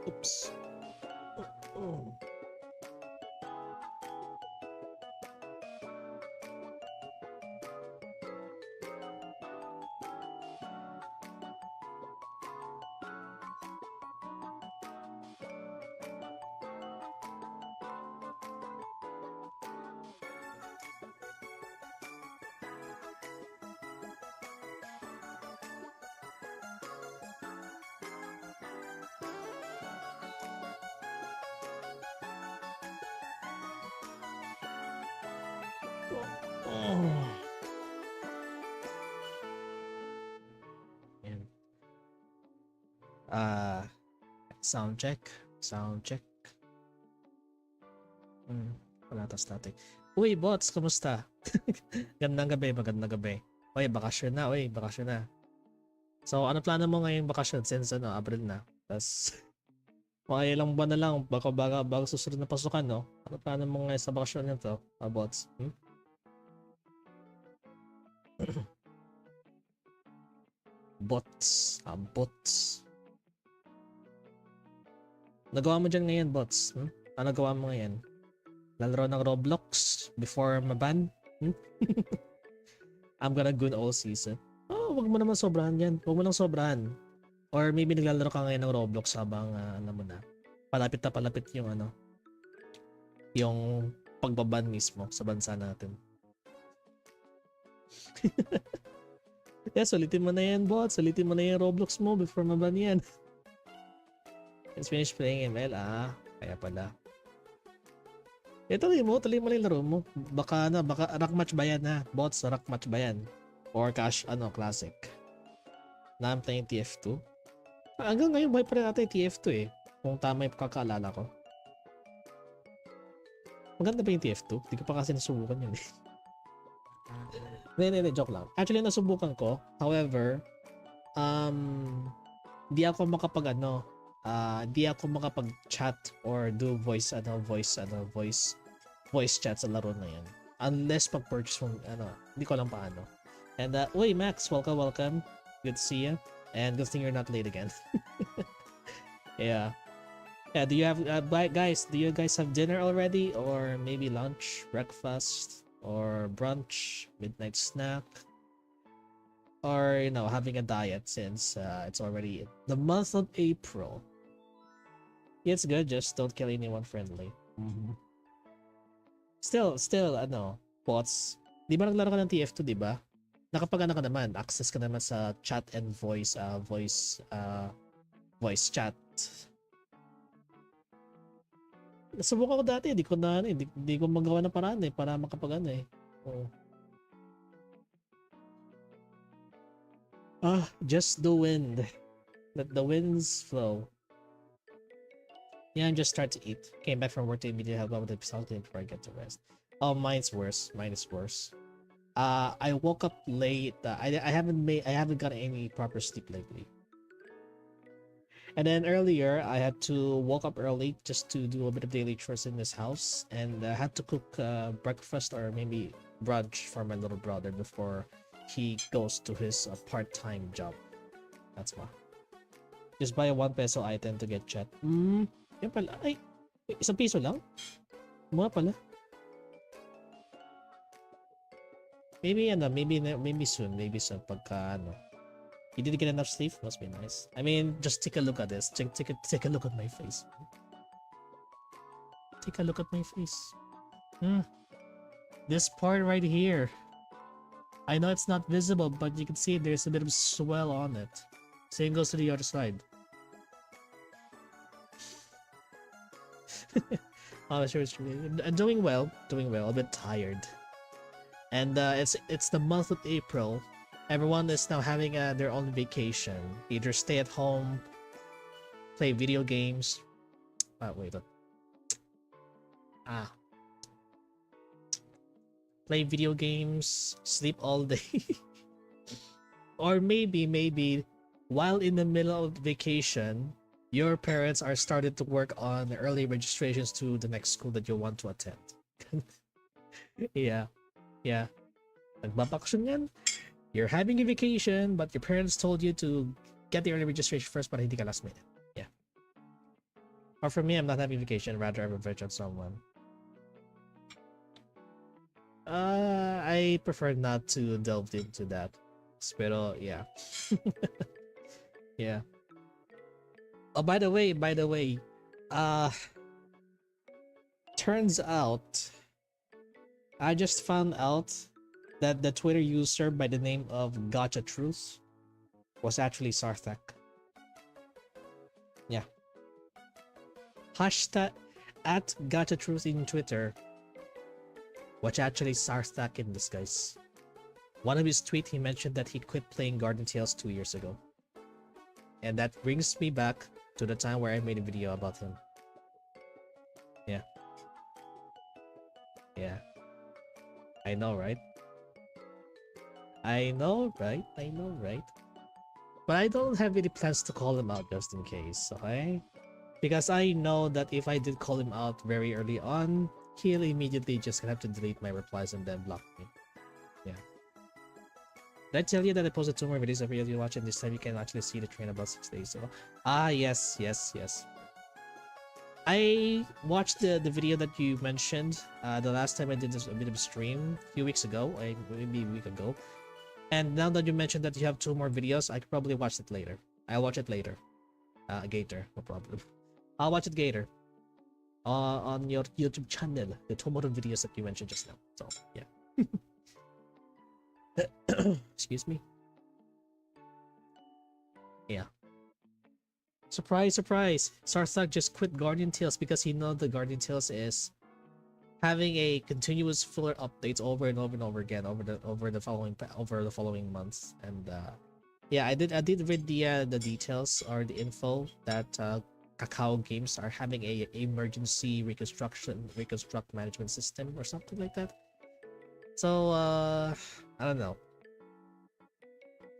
Oops. Oh. Sound check. Wala tas natin. Uy, bots, kumusta? Magandang gabi. Uy, bakasyon na. So, ano plano mo ngayong bakasyon since April na? Tas, mga ilang buwan na lang, bago susunod na pasukan, no? Ano plano mo ngayon sa bakasyon nyo to, bots? Bots. Nagawa mo dyan ngayon, bots? Ano nagawa mo ngayon? Lalaro ng Roblox before maban? I'm gonna goon all season. Oh, wag mo naman sobrahan yan. Wag mo lang sobrahan. Or maybe naglalaro ka ngayon ng Roblox habang alam mo na. Palapit yung yung pagbaban mismo sa bansa natin. Yeah, sulitin mo na yan, bot. Sulitin mo na yung Roblox mo before maban yan. Let's finish playing ML. Kaya pala. Tuloy mo lang laro mo. Baka rank match ba yan, ha? Bots, rank match ba yan? Or cash, classic. Na I'm playing TF2. Hanggang ngayon, buhay pa rin natin TF2 eh. Kung tama yung kakaalala ko. Maganda ba yung TF2? Hindi ko pa kasi nasubukan yun eh. Hindi, joke lang. Actually, nasubukan ko. However, di ako makapag-chat or do voice chat sa laro na yan. Unless pag-purchase mo, hindi ko lang paano. And, uy, Max, welcome. Good to see you. And good thing you're not late again. Yeah. Do you have, guys, do you guys have dinner already? Or maybe lunch, breakfast, or brunch, midnight snack? Or, having a diet since it's already the month of April. Yeah, it's good, just don't kill anyone friendly. Still, bots. Di ba naglaro ka ng TF2, di ba? Nakapag ka naman, access ka naman sa chat and voice chat. Nasubukan ko dati, di ko magawa ng paraan eh, para makapag just the wind. Let the winds flow. Yeah, I'm just starting to eat. Came back from work to immediately help out with the salty before I get to rest. Oh, mine's worse. Mine is worse. I woke up late. I haven't gotten any proper sleep lately. And then earlier, I had to woke up early just to do a bit of daily chores in this house, and I had to cook breakfast or maybe brunch for my little brother before he goes to his part-time job. That's why. Just buy a 1 peso item to get chat. Yan pala. Ay, isang piso lang? Mura pala. Maybe soon. Maybe soon. Pagka ano. You didn't get enough sleep? Must be nice. I mean, just take a look at this. Take a look at my face. Take a look at my face. This part right here. I know it's not visible, but you can see there's a bit of swell on it. Same goes to the other side. Oh, sure, it's doing well. A bit tired. And it's the month of April. Everyone is now having their own vacation. Either stay at home, play video games. Play video games, sleep all day. Or maybe while in the middle of vacation, your parents are started to work on early registrations to the next school that you want to attend. Yeah. Nagbabakasyon yan. You're having a vacation, but your parents told you to get the early registration first, but hindi ka last minute. Yeah. Or for me, I'm not having vacation, rather I revenge on someone. I prefer not to delve into that. Pero yeah. Yeah. Oh, by the way, turns out I just found out that the Twitter user by the name of Gotcha Truth was actually Sarthak. Yeah. Hashtag at Gotcha Truth in Twitter was actually Sarthak in disguise. One of his tweets, he mentioned that he quit playing Guardian Tales 2 years ago. And that brings me back to the time where I made a video about him. Yeah. Yeah. I know, right? I know, right? But I don't have any plans to call him out just in case, okay? Because I know that if I did call him out very early on, he'll immediately just have to delete my replies and then block me. Yeah. Did I tell you that I posted 2 more videos of you watching? This time you can actually see the train about 6 days ago. Ah, yes. I watched the video that you mentioned. The last time I did a bit of a stream a few weeks ago, maybe a week ago. And now that you mentioned that you have 2 more videos, I could probably watch it later. I'll watch it later. Gator, no problem. I'll watch it Gator. On your YouTube channel, the 2 more videos that you mentioned just now. So, yeah. Excuse me. Yeah. Surprise! Sarthak just quit Guardian Tales because he knows the Guardian Tales is having a continuous filler updates over and over again over the following months. And yeah, I did read the details or the info that Kakao Games are having a emergency reconstruct management system or something like that. So I don't know.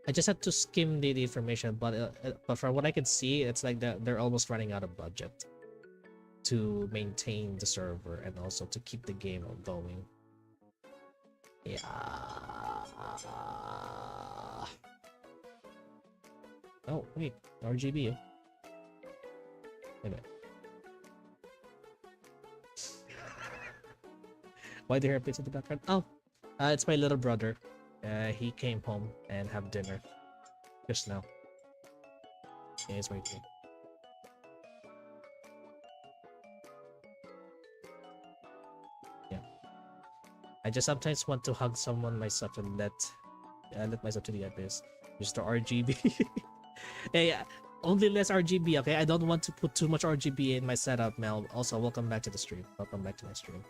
I just had to skim the information, but from what I can see, it's like they're almost running out of budget to maintain the server and also to keep the game going. Yeah. Oh wait, RGB. Wait a minute. Why do you hear a in the background? Oh, it's my little brother. He came home and have dinner just now. Yeah, he's waiting. Yeah, I just sometimes want to hug someone myself and let myself to the abyss. Mr. RGB. Hey, only less RGB, okay? I don't want to put too much RGB in my setup, Mel. Also, welcome back to the stream. Welcome back to my stream.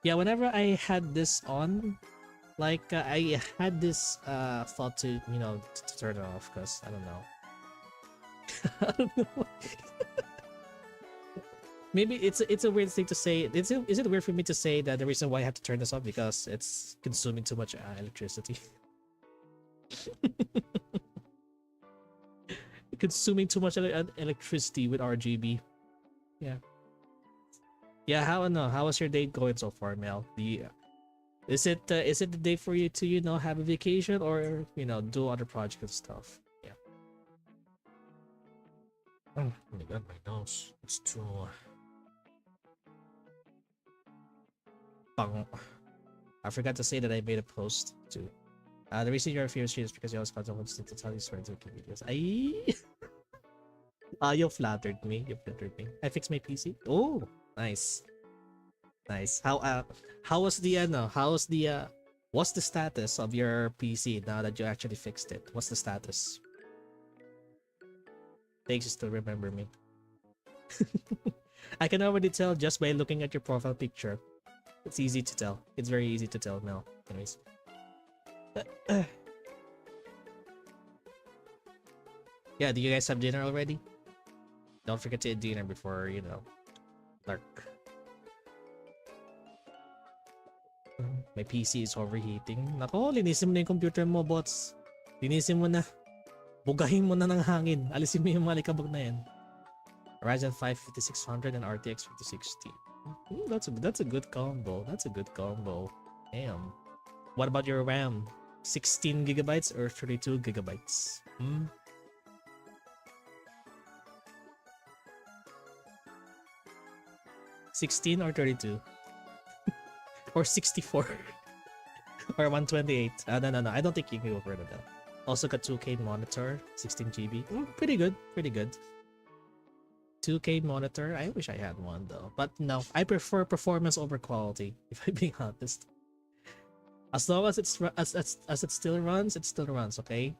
Yeah, whenever I had this on, like I had this thought to to turn it off because I don't know. I don't know. Maybe it's a weird thing to say. Is it weird for me to say that the reason why I have to turn this off because it's consuming too much electricity? Consuming too much electricity with RGB. Yeah, how was your day going so far, Mel? Is it the day for you to have a vacation or do other projects and stuff? Oh my god, my nose. It's too bang. I forgot to say that I made a post too. The reason you're fear is because you always got someone to tell you stories of videos. You flattered me. You flattered me. I fixed my PC. Oh, nice, nice. How was the what's the status of your PC now that you actually fixed it? What's the status? Thanks, you still remember me. I can already tell just by looking at your profile picture. It's easy to tell. It's very easy to tell now. Anyways. Yeah, do you guys have dinner already? Don't forget to eat dinner before, dark. My PC is overheating. Nako, linisin mo na yung computer mo, bots. Linisin mo na. Bugahin mo na ng hangin. Alisin mo yung mga likabog na yan. Ryzen 5 5600 and RTX 5060. That's a good combo. That's a good combo. Damn. What about your RAM? 16 gigabytes or 32 gigabytes? 16 or 32? Or 64? Or 128? No. I don't think you can go further though. Also got 2K monitor, 16 GB. Pretty good, pretty good. 2K monitor. I wish I had one though, but no, I prefer performance over quality. If I'm being honest, as long as it still runs, it still runs. Okay,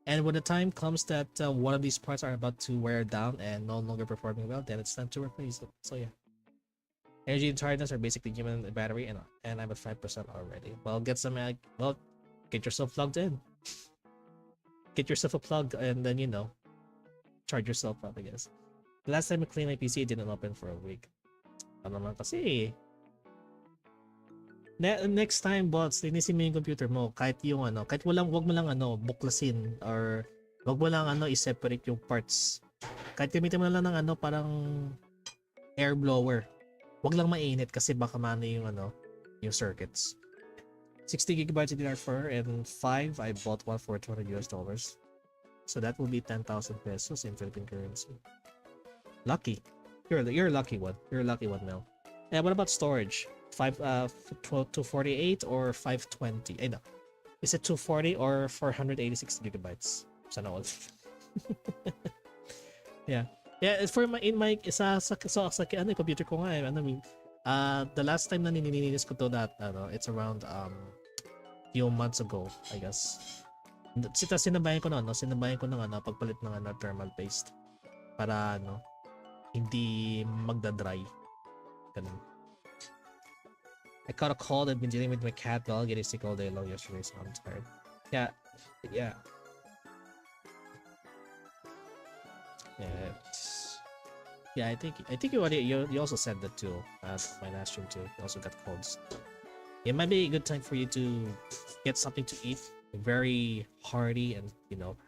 and when the time comes that one of these parts are about to wear down and no longer performing well, then it's time to replace it. So yeah, energy and tiredness are basically human battery, and I'm at 5% already. Well, get yourself plugged in. Get yourself a plug, and then charge yourself up, I guess. The last time I cleaned my PC, it didn't open for a week. Ano naman kasi. Next time, bots, linisin mo yung computer mo. Kahit kahit wag mo lang buklasin, or wag mo lang i-separate yung parts. Kahit gamitin mo lang ng parang air blower. Wag lang mainit kasi baka mano yung circuits. 60 gigabytes in DDR4 and 5 I bought one for $200. So that will be 10,000 pesos in Philippine currency. Lucky. You're a lucky one. You're a lucky one, Mel. Yeah, what about storage? 248 or 520? No. Is it 240 or 486 gigabytes? Sana all. Yeah. Yeah, for my computer ko nga the last time na nililinis ko to it's around few months ago, I guess. Sinabayan ko ng pagpalit ng thermal paste para hindi magda-dry. Ganun. I caught a cold. I've been dealing with my cat dog getting sick all day long yesterday, so I'm tired. Yeah. Yeah, I think you also said that too at my last stream too. You also got colds. It might be a good time for you to get something to eat, very hearty, and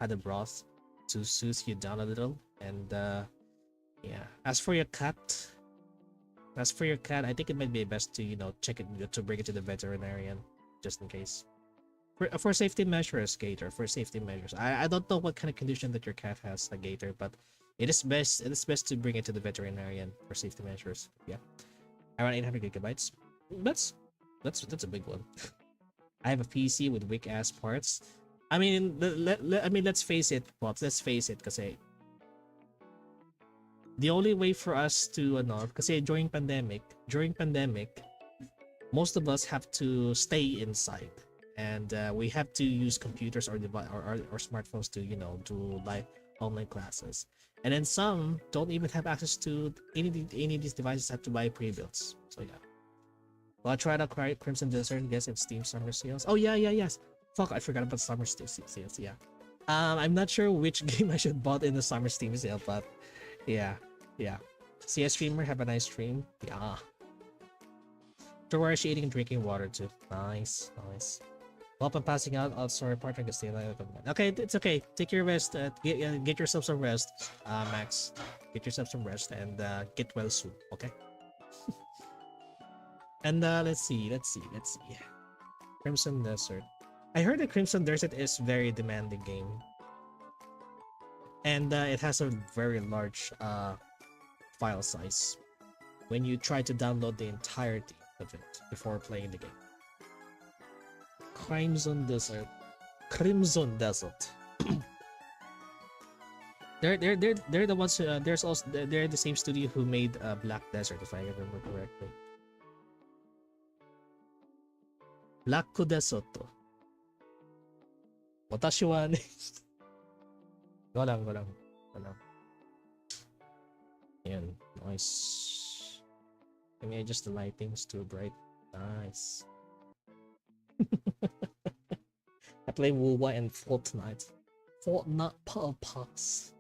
had a broth to soothe you down a little. And yeah, as for your cat, I think it might be best to check it, to bring it to the veterinarian just in case. For safety measures, Gator. For safety measures, I don't know what kind of condition that your cat has, Gator, but it is best to bring it to the veterinarian for safety measures. Yeah, around 800 gigabytes. That's a big one. I have a PC with weak ass parts. I mean, let's face it, bots. Let's face it, kasi the only way for us to kasi during pandemic, most of us have to stay inside, and we have to use computers or smartphones to do like online classes, and then some don't even have access to any of these devices. Have to buy pre-builts. So yeah. Well, I tried out Crimson Desert, guess it's Steam Summer Sales. Oh yes. Fuck, I forgot about Summer Sales. Yeah. I'm not sure which game I should bought in the Summer Steam Sale, but yeah. See a streamer, have a nice stream. Yeah. So where is she eating and drinking water too? Nice. Well, I'm passing out. Oh, sorry, partner, can stay alive. Okay, it's okay. Take your rest. Get yourself some rest, Max. Get yourself some rest and get well soon. Okay. And let's see. Crimson Desert. I heard that Crimson Desert is very demanding game. and it has a very large file size when you try to download the entirety of it before playing the game. Crimson Desert. Crimson Desert. they're the ones who, there's also they're the same studio who made Black Desert, if I remember correctly. Black Desert. Watashi wa ne. Go lang. Yan, nice. Maybe just the lighting's too bright. Nice. I play WoWa and Fortnite. Fortnite Pearl Pass.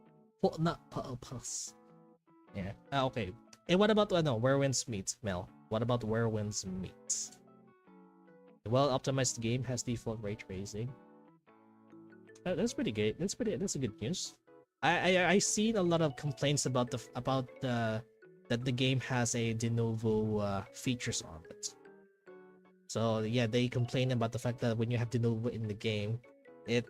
Yeah. Okay. And what about Where Winds Meet, Mel? What about Where Winds Meet? The well-optimized game has default ray tracing. That's pretty good. That's a good news. I seen a lot of complaints about that the game has a de novo features on it. So yeah, they complain about the fact that when you have de novo in the game, it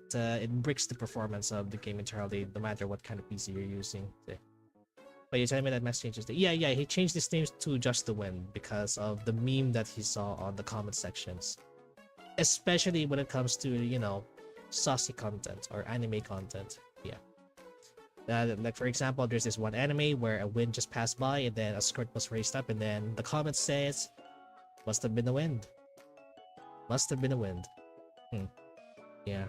breaks the performance of the game entirely, no matter what kind of PC you're using. But you're telling me that Max changes the he changed his names to Just the Wind because of the meme that he saw on the comment sections, especially when it comes to saucy content or anime content. Like for example, there's this one anime where a wind just passed by and then a skirt was raised up and then the comment says, "Must have been a wind. Must have been a wind." Yeah.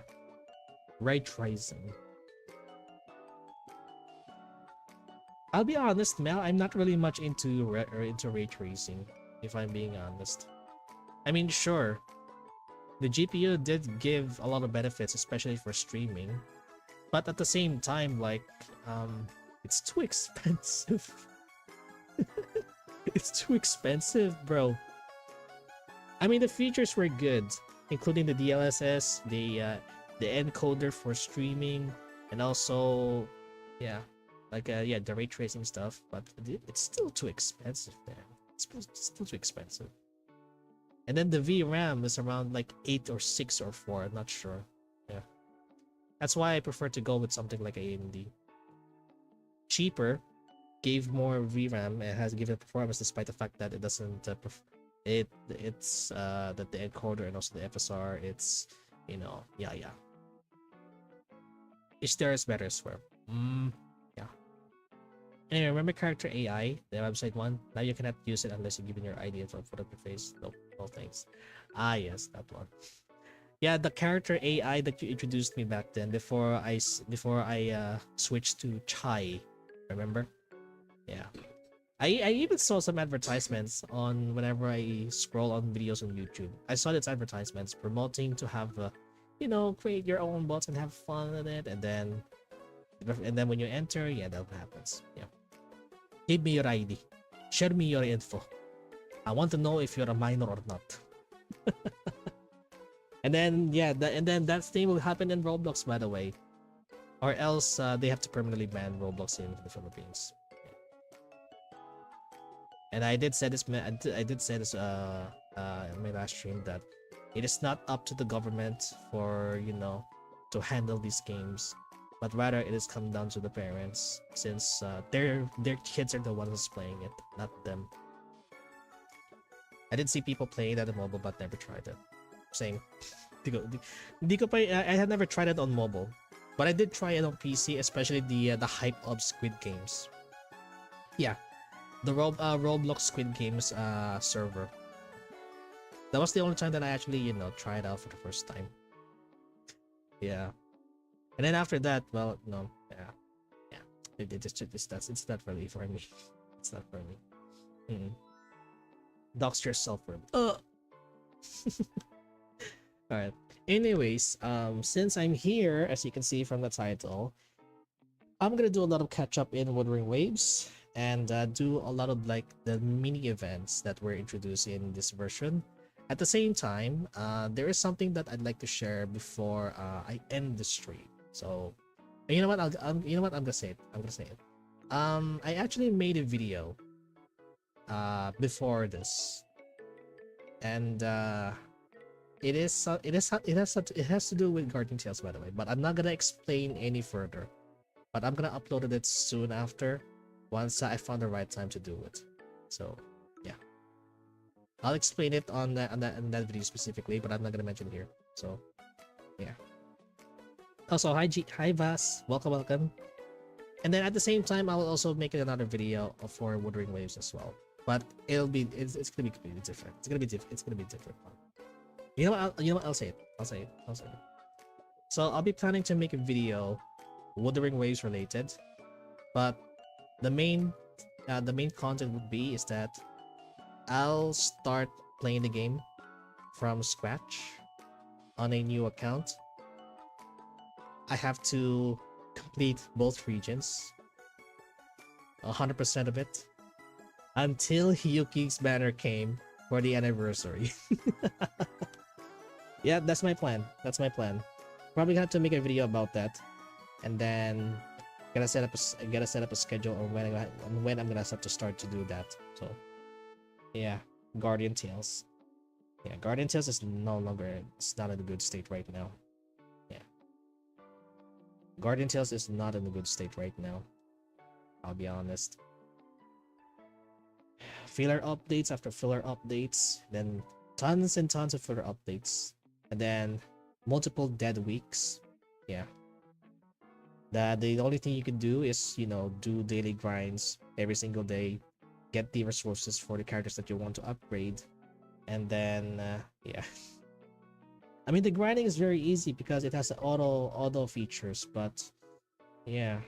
Ray tracing. I'll be honest, Mel. I'm not really much into ray tracing, if I'm being honest. I mean, sure, the GPU did give a lot of benefits, especially for streaming. But at the same time, like, it's too expensive. It's too expensive, bro. I mean, the features were good, including the DLSS, the encoder for streaming, and also, the ray tracing stuff. But it's still too expensive, man. It's still too expensive. And then the VRAM is around like 8 or 6 or 4. I'm not sure. Yeah. That's why I prefer to go with something like AMD. Cheaper, gave more VRAM, and has given performance despite the fact that it doesn't that the encoder and also the FSR, it's each there is better as well. Yeah. Anyway, remember character AI, the website one? Now you cannot use it unless you give in your ID and put up your face. No thanks. Ah yes, that one. Yeah, the character AI that you introduced me back then before I switched to Chai, remember? Yeah, I even saw some advertisements on whenever I scroll on videos on YouTube. I saw its advertisements promoting to have create your own bots and have fun with it, and then when you enter, that happens. Yeah, give me your ID, share me your info. I want to know if you're a minor or not. And then that thing will happen in Roblox, by the way, or else they have to permanently ban Roblox in the Philippines. And I did say this in my last stream that it is not up to the government for to handle these games, but rather it is come down to the parents, since their kids are the ones playing it, not them. I did see people playing that on mobile, but never tried it. Same. I had never tried it on mobile, but I did try it on PC, especially the hype of Squid Games. Yeah, the Roblox Squid Games server. That was the only time that I actually tried out for the first time. Yeah, and then after that, well, no, it's not really for me. It's not for me. Dox yourself for Alright. Anyways, since I'm here, as you can see from the title, I'm gonna do a lot of catch up in Wuthering Waves and do a lot of like the mini events that were introduced in this version. At the same time, there is something that I'd like to share before I end the stream. So, you know what? I'm gonna say it. I actually made a video before this, and it has to do with Guardian Tales, by the way, but I'm not gonna explain any further. but I'm gonna upload it soon after, once I found the right time to do it. So yeah, I'll explain it on that video specifically, but I'm not gonna mention it here. So yeah. Also, hi Vas, welcome. And then at the same time, I will also make another video for Wuthering Waves as well. But it's gonna be completely different. It's gonna be different. You know what? I'll say it. I'll say it. So I'll be planning to make a video, Wuthering Waves related, but the main content would be is that I'll start playing the game from scratch on a new account. I have to complete both regions, 100% of it, until Yuki's banner came for the anniversary. Yeah, that's my plan. Probably have to make a video about that, and then gotta set up a schedule on when I'm gonna have to start to do that. So yeah, Guardian Tales. Yeah, Guardian Tales is no longer. It's not in a good state right now. Yeah, Guardian Tales is not in a good state right now. I'll be honest. Filler updates after filler updates, then tons and tons of filler updates, and then multiple dead weeks. Yeah. The only thing you can do is, do daily grinds every single day, get the resources for the characters that you want to upgrade, and then yeah. I mean, the grinding is very easy because it has the auto features, but yeah.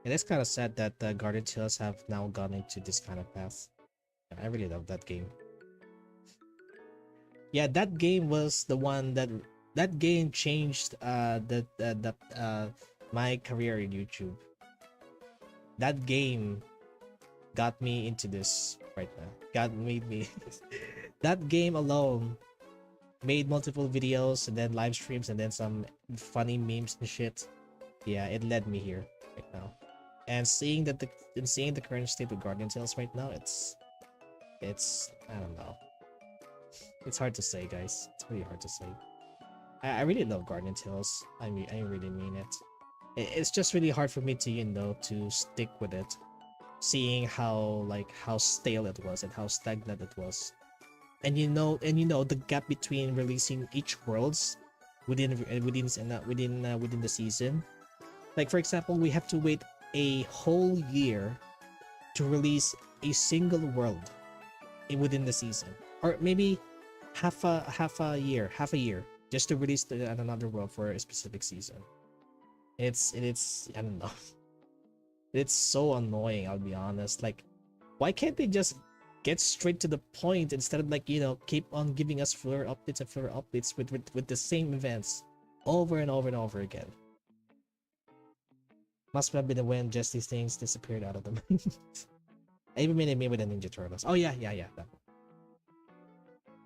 It is kind of sad that Guardian Tales have now gone into this kind of path. I really love that game. Yeah, that game was the one that game changed my career in YouTube. That game got me into this right now. Made me that game alone made multiple videos and then live streams and then some funny memes and shit. Yeah, it led me here right now. And seeing the current state of Guardian Tales right now, it's I don't know. It's hard to say, guys. It's really hard to say. I really love Guardian Tales. I really mean it. It's just really hard for me to to stick with it, seeing how stale it was and how stagnant it was, and the gap between releasing each worlds within the season. Like for example, we have to wait a whole year to release a single world within the season, or maybe half a year just to release another world for a specific season. It's I don't know. It's so annoying, I'll be honest. Like, why can't they just get straight to the point instead of keep on giving us filler updates with the same events over and over and over again? Must have been when just these things disappeared out of them. I even made a meme with the Ninja Turtles. Oh yeah, that one.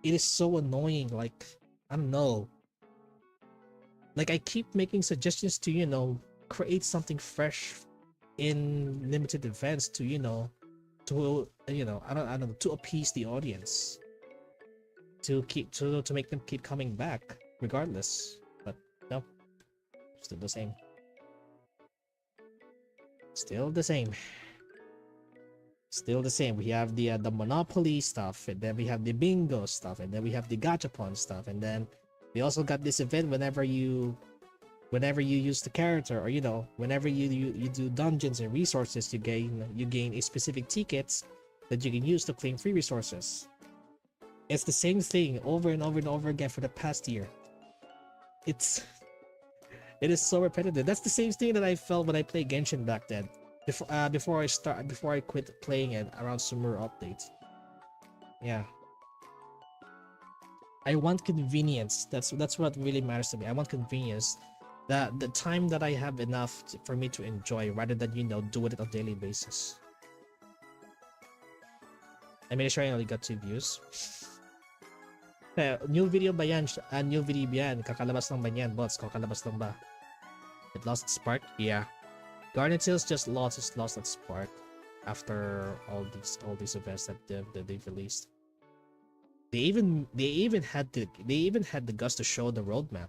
It is so annoying. Like, I don't know. Like, I keep making suggestions to create something fresh in limited events to I don't know, to appease the audience, to make them keep coming back regardless. But no, still the same. Still the same. We have the Monopoly stuff, and then we have the bingo stuff, and then we have the gachapon stuff, and then we also got this event whenever you use the character, or whenever you do dungeons and resources, you gain a specific tickets that you can use to claim free resources. It's the same thing over and over and over again for the past year. It is so repetitive. That's the same thing that I felt when I played Genshin back then. Before I quit playing it around summer updates. Yeah. I want convenience. That's what really matters to me. I want convenience. The time that I have enough for me to enjoy, rather than do it on a daily basis. I made sure I only got 2 views. New video ba yan? New video ba yan? Kakalabas lang ba yan, bots? Kakalabas lang ba? It lost its spark? Yeah. Guardian Tales just lost its spark after all these events that they've released. They even had the guts to show the roadmap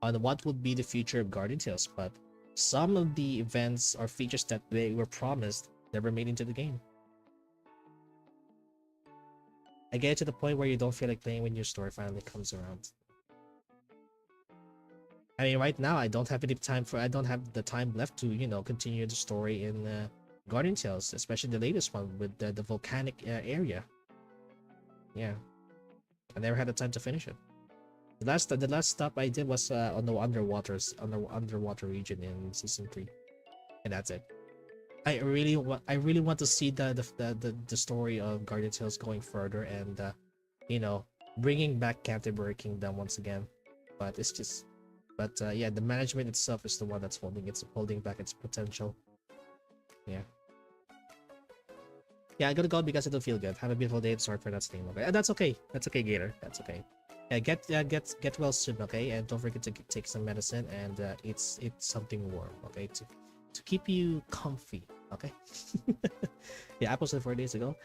on what would be the future of Guardian Tales, but some of the events or features that they were promised never made into the game. I get to the point where you don't feel like playing when your story finally comes around. I mean, right now I don't have the time left to continue the story in Guardian Tales, especially the latest one with the volcanic area. Yeah, I never had the time to finish it. The last stop I did was on the underwater region in season 3, and that's it. I really want to see the story of Guardian Tales going further and bringing back Canterbury Kingdom once again, but it's just. But yeah, the management itself is the one that's holding back its potential. Yeah. Yeah, I gotta go because I don't feel good. Have a beautiful day and sorry for that stream. Okay, that's okay. That's okay, Gator. That's okay. Yeah, get well soon. Okay, and don't forget to take some medicine and eat something warm. Okay, to keep you comfy. Okay. Yeah, I posted 4 days ago.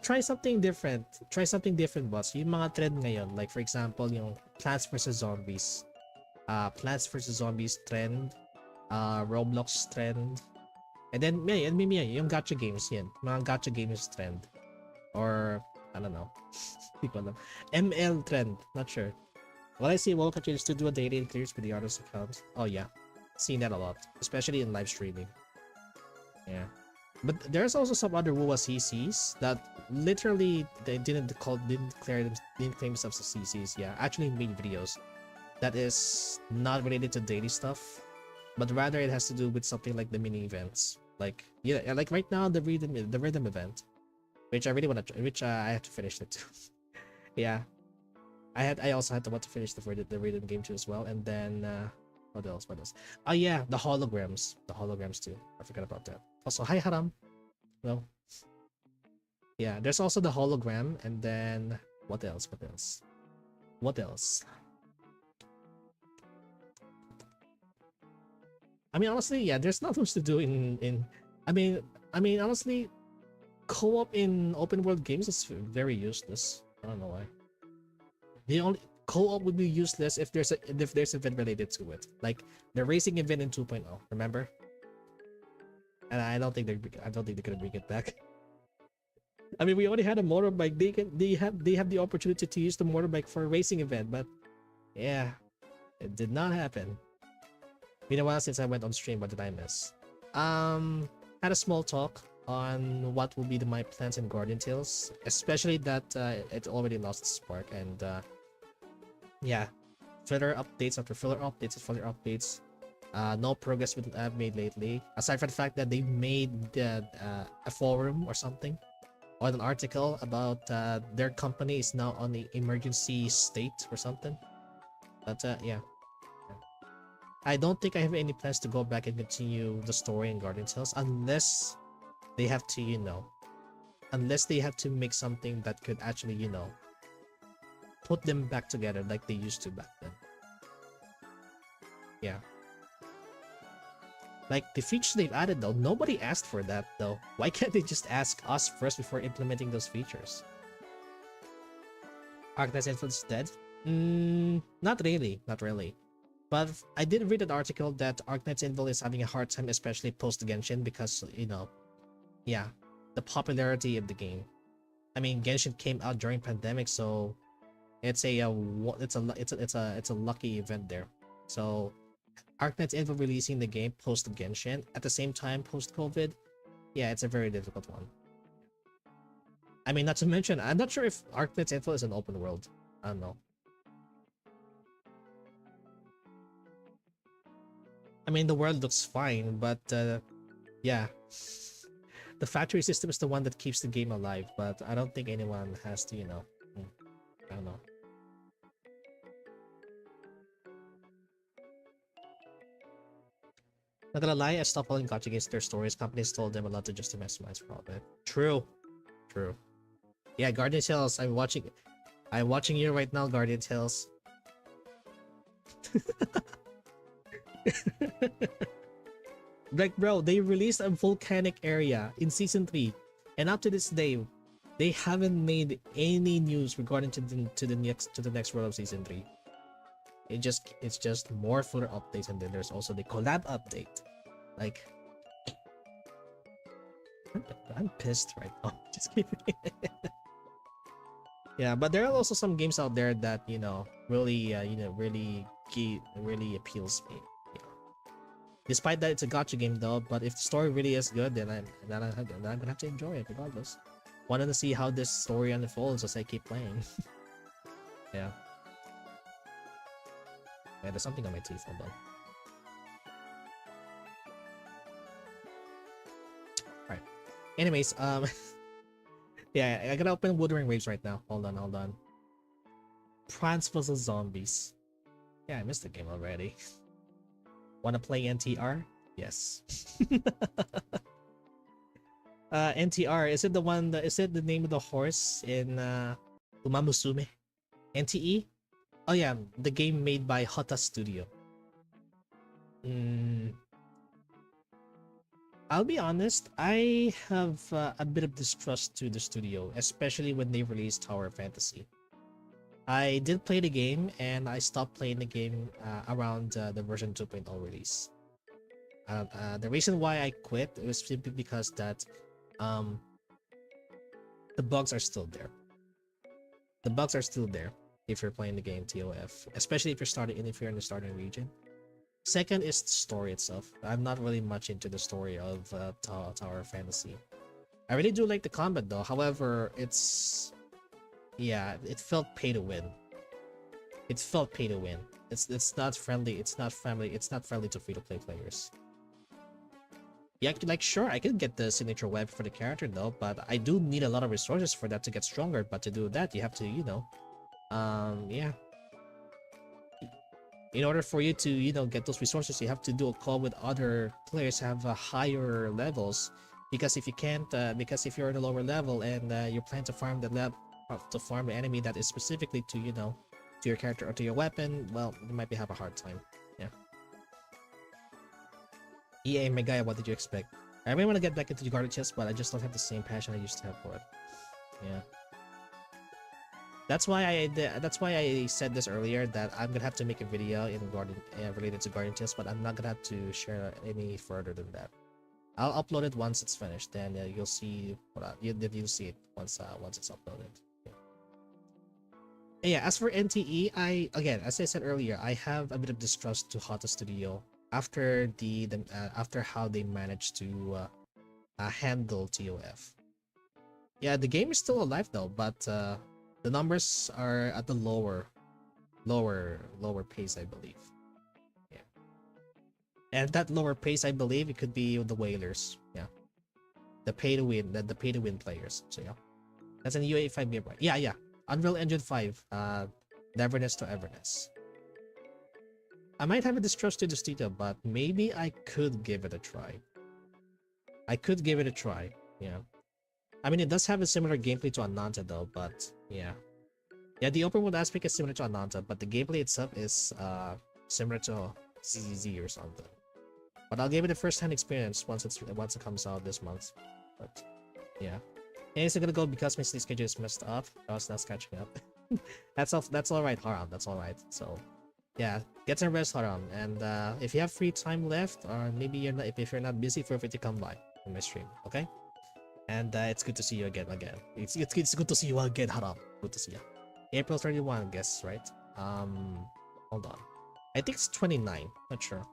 Try something different. Try something different, boss. Yung mga trend ngayon, like for example, yung Plants vs Zombies. Plants vs Zombies trend, Roblox trend, and then yung gacha games yan, mga gacha games trend, or I don't know, ML trend, not sure. What I see will continue to do a daily and clears with the artist account. Oh yeah, seen that a lot, especially in live streaming. Yeah, but there's also some other WoA CCs that literally they didn't claim themselves as CCs. Yeah, actually made videos that is not related to daily stuff, but rather it has to do with something like the mini events, like like right now the rhythm event, which I really want to, which I have to finish it too. Yeah, I also had to want to finish the rhythm game too as well, and then what else? Oh yeah, the holograms too. I forgot about that. Also, hi Haram. No. Yeah, there's also the hologram, and then what else? I mean, honestly, yeah, there's not much to do in. I mean, honestly, co-op in open world games is very useless. I don't know why. The only co-op would be useless if there's event related to it, like the racing event in 2.0. Remember? And I don't think they're gonna bring it back. I mean, we already had a motorbike. They have the opportunity to use the motorbike for a racing event, but yeah, it did not happen. Been a while since I went on stream. What did I miss? Had a small talk on what will be my plans in Guardian Tales, especially that it already lost its spark, and yeah, filler updates after filler updates and filler updates. No progress I've made lately, aside from the fact that they made a forum or something, or an article about their company is now on the emergency state or something. But yeah. I don't think I have any plans to go back and continue the story in Guardian Tales unless they have to, make something that could actually, put them back together like they used to back then. Yeah. Like the features they've added though, nobody asked for that though. Why can't they just ask us first before implementing those features? Arknight's influence is dead? Not really. But I did read an article that Arknight's Invil is having a hard time, especially post Genshin, because yeah, the popularity of the game. I mean, Genshin came out during pandemic, so it's a lucky event there. So Arknight's Invil releasing the game post Genshin at the same time post COVID, yeah, it's a very difficult one. I mean, not to mention, I'm not sure if Arknight's Invil is an open world. I don't know. I mean, the world looks fine, but yeah, the factory system is the one that keeps the game alive. But I don't think anyone has to, I don't know. Not gonna lie, I stopped following gacha against their stories. Companies told them a lot to just to maximize profit. True. Yeah, Guardian Tales. I'm watching you right now, Guardian Tales. Like, bro, they released a volcanic area in season 3, and up to this day, They haven't made any news regarding to the next World of Season 3. It's just more filler updates, and then there's also the collab update. Like, I'm pissed right now. Just kidding. Yeah, but there are also some games out there that really really appeals me. Yeah. Despite that it's a gacha game though, but if the story really is good, then I'm gonna have to enjoy it regardless. Wanted to see how this story unfolds as I keep playing. Yeah. Yeah, there's something on my teeth. Hold on. Alright. Anyways, yeah, I gotta open Wuthering Waves right now. Hold on. Plants vs Zombies. Yeah, I missed the game already. Wanna play NTR? Yes. NTR, is it the one that is it the name of the horse in Umamusume? NTE? Oh yeah, the game made by Hota Studio. I'll be honest, I have a bit of distrust to the studio, especially when they released Tower Fantasy. I did play the game, and I stopped playing the game around the version 2.0 release. The reason why I quit was simply because that the bugs are still there. The bugs are still there if you're playing the game TOF, especially if you're in the starting region. Second is the story itself. I'm not really much into the story of Tower Fantasy. I really do like the combat though. However, it felt pay to win. It felt pay to win. It's not friendly. It's not family. It's not friendly to free-to-play players. Yeah, like sure, I could get the signature web for the character though, but I do need a lot of resources for that to get stronger. But to do that, you have to, yeah. In order for you to, get those resources, you have to do a call with other players who have higher levels. Because if you can't, because if you're in a lower level and you plan to farm the enemy that is specifically to, to your character or to your weapon, well, you might have a hard time. Yeah. EA, my guy, what did you expect? I really want to get back into the Guardian Chess, but I just don't have the same passion I used to have for it. Yeah. That's why I said this earlier, that I'm gonna have to make a video related to Guardian Tales, but I'm not gonna have to share any further than that. I'll upload it once it's finished, then you'll see you'll see it once it's uploaded. Yeah. As for NTE, as I said earlier, I have a bit of distrust to Hota Studio after after how they managed to handle TOF. Yeah, the game is still alive though, but the numbers are at the lower pace, I believe. Yeah. And that lower pace, I believe it could be the whalers. Yeah. The pay to win players. So yeah. That's an UA 5 right? Yeah. Unreal Engine 5. Neverness to Everness. I might have a distrust to the studio, but maybe I could give it a try. Yeah. I mean, it does have a similar gameplay to Ananta though, but yeah. Yeah, the open world aspect is similar to Ananta, but the gameplay itself is similar to ZZZ or something. But I'll give it a first-hand experience once it comes out this month. But yeah. Anyways, I'm gonna go because my sleep schedule is messed up. I was not catching up. That's alright, Haram. That's alright. So yeah, get some rest, Haram. And if you have free time left, or maybe if you're not busy, feel free to come by on my stream, okay? And it's good to see you again. It's good to see you again, Haram. Good to see you. April 31, I guess, right? Hold on. I think it's 29. Not sure.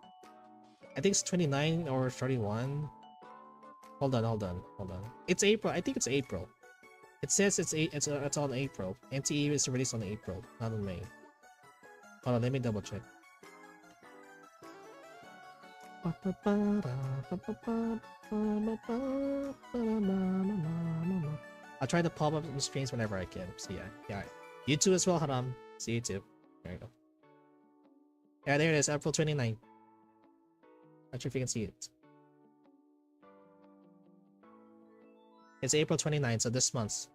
I think it's 29 or 31. Hold on. It's April. I think it's April. It says it's on April. NTE is released on April, not on May. Hold on, let me double check. I'll try to pop up the streams whenever I can. So yeah. You too as well, Haram. See you too. There you go. Yeah, there it is, April 29. Not sure if you can see it. It's April 29, so this month.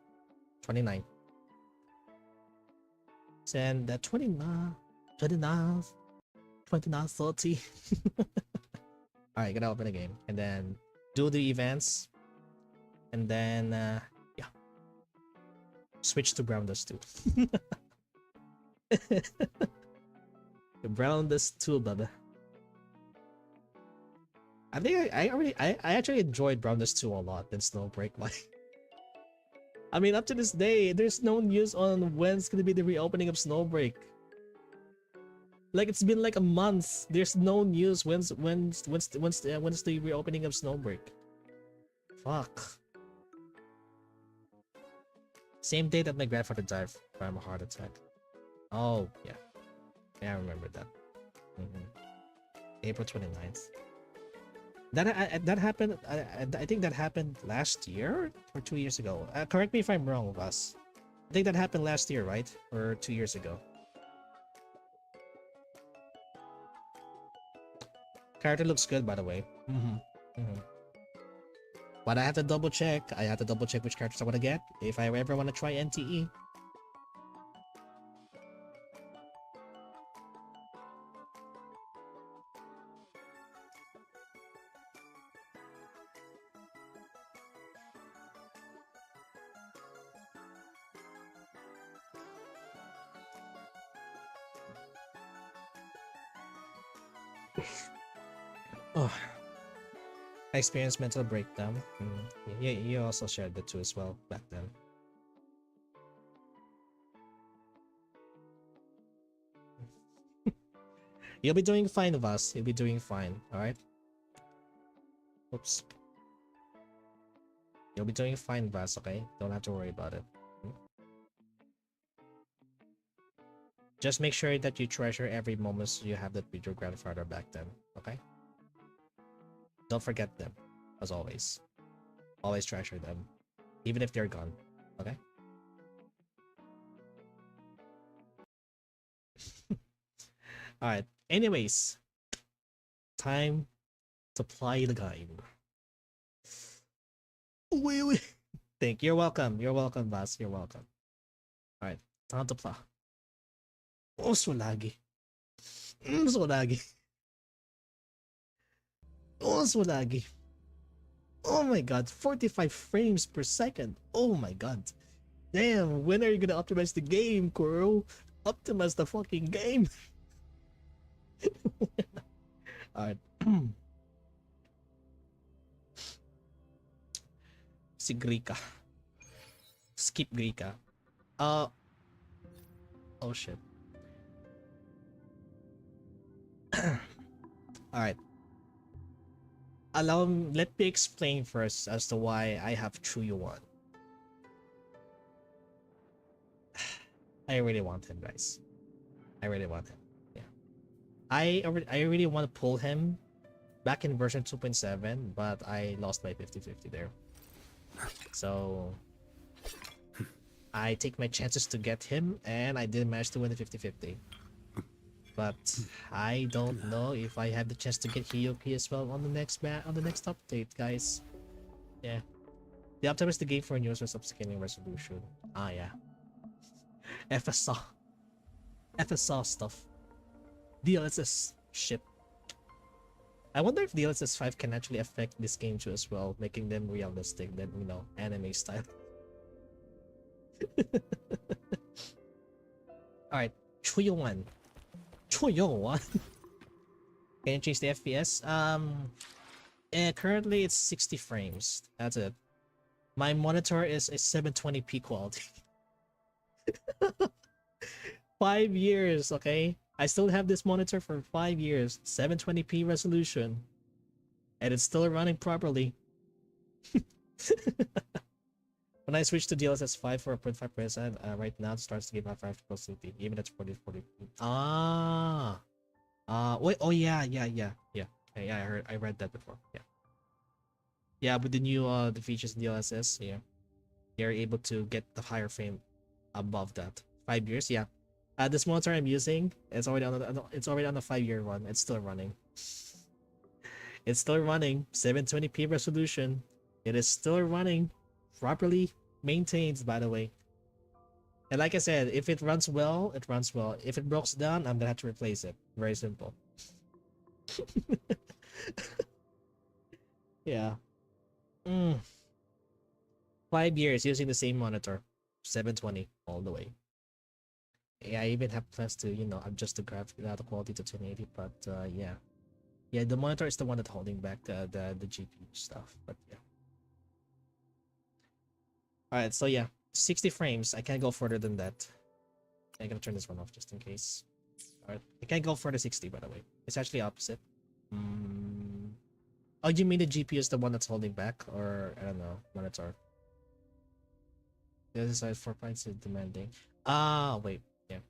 29. And 29, 30. Alright, gotta open the game. And then do the events. And then, yeah. Switch to brown dust 2. Brown dust 2, baba. I think I actually enjoyed brown dust 2 a lot than Snowbreak. Like, I mean, up to this day, there's no news on when's gonna be the reopening of Snowbreak. Like, it's been like a month. There's no news when's the reopening of Snowbreak. Fuck. Same day that my grandfather died from a heart attack. Oh yeah, yeah, I remember that. April 29th. That happened. I think that happened last year or 2 years ago. Correct me if I'm wrong, Vas. I think that happened last year, right? Or 2 years ago. Character looks good, by the way. But I have to double check. I have to double check which characters I want to get if I ever want to try NTE. Oh, I experienced mental breakdown. Yeah, you also shared that too as well back then. You'll be doing fine, Vas. You'll be doing fine. All right. Oops. You'll be doing fine, Vas. Okay, don't have to worry about it. Just make sure that you treasure every moment you have that with your grandfather back then. Okay. Don't forget them, as always. Always treasure them, even if they're gone. Okay? Alright, anyways. Time to play the game. Wait. Thank you. You're welcome. You're welcome, Vas. You're welcome. Alright, time to play. Oh, so laggy. So laggy. Oh, so laggy. Oh my god, 45 frames per second. Oh my god. Damn, when are you gonna optimize the game, Kuro? Optimize the fucking game. Alright. Si Grika. Skip Grika. Oh shit. Alright. Let me explain first as to why I have Chuyuan. I really want him, guys. I really want him. Yeah. I really want to pull him back in version 2.7, but I lost my 50-50 there. So I take my chances to get him, and I did manage to win the 50-50. But I don't know if I have the chance to get Hiyuki as well on the next update, guys. Yeah. They optimized the game for new source upscaling resolution. Ah yeah. FSR stuff. DLSS shit. I wonder if DLSS 5 can actually affect this game too as well, making them realistic than, you know, anime style. Alright, Chuyuan. Chuyuan. Can you change the FPS? Currently it's 60 frames. That's it. My monitor is a 720p quality. 5 years, okay? I still have this monitor for 5 years. 720p resolution. And it's still running properly. When I switch to DLSS 5 for 0.5%, right now it starts to give my 5 capacity, even at 40. Wait, oh yeah, I read that before. Yeah, with the new the features in DLSS, yeah, they're able to get the higher frame above that. 5 years, yeah. This monitor I'm using, it's already on the 5-year one. It's still running. It's still running. 720p resolution. It is still running, properly maintained, by the way. And like I said, if it runs well, it runs well. If it breaks down, I'm gonna have to replace it. Very simple. Yeah. 5 years using the same monitor. 720 all the way. Yeah, I even have plans to, you know, adjust the graphic the quality to 1080, but yeah. Yeah, the monitor is the one that's holding back the GPU stuff, but yeah. Alright, so yeah, 60 frames. I can't go further than that. I'm gonna turn this one off just in case. Alright, I can't go further 60, by the way. It's actually opposite. Oh, you mean the GPU is the one that's holding back? Or, I don't know, monitor. The other side 4 points is demanding. Ah, wait, yeah.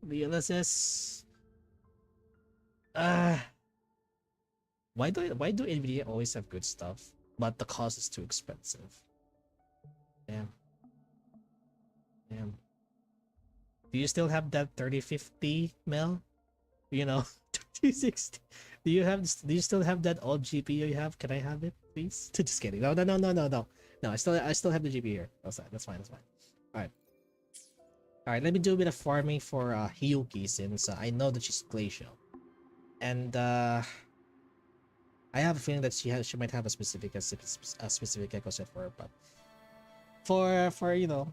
DLSS. Why do NVIDIA always have good stuff, but the cost is too expensive? Damn. Damn. Do you still have that 3050 Mel? You know, 3060. Do you still have that old GPU you have? Can I have it, please? Just kidding. No. No, I still have the GPU here. That's fine. Alright. Alright, let me do a bit of farming for Hiyuki, since I know that she's glacial. And I have a feeling that she might have a specific echo set for her, but for you know,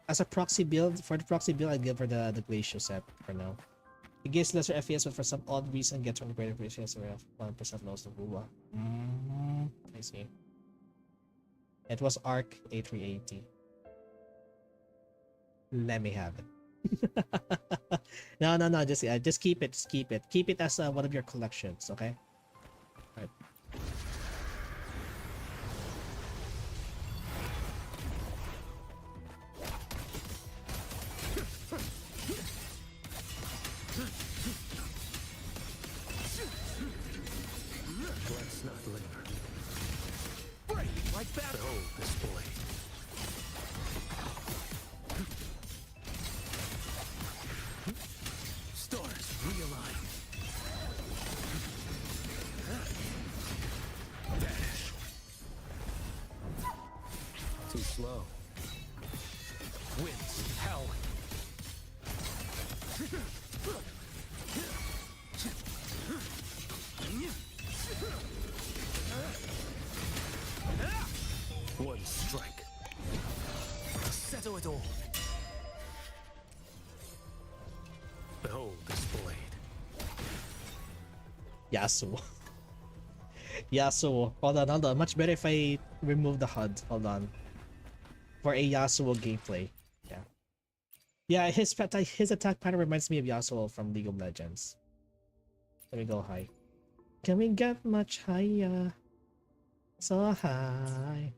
as a proxy build, I'd give her the glacial set for now. It gives lesser FPS, but for some odd reason gets 20 greater FPS, we have 1% loss of Wuwa. I see. It was ARC A380. Let me have it. No, just keep it. Keep it as one of your collections, okay? Alright. Let's not linger. Break like that. Behold this blade. Stars realign. Dash. Too slow. Winds howling. One strike. Settle it all. Behold this blade. Yasuo. Yasuo. Hold on. Much better if I remove the HUD. Hold on. For a Yasuo gameplay. Yeah. Yeah, his attack pattern reminds me of Yasuo from League of Legends. Let me go high. Can we get much higher? So high.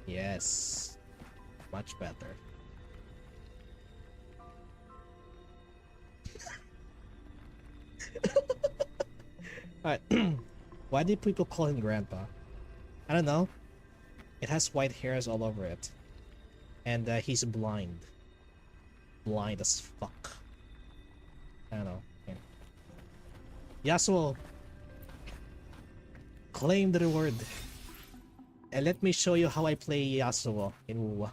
Yes. Much better. Alright. Why do people call him Grandpa? I don't know. It has white hairs all over it. And he's blind. Blind as fuck. I don't know. Yeah. Yasuo. Claim the reward. And let me show you how I play Yasuo in WoW.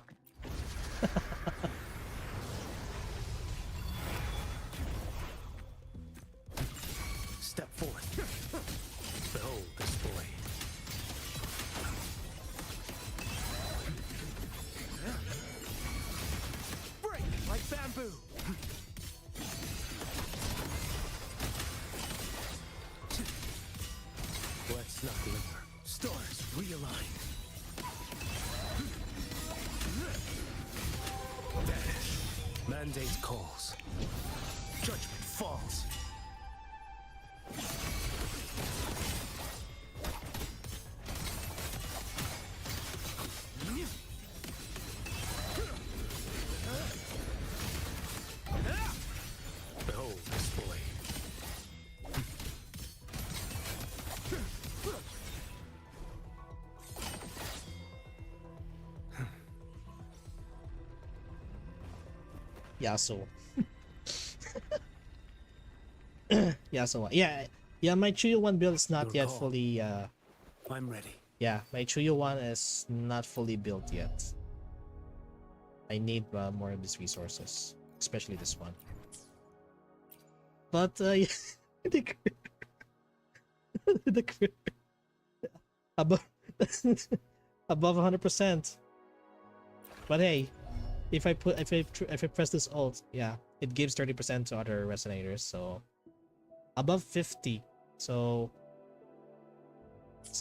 Step forth. Behold this blade. Break like bamboo. Let's not linger. Stars realign. Dash. Mandate calls. Judgment falls. Behold this blade. Yasuo. Yasuo. Yeah, my Chuyo 1 build is not yet fully I'm ready. yeah, my Chuyo 1 is not fully built yet. I need more of these resources, especially this one. But yeah, the critter. above above 100%. But hey, if I press this alt, yeah, it gives 30% to other resonators, so above 50. So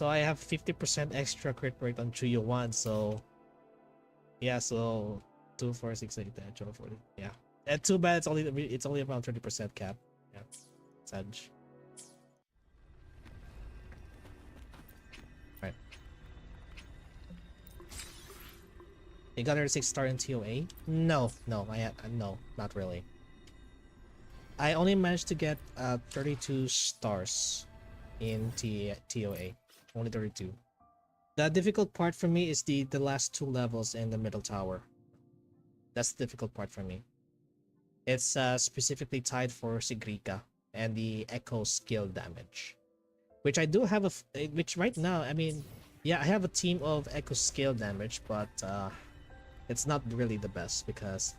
I have 50% extra crit rate on Chuyo 1, so yeah, so 2, 4, 6, 8, 10, 12, 14. Yeah. And too bad it's only around 30% cap. Yeah. Sedge. Right. You got her 6-star in TOA? No, no, no, not really. I only managed to get 32 stars in TOA. Only 32. The difficult part for me is the last 2 levels in the middle tower. That's the difficult part for me. It's specifically tied for Sigrika and the Echo skill damage, which I do have which right now, I mean, yeah, I have a team of Echo skill damage, but it's not really the best because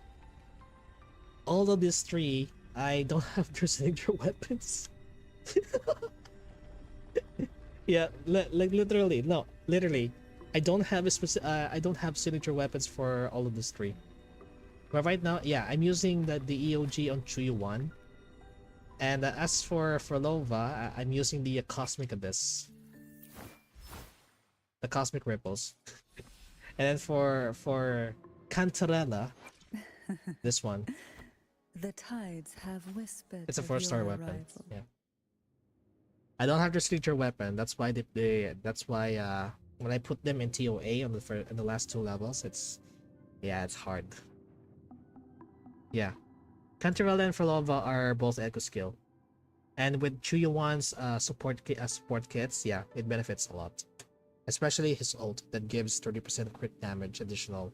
all of these 3, I don't have their signature weapons. Yeah, like literally, no, literally, I don't have I don't have signature weapons for all of these 3. But right now, yeah, I'm using the EOG on Chuyu 1. And as for Lova, I'm using the Cosmic Abyss. The Cosmic Ripples. And then for Cantarella, this one. The tides have whispered. It's a of 4-star your weapon. arrival. Yeah. I don't have the signature weapon. That's why when I put them in TOA on the last 2 levels, it's hard. Yeah. Cantarella and Frolova are both Echo skill. And with Chuyo1's support kits, yeah, it benefits a lot. Especially his ult that gives 30% crit damage additional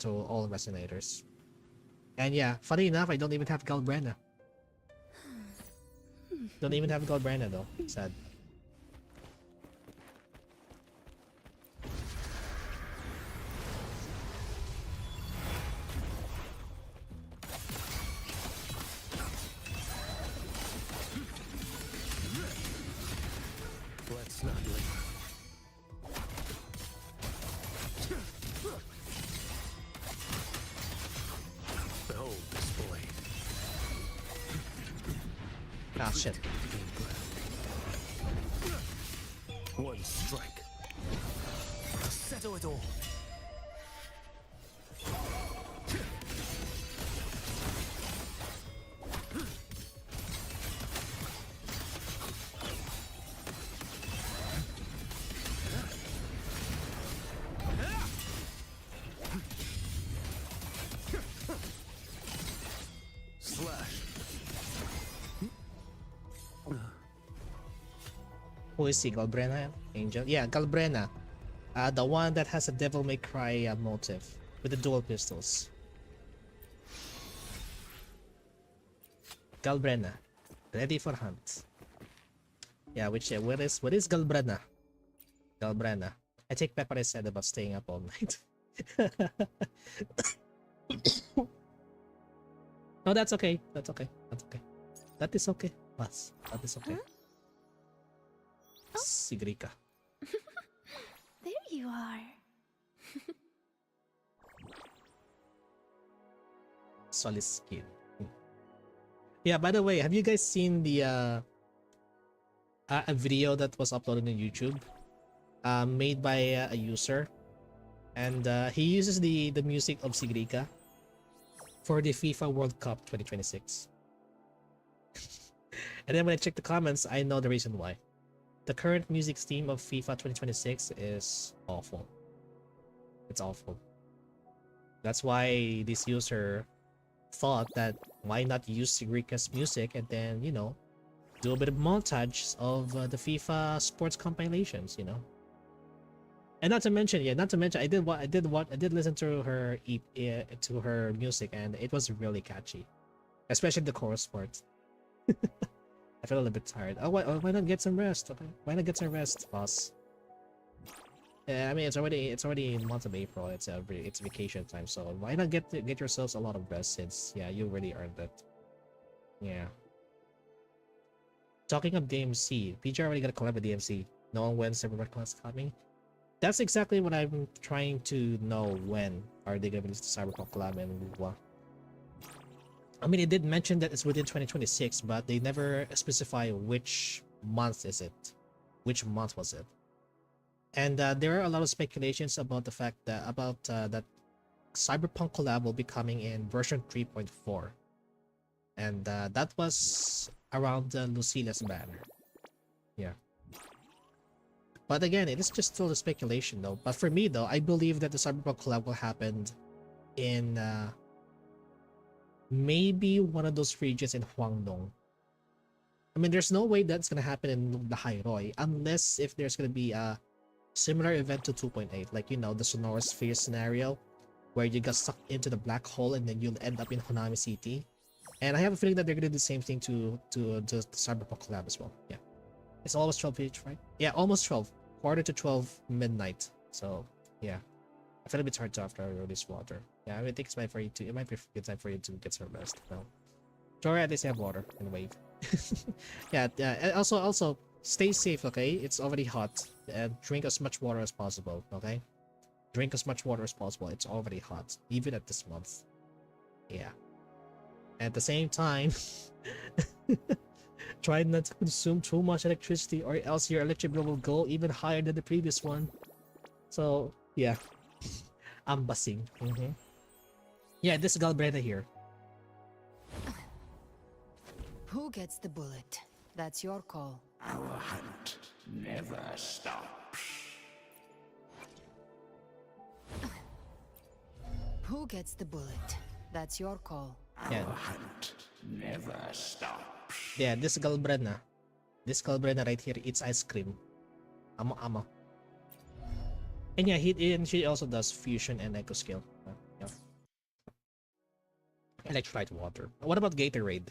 to all resonators. And yeah, funny enough, I don't even have Galbrena. Don't even have Galbrena though. Sad. Let's not linger. Behold this blade. Ah, shit. One strike. Settle it all. Slash. Who is he? Galbrena? Angel? Yeah, Galbrena. The one that has a Devil May Cry motive with the dual pistols. Galbrena. Ready for hunt. Yeah, what is Galbrena? Galbrena. I take back what I said about staying up all night. No, that's okay. That's okay. That's okay. That is okay. Boss. That is okay. Sigrika. There you are. Solid skin. Yeah, by the way, have you guys seen the a video that was uploaded on YouTube made by a user, and he uses the music of Sigrika for the FIFA World Cup 2026. And then when I check the comments, I know the reason why. The current music theme of FIFA 2026 is awful. It's awful. That's why this user thought that why not use Sigrika's music and then, you know, do a bit of montage of the FIFA sports compilations, you know. And not to mention, I did listen to her to her music, and it was really catchy, especially the chorus part. I feel a little bit tired. Oh, why not get some rest? Okay, why not get some rest, boss? Yeah, I mean it's already month of April. It's vacation time, so why not get yourselves a lot of rest since you already earned it. Yeah. Talking of DMC, PJ already got a collab with DMC. knowing when Cyberpunk is coming. That's exactly what I'm trying to know. When are they gonna release the Cyberpunk collab and blah. I mean, it did mention that it's within 2026, but they never specify which month is it. Which month was it? And there are a lot of speculations about the fact that that Cyberpunk collab will be coming in version 3.4, and that was around Lucila's banner. Yeah. But again, it is just still a speculation though. But for me though, I believe that the Cyberpunk collab will happen in maybe one of those regions in Huangdong. I mean, there's no way that's gonna happen in the Hairoi unless if there's gonna be a similar event to 2.8, like, you know, the Sonora Sphere scenario where you got sucked into the black hole and then you'll end up in Honami City. And I have a feeling that they're gonna do the same thing to the Cyberpunk collab as well. Yeah, it's almost 12 each, right? Yeah, almost 12, quarter to 12 midnight. So yeah, I feel a bit hard to after I release water. Yeah, I mean, I think it's time for you to. It might be a good time for you to get some rest. No, Jory, at least have water and wave. Yeah, yeah. And also stay safe. Okay, it's already hot, and drink as much water as possible. Okay, drink as much water as possible. It's already hot, even at this month. Yeah. At the same time, try not to consume too much electricity, or else your electric bill will go even higher than the previous one. So yeah, I'm bussing. Yeah, this is Galbreda here. Who gets the bullet? That's your call. Our hunt never stops. Who gets the bullet? That's your call. Yeah. Our hunt never stops. Yeah, this Galbrena. This Galbrena right here eats ice cream. Ama. And yeah, she also does fusion and echo skill. Yeah. Electrolyte water. What about Gatorade?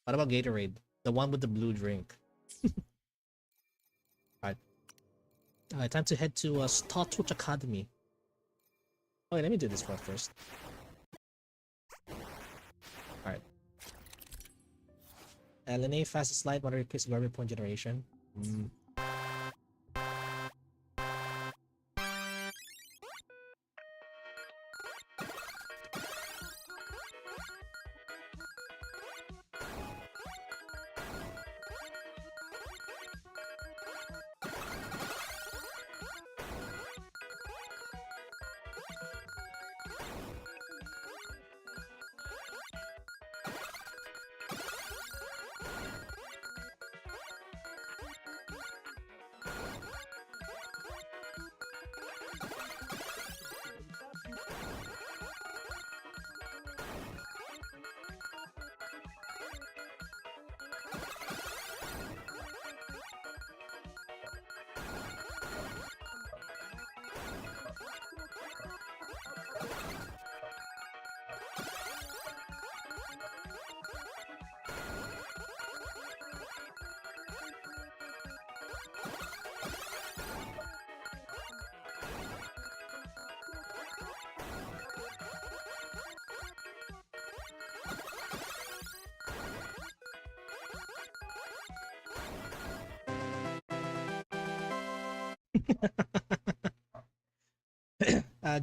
What about Gatorade? The one with the blue drink. Alright. Alright, time to head to Startwatch Academy. Okay, let me do this one first. Alright. LNA fastest slide, water increase garbage point generation.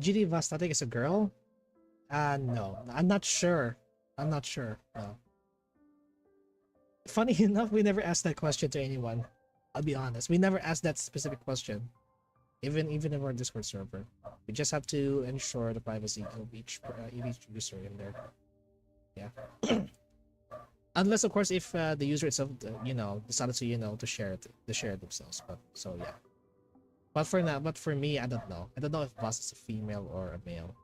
GD Vastatic is a girl? No. I'm not sure. No. Funny enough, we never asked that question to anyone. I'll be honest. We never asked that specific question. Even in our Discord server. We just have to ensure the privacy of each user in there. Yeah. Unless, of course, if the user itself, decided to, to share it themselves. But so yeah. But for now, for me, I don't know. I don't know if boss is a female or a male.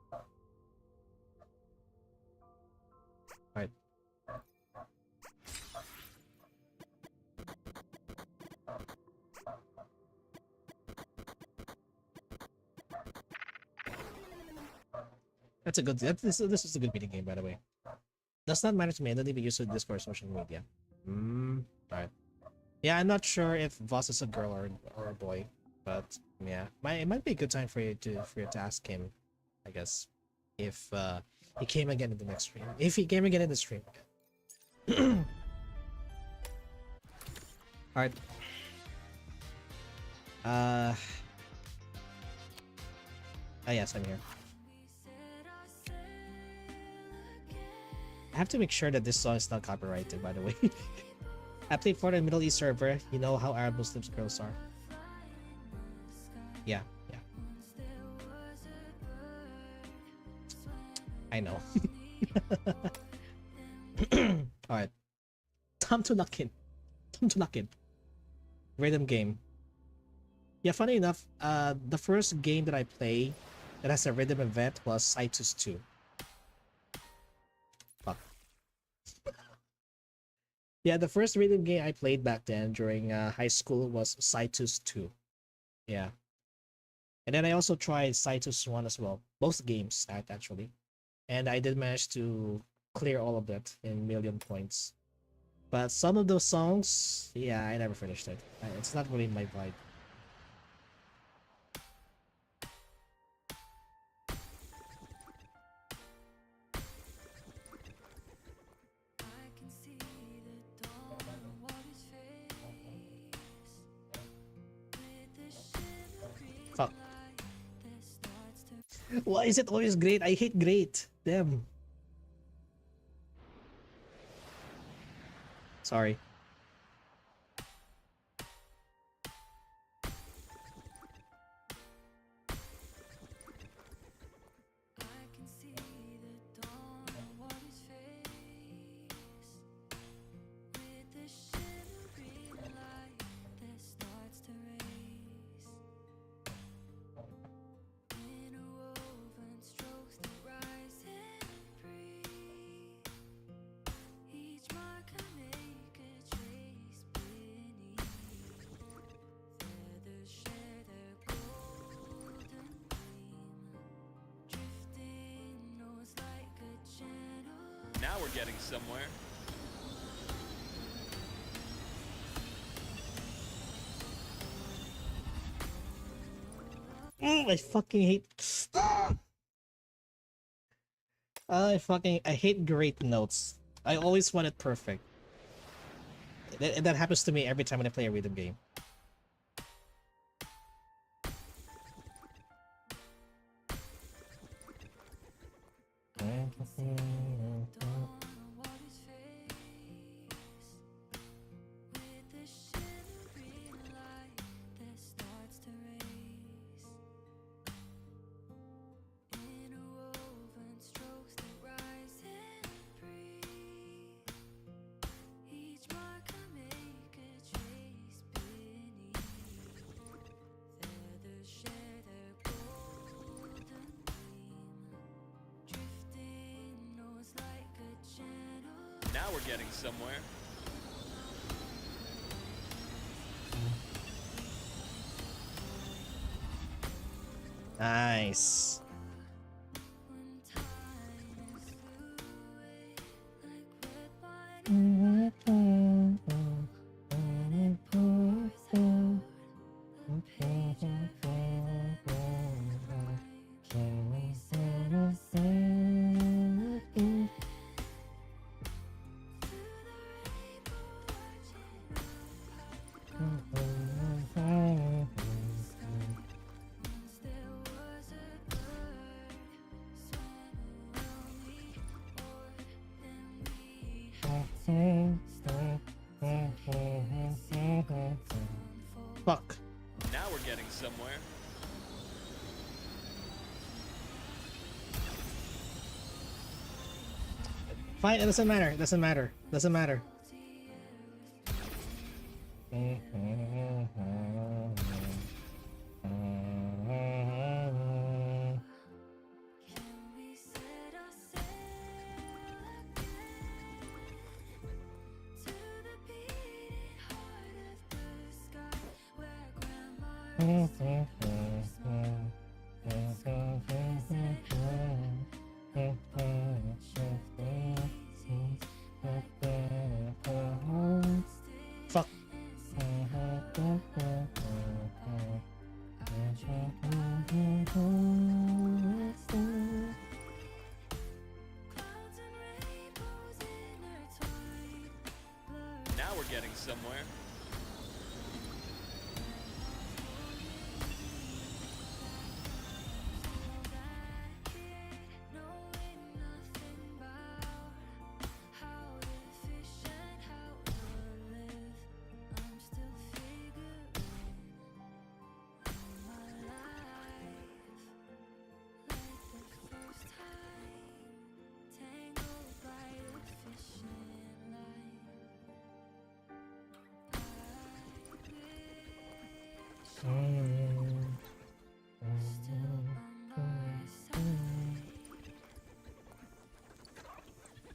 Right. That's a good. This is a good meeting game, by the way. Does not matter to me. I don't even use Discord social media. Right. Yeah, I'm not sure if Voss is a girl or a boy. But yeah, it might be a good time for you to ask him, I guess, if he came again in the next stream. If he came again in the stream. Alright. Ah, yes, I'm here. I have to make sure that this song is not copyrighted, by the way. I played for the Middle East server. You know how Arab Muslims girls are. Yeah, yeah. I know. Alright. Time to lock in. Time to lock in. Rhythm game. Yeah, funny enough, the first game that I played that has a rhythm event was Citus 2. Fuck. Yeah, the first rhythm game I played back then during high school was Citus 2. Yeah. And then I also tried Citus 1 as well. Both games, actually. And I did manage to clear all of that in million points. But some of those songs, yeah, I never finished it. It's not really my vibe. Fuck. Why is it always great? I hate great. Damn. Sorry. Now we're getting somewhere. I fucking hate. I hate great notes. I always want it perfect. That happens to me every time when I play a rhythm game. Now we're getting somewhere. Nice. Fuck. Now we're getting somewhere. Fine, it doesn't matter. It doesn't matter. Doesn't matter. Fuck. Now we're getting somewhere.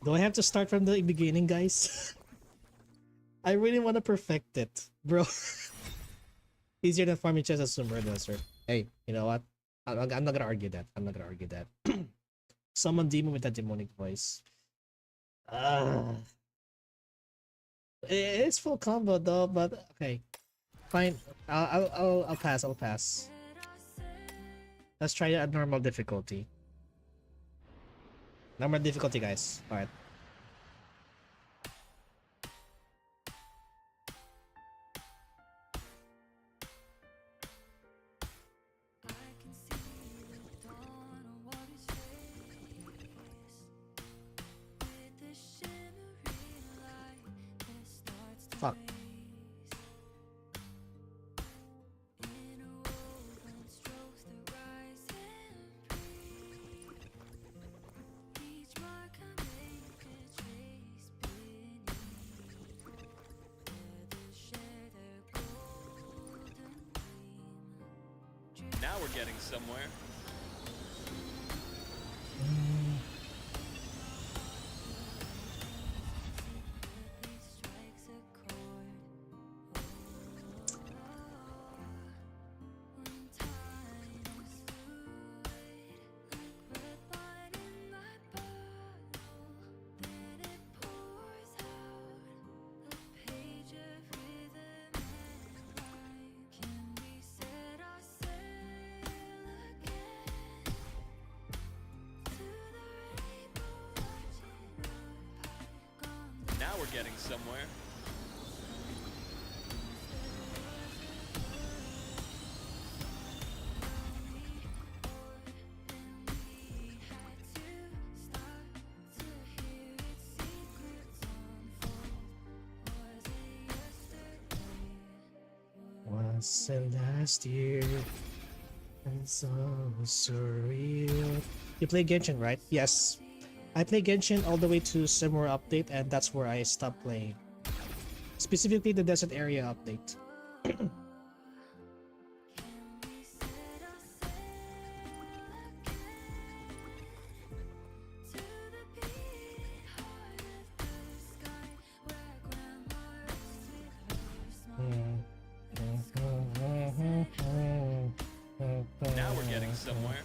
Do I have to start from the beginning, guys? I really want to perfect it, bro. Easier than farming chest as Summer Desert. Hey, you know what? I'm not gonna argue that. I'm not gonna argue that. Summon demon with that demonic voice. Ah, it's full combo though, but okay, fine. I'll pass. I'll pass. Let's try a normal difficulty. Normal difficulty, guys. All right. Fuck. Now we're getting somewhere. Now we're getting somewhere. Was it last year? And so surreal. You play Genshin, right? Yes. I play Genshin all the way to Samurai update, and that's where I stopped playing. Specifically the desert area update. Now we're getting somewhere.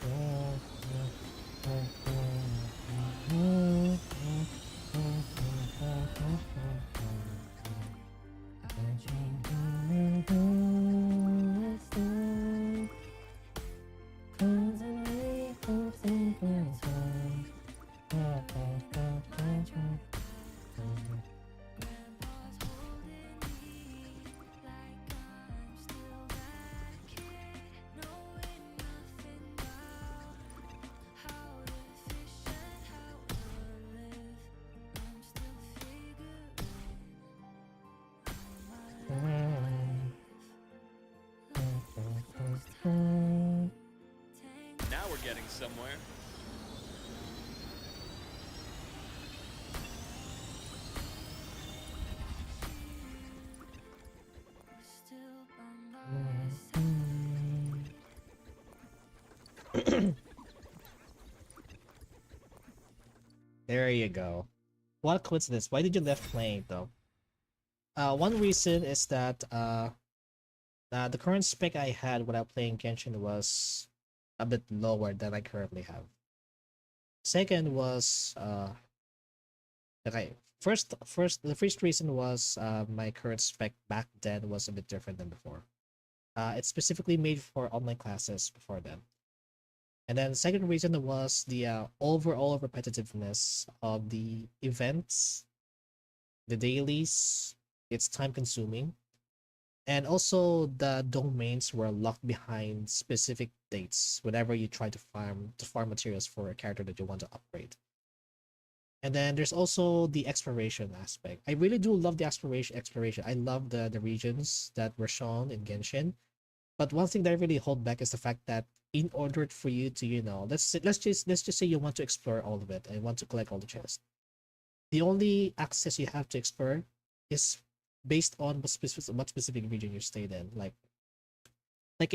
Now we're getting somewhere. There you go. What coincidence? Why did you left playing though? One reason is that the current spec I had when I playing Genshin was a bit lower than I currently have. Second was okay. The first reason was my current spec back then was a bit different than before. It's specifically made for online classes before then. And then the second reason was the overall repetitiveness of the events, the dailies. It's time consuming, and also the domains were locked behind specific dates whenever you try to farm materials for a character that you want to upgrade. And then there's also the exploration aspect. I really do love the exploration. I love the regions that were shown in Genshin. But one thing that I really hold back is the fact that in order for you to, let's just say you want to explore all of it and want to collect all the chests. The only access you have to explore is based on what specific region you stayed in. Like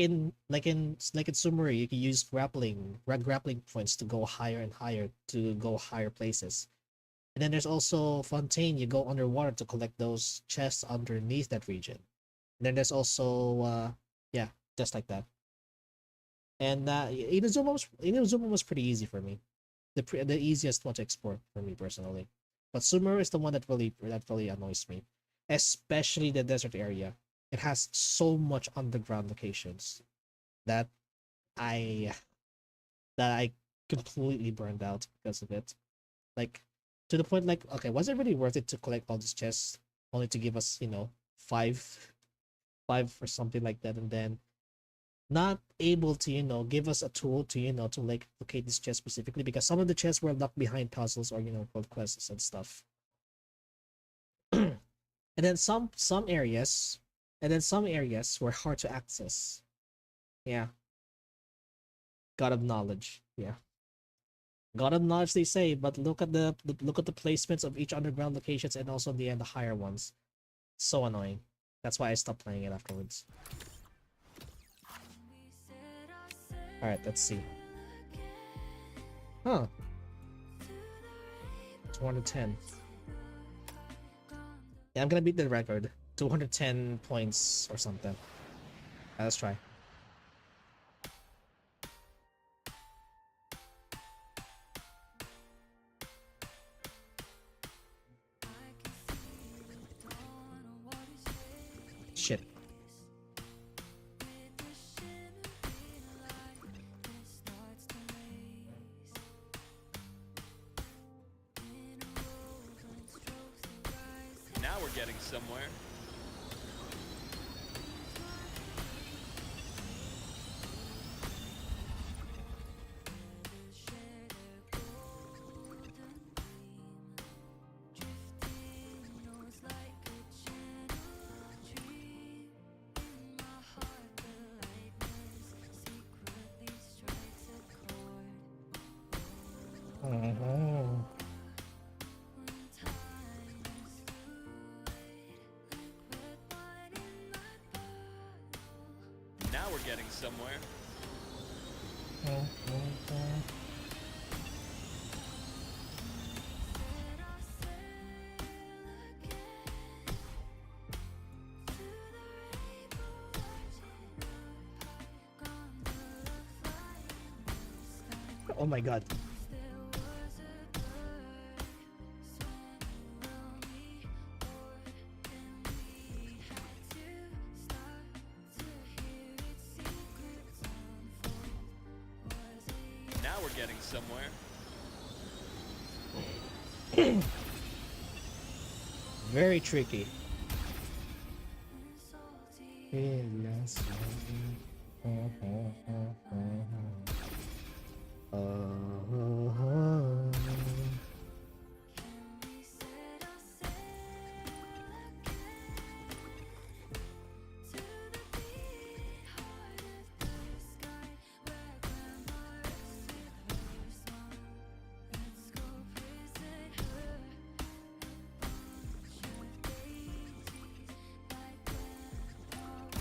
in Sumeru, you can use grappling points to go higher and higher to go higher places. And then there's also Fontaine. You go underwater to collect those chests underneath that region. And then there's also yeah, just like that. And Inazuma was pretty easy for me. The easiest one to explore for me personally. But Sumeru is the one that really annoys me, especially the desert area. It has so much underground locations that I completely burned out because of it. Like, to the point, like, okay, was it really worth it to collect all these chests only to give us, five or something like that, and then not able to, give us a tool to, to like locate this chest specifically, because some of the chests were locked behind puzzles or, world quests and stuff. And then some areas were hard to access. Yeah. God of knowledge. Yeah. God of knowledge, they say, but look at the placements of each underground locations, and also the higher ones. So annoying. That's why I stopped playing it afterwards. Alright, let's see. Huh. 210. Yeah, I'm gonna beat the record. 210 points or something. Let's try. Shit. Now we're getting somewhere. Now we're getting somewhere. Oh my god. Now we're getting somewhere. Very tricky.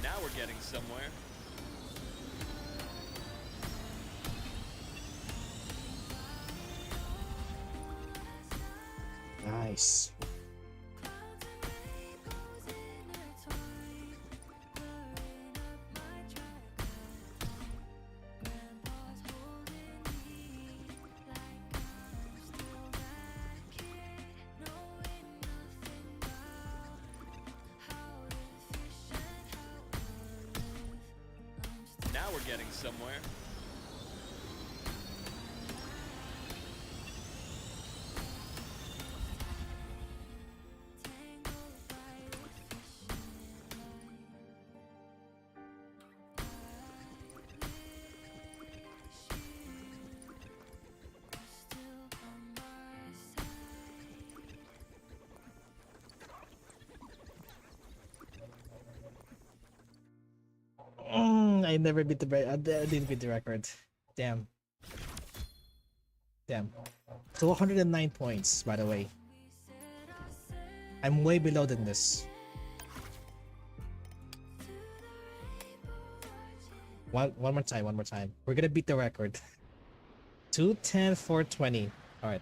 Now we're getting somewhere. Nice. Now we're getting somewhere. I never beat I didn't beat the record. Damn. Damn. 209 points, by the way. I'm way below than this. One more time. We're gonna beat the record. 210, 420. Alright.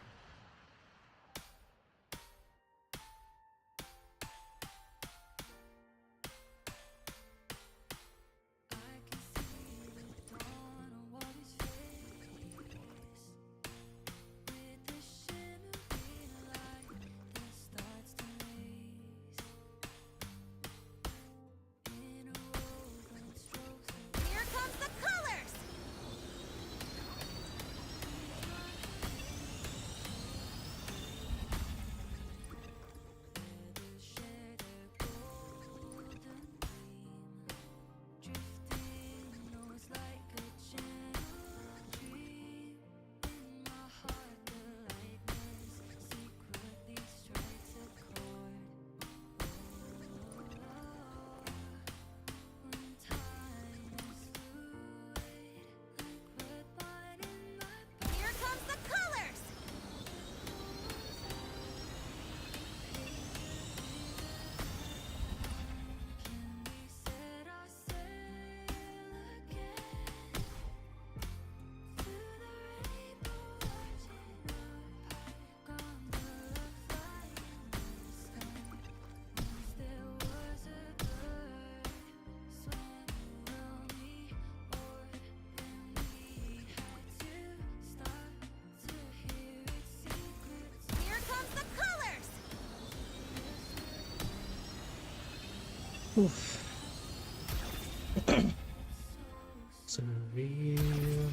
Oof. Surreal.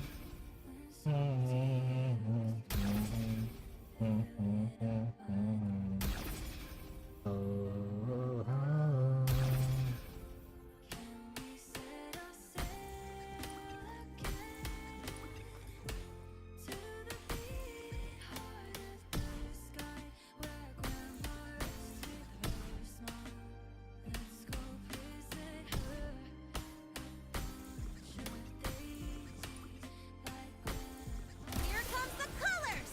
Here comes the colors!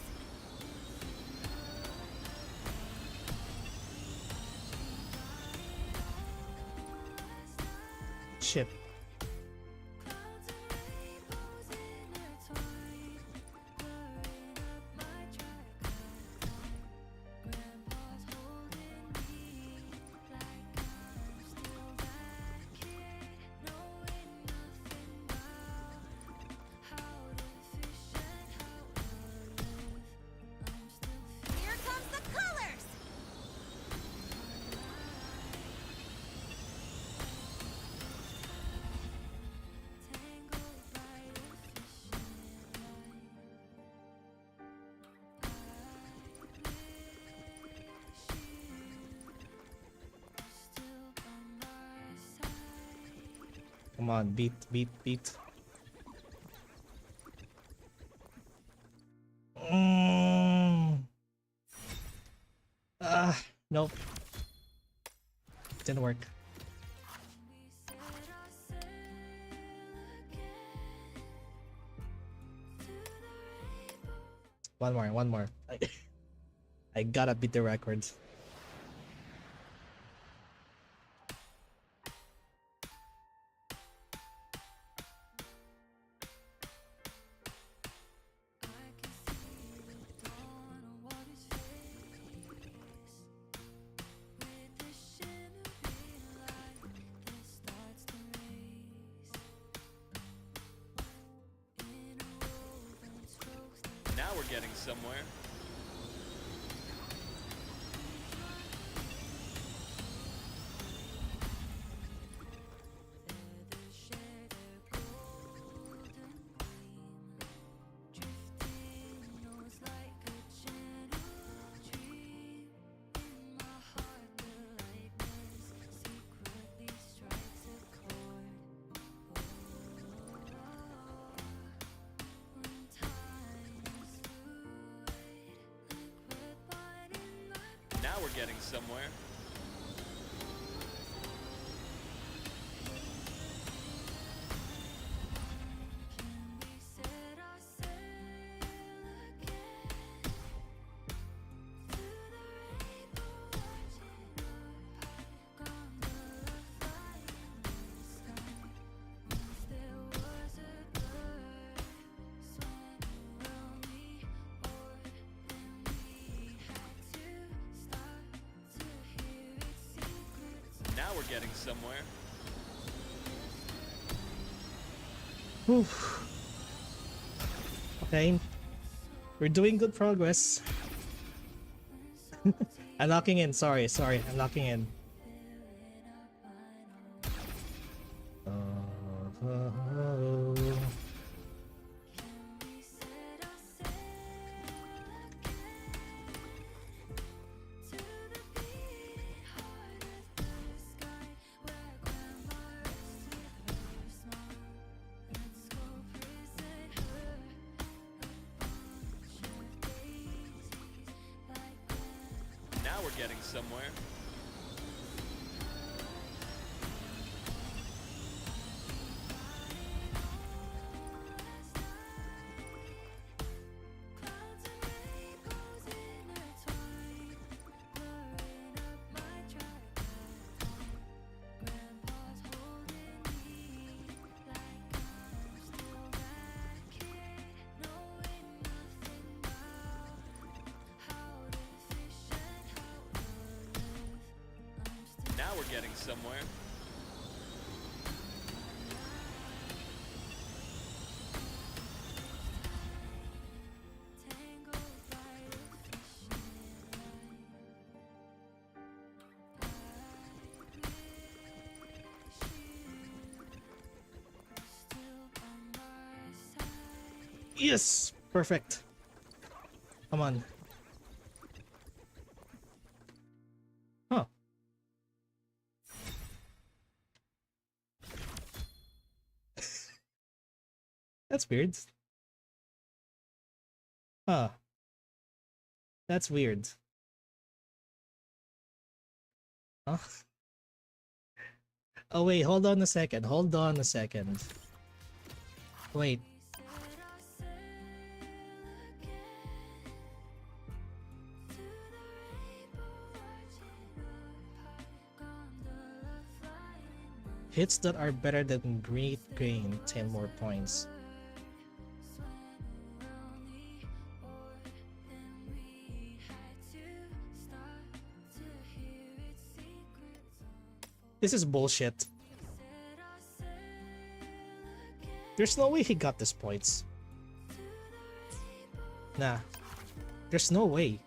Shit. Here comes the colors! Come on, beat. Nope. Didn't work. One more. I gotta beat the records. Now we're getting somewhere. Now we're getting somewhere. Now we're getting somewhere. Oof. Okay. We're doing good progress. I'm locking in. Sorry. I'm locking in. Now we're getting somewhere. Now we're getting somewhere. Yes! Perfect. Come on. Huh. That's weird. Huh. That's weird. Huh? Oh wait, hold on a second. Hold on a second. Wait. Hits that are better than Great Gain 10 more points. This is bullshit. There's no way he got these points. Nah. There's no way.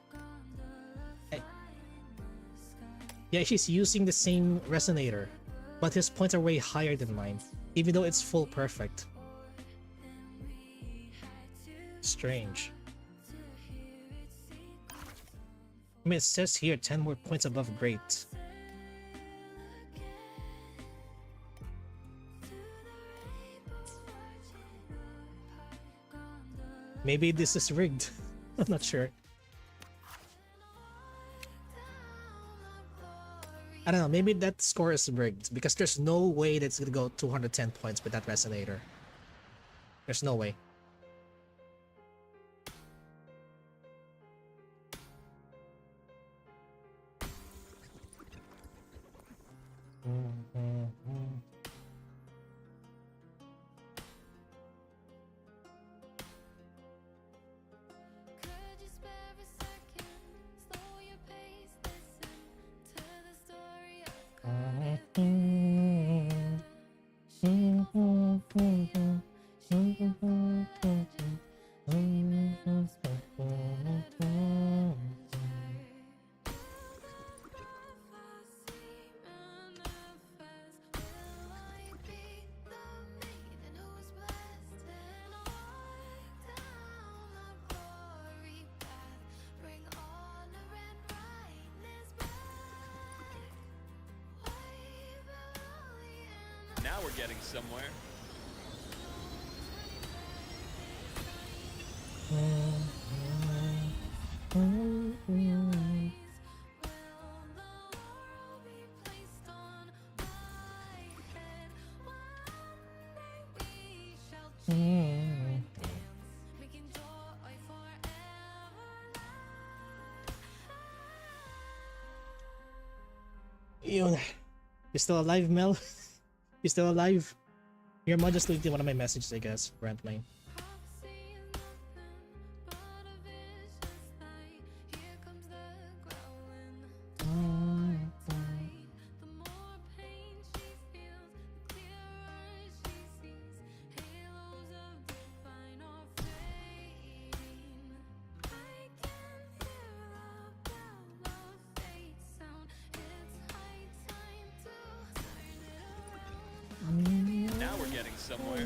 Yeah, he's using the same resonator, but his points are way higher than mine, even though it's full perfect. Strange. I mean, it says here 10 more points above great. Maybe this is rigged. I'm not sure. I don't know, maybe that score is rigged because there's no way that's gonna go 210 points with that resonator. There's no way. Now we're getting somewhere. Yun. You still alive, Mel? You still alive? Your mom just deleted one of my messages, I guess. Rant lane. Now we're getting somewhere.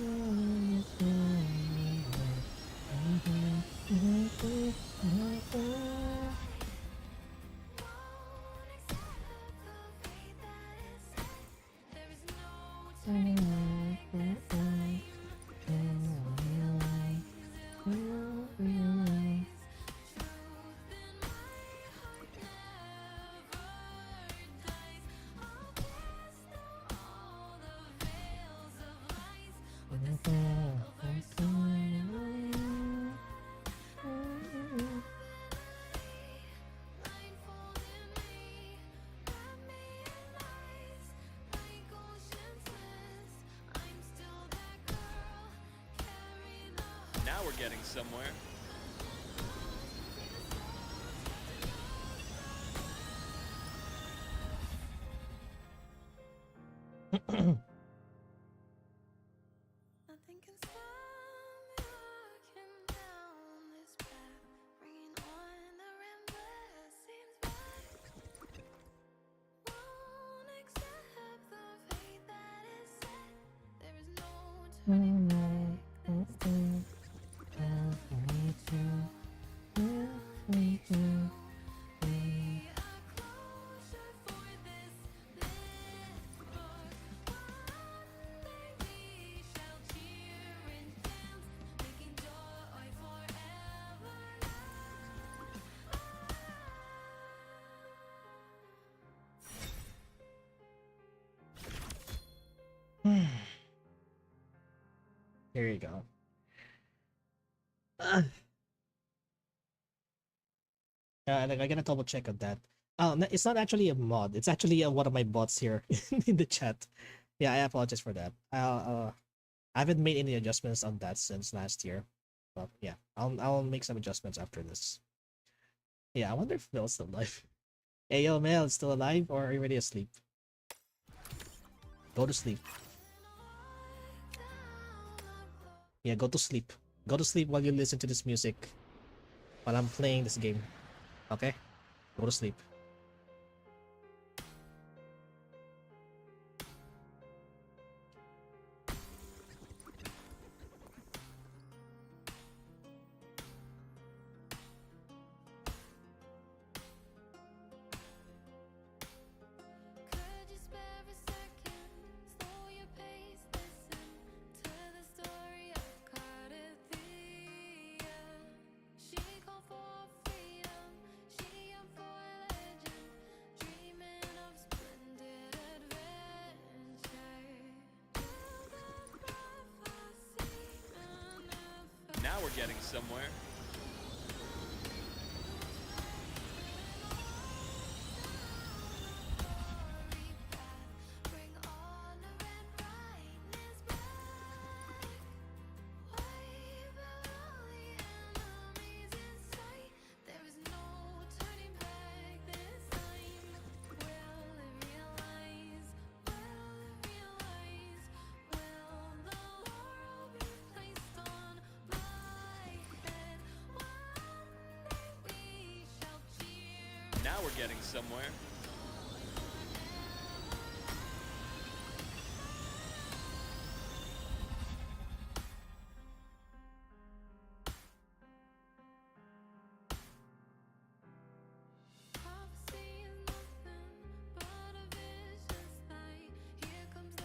Now we're getting somewhere. Nothing can stop me walking down this path, bringing on the rainbow seems black. Won't accept the fate that is set. There is no turning back. Here you go. Uh, like I gotta double check on that. It's not actually a mod. It's actually one of my bots here in the chat. Yeah, I apologize for that. I haven't made any adjustments on that since last year. But yeah, I'll make some adjustments after this. Yeah, I wonder if Mel's still alive. Hey yo, Mel, still alive or are you already asleep? Go to sleep. Yeah, go to sleep. Go to sleep while you listen to this music. While I'm playing this game. Okay? Go to sleep. Could you spare a second? Slow your pace, listen to the story of KoniVT. She called for freedom, she yearned for legend, dreaming of splendid adventure. The prophecy manifest. Now we're getting somewhere. Bring honor and brightness back. Wipe out all the enemies in sight. There is no turning back this time. Will they realize? Will they realize? Will the laurel be placed on my head? One day we shall cheer. Now we're getting somewhere. Prophecy is nothing but a vicious lie. Here comes the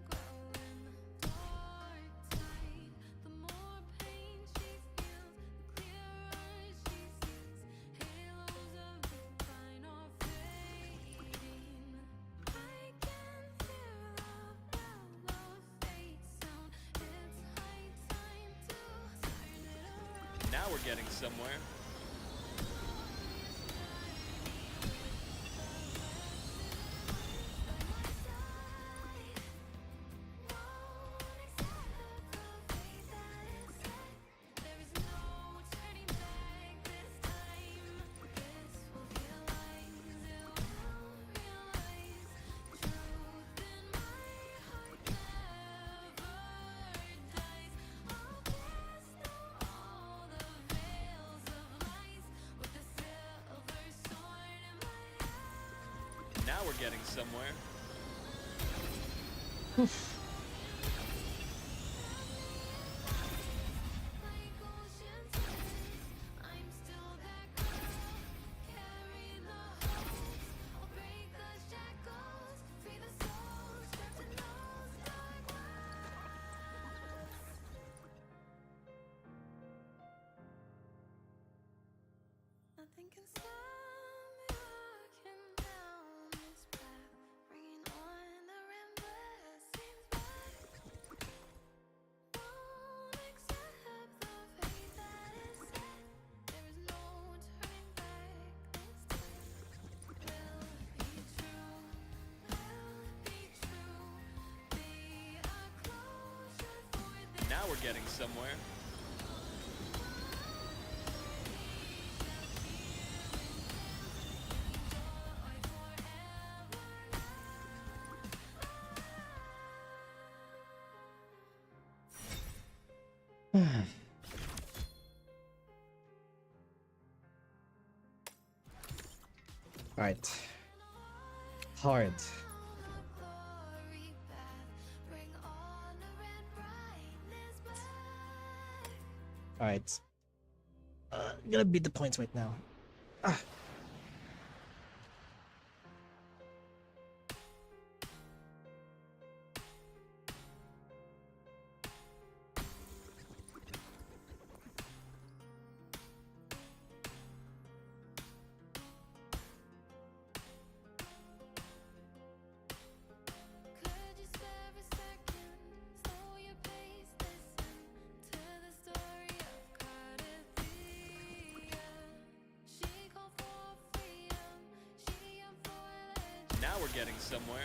growling dark tide. The more pain she feels, the clearer she sees. Halos of decline are fading. I can hear the bell of fate sound. It's high time to turn it around. Now we're getting somewhere. Now we're getting somewhere. Like ocean's winds, I'm still that girl. Carry the hopes, I'll break the shackles, free the souls trapped in those dark wells. Nothing can stop me walking down this path, bringing on the endless seems black. Won't accept the fate that is set. There is no turning back this time. Will be true, will be true. Be a closure for this. Now we're getting somewhere. Alright. Hard. Glory path, bring honor and brightness back. Alright. I'm gonna beat the points right now. Ah. Could you spare a second? Slow your pace, listen we're getting somewhere.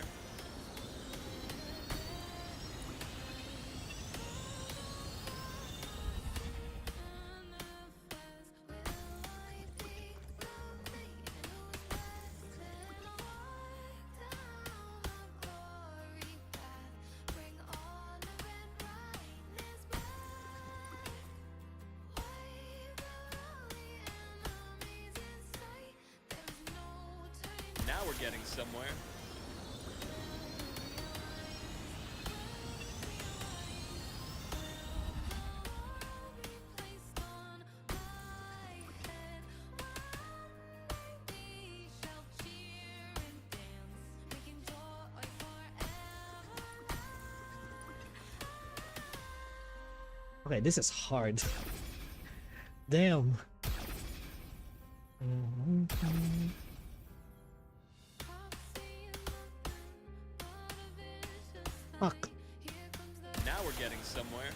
Now we're getting somewhere. Okay, this is hard. Damn. Fuck. Now we're getting somewhere.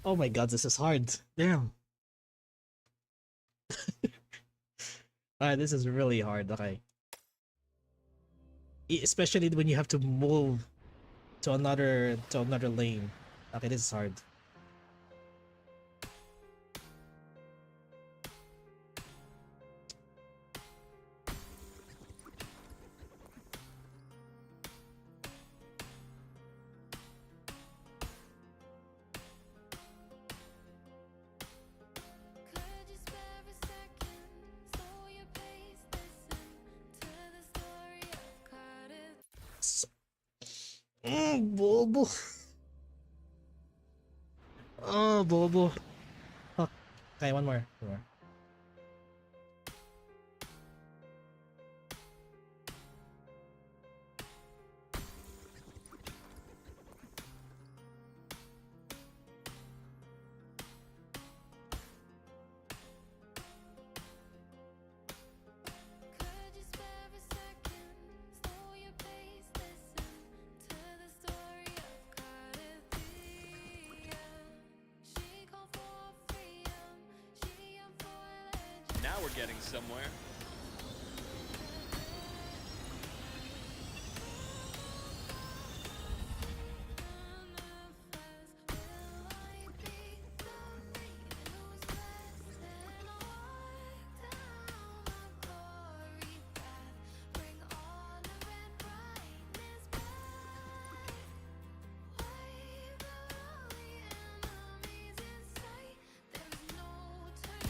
Oh my god, this is hard. Damn. Alright, this is really hard. Okay. Especially when you have to move to another lane. Okay, this is hard. Bobo. Oh, Bobo. Fuck. Okay, one more. One more. Now we're getting somewhere.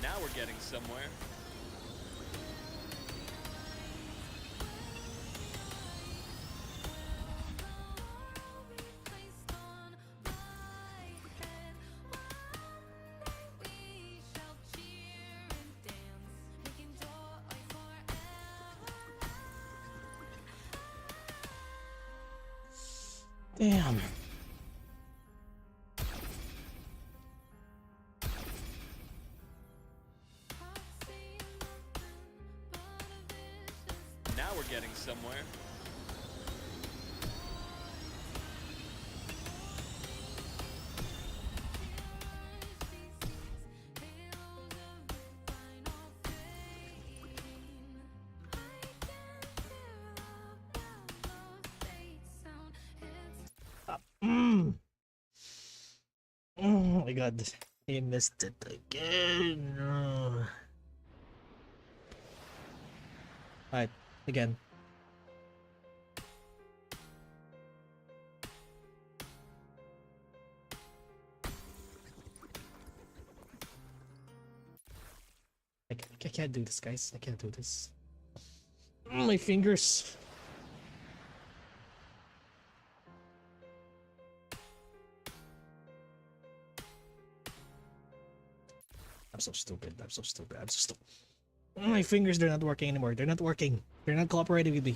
Now we're getting somewhere. Damn. Now we're getting somewhere. Oh my god. He missed it again. Alright, again. I can't do this, guys. I can't do this. My fingers. I'm so stupid. I'm so stupid. I'm so stupid. My fingers, they're not working anymore. They're not working. They're not cooperating with me.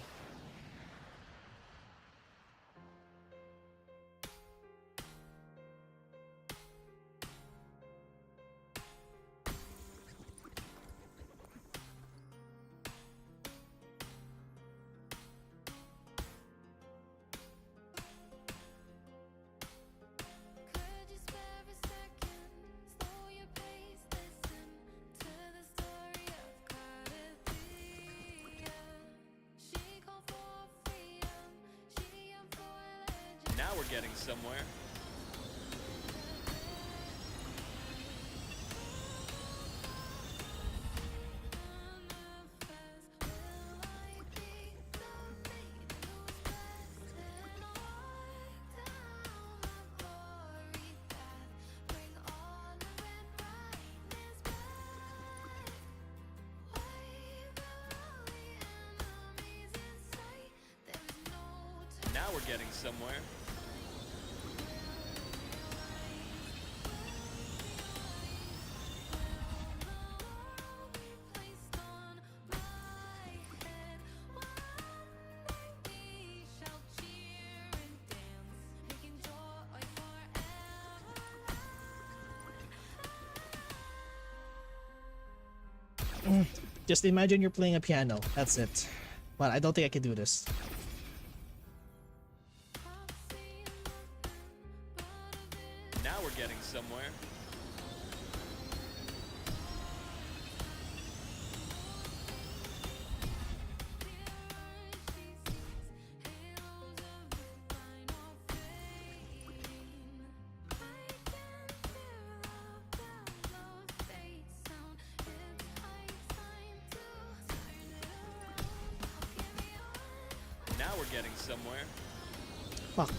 we're getting somewhere. Now we're getting somewhere. Just imagine you're playing a piano. That's it. But I don't think I can do this. Now we're getting somewhere. Now we're getting somewhere. Fuck.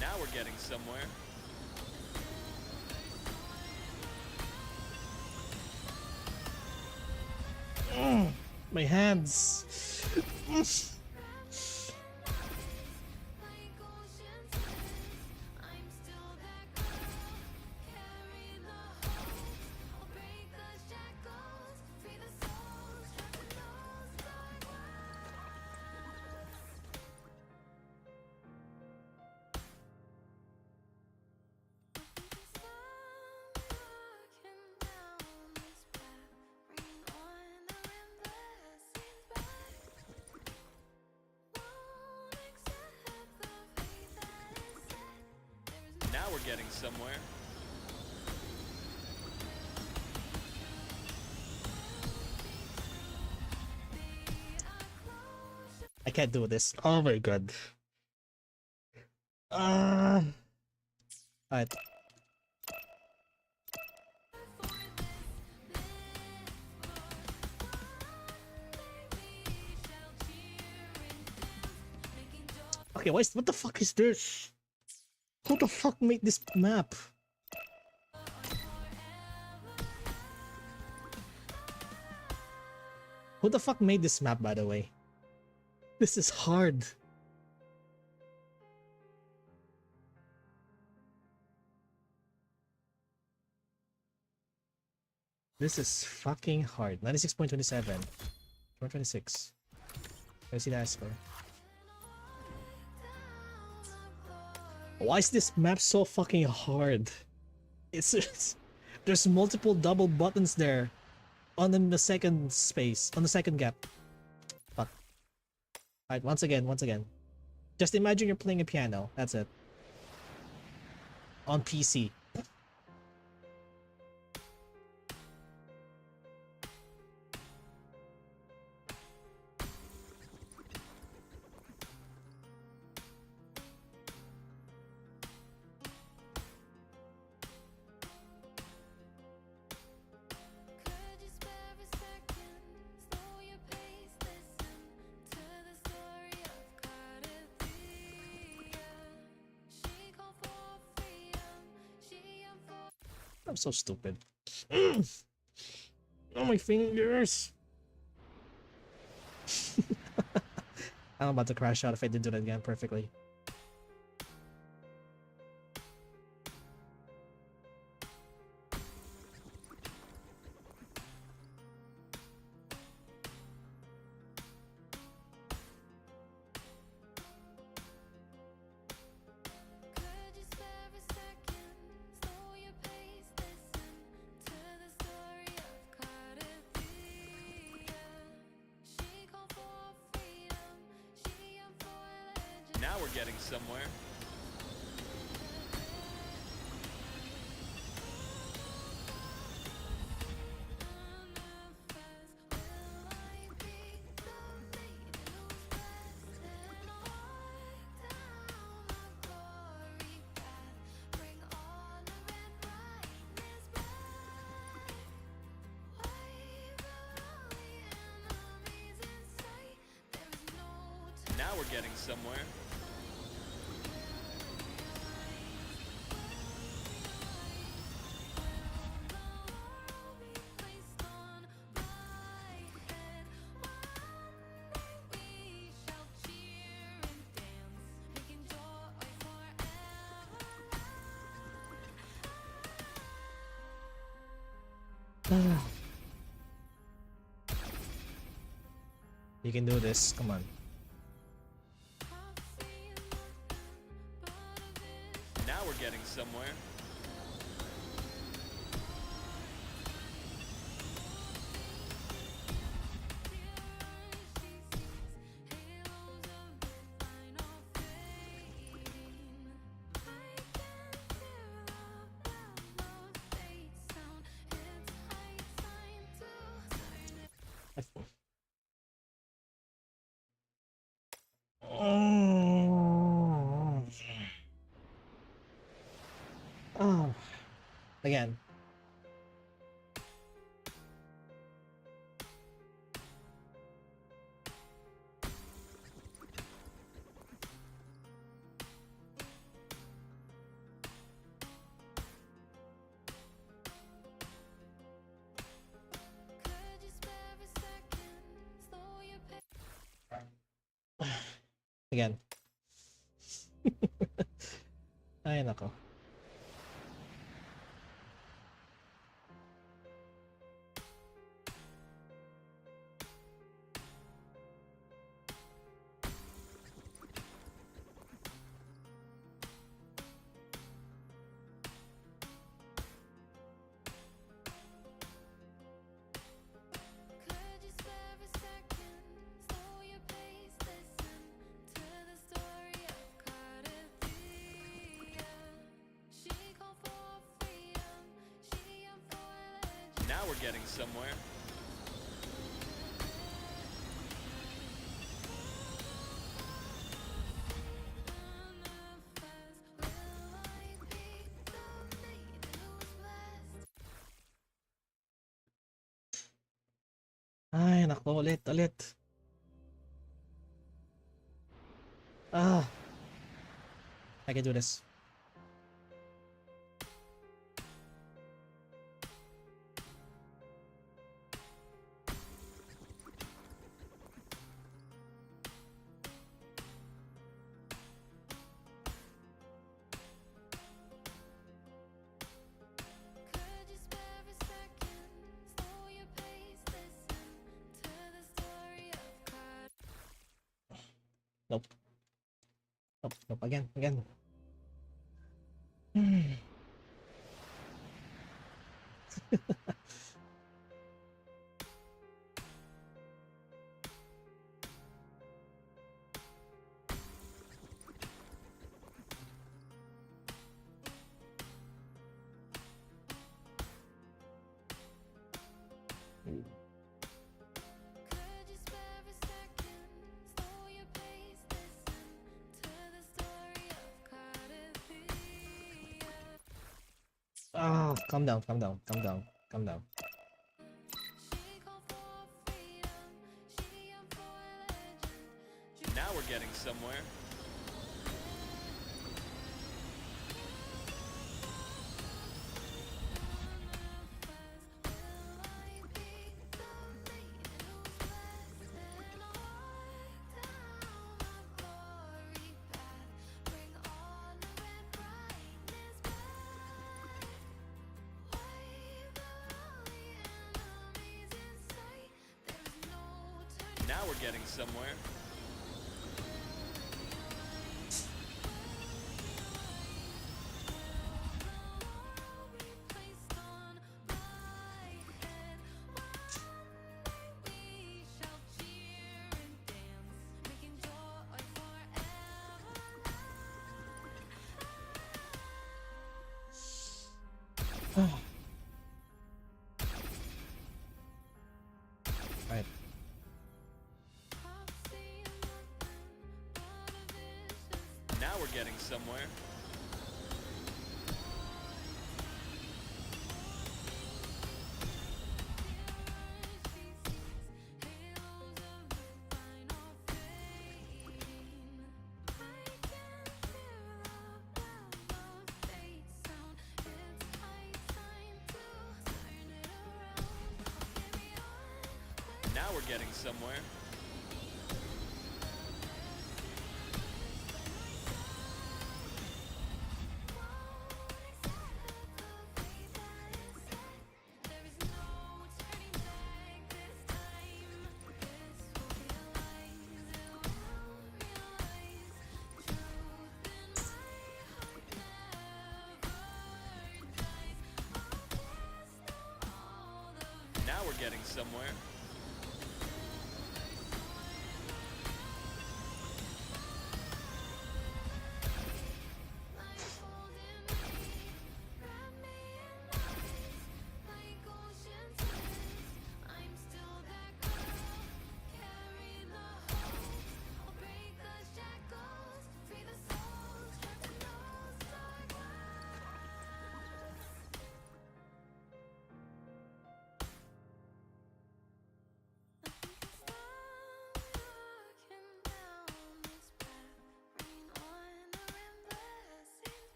Now we're getting somewhere. My hands. Now we're getting somewhere. I can't do this. Oh my god. Alright. Okay, what the fuck is this? Who the fuck made this map? Who the fuck made this map, by the way? This is hard. This is fucking hard. 96.27. 126. Let's see that score. Why is this map so fucking hard? It's there's multiple double buttons there on the second space, on the second gap. Fuck. Alright, once again. Just imagine you're playing a piano. That's it. On PC. I'm so stupid. Oh, my fingers! I'm about to crash out if I didn't do that again perfectly. Now we're getting somewhere. Now we're getting somewhere. You can do this. Come on. Now we're getting somewhere. Oh. Again. Again. Ay, nako. Now we're getting somewhere. Ay, nako. Ulit. Ah. I can do this. Nope. Again. Ah, calm down. Now we're getting somewhere. Now we're getting somewhere. Now we're getting somewhere. Now we're getting somewhere. Now we're getting somewhere.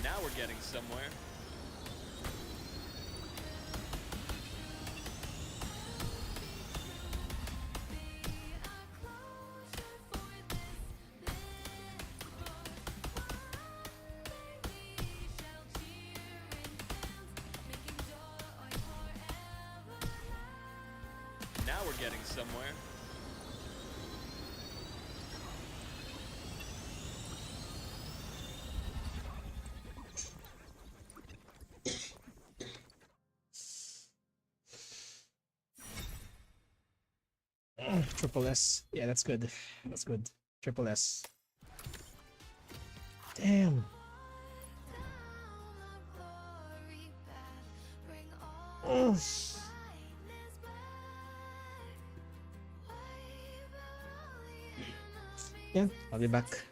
Now we're getting somewhere. Now we're getting somewhere. Triple S. Yeah, that's good. That's good. Triple S. Damn. Ugh. Yeah, I'll be back.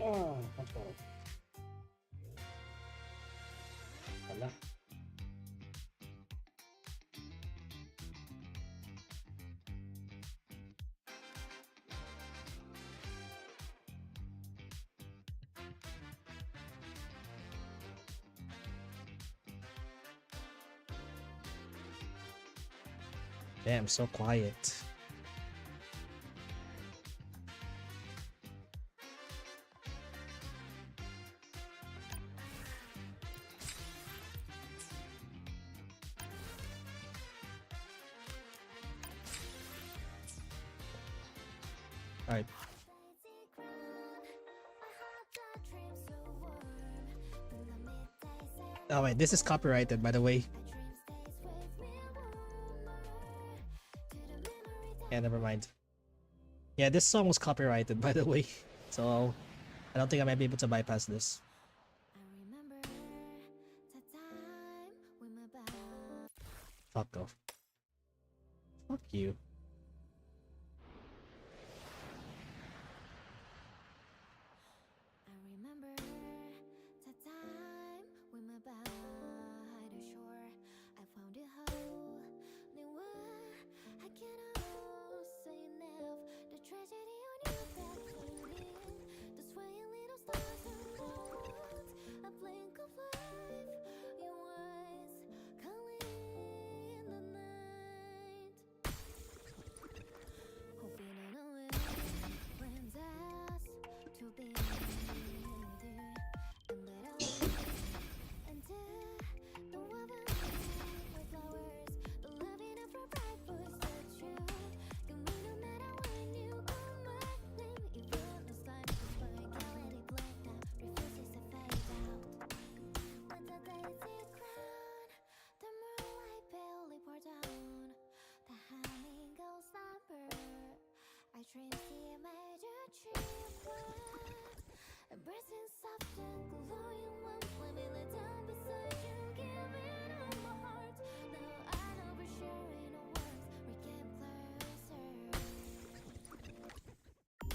Wala. Damn, so quiet. Alright. Oh wait, this is copyrighted, by the way. Yeah, never mind. Yeah, this song was copyrighted, by the way. So, I don't think I might be able to bypass this. Fuck off. Fuck you.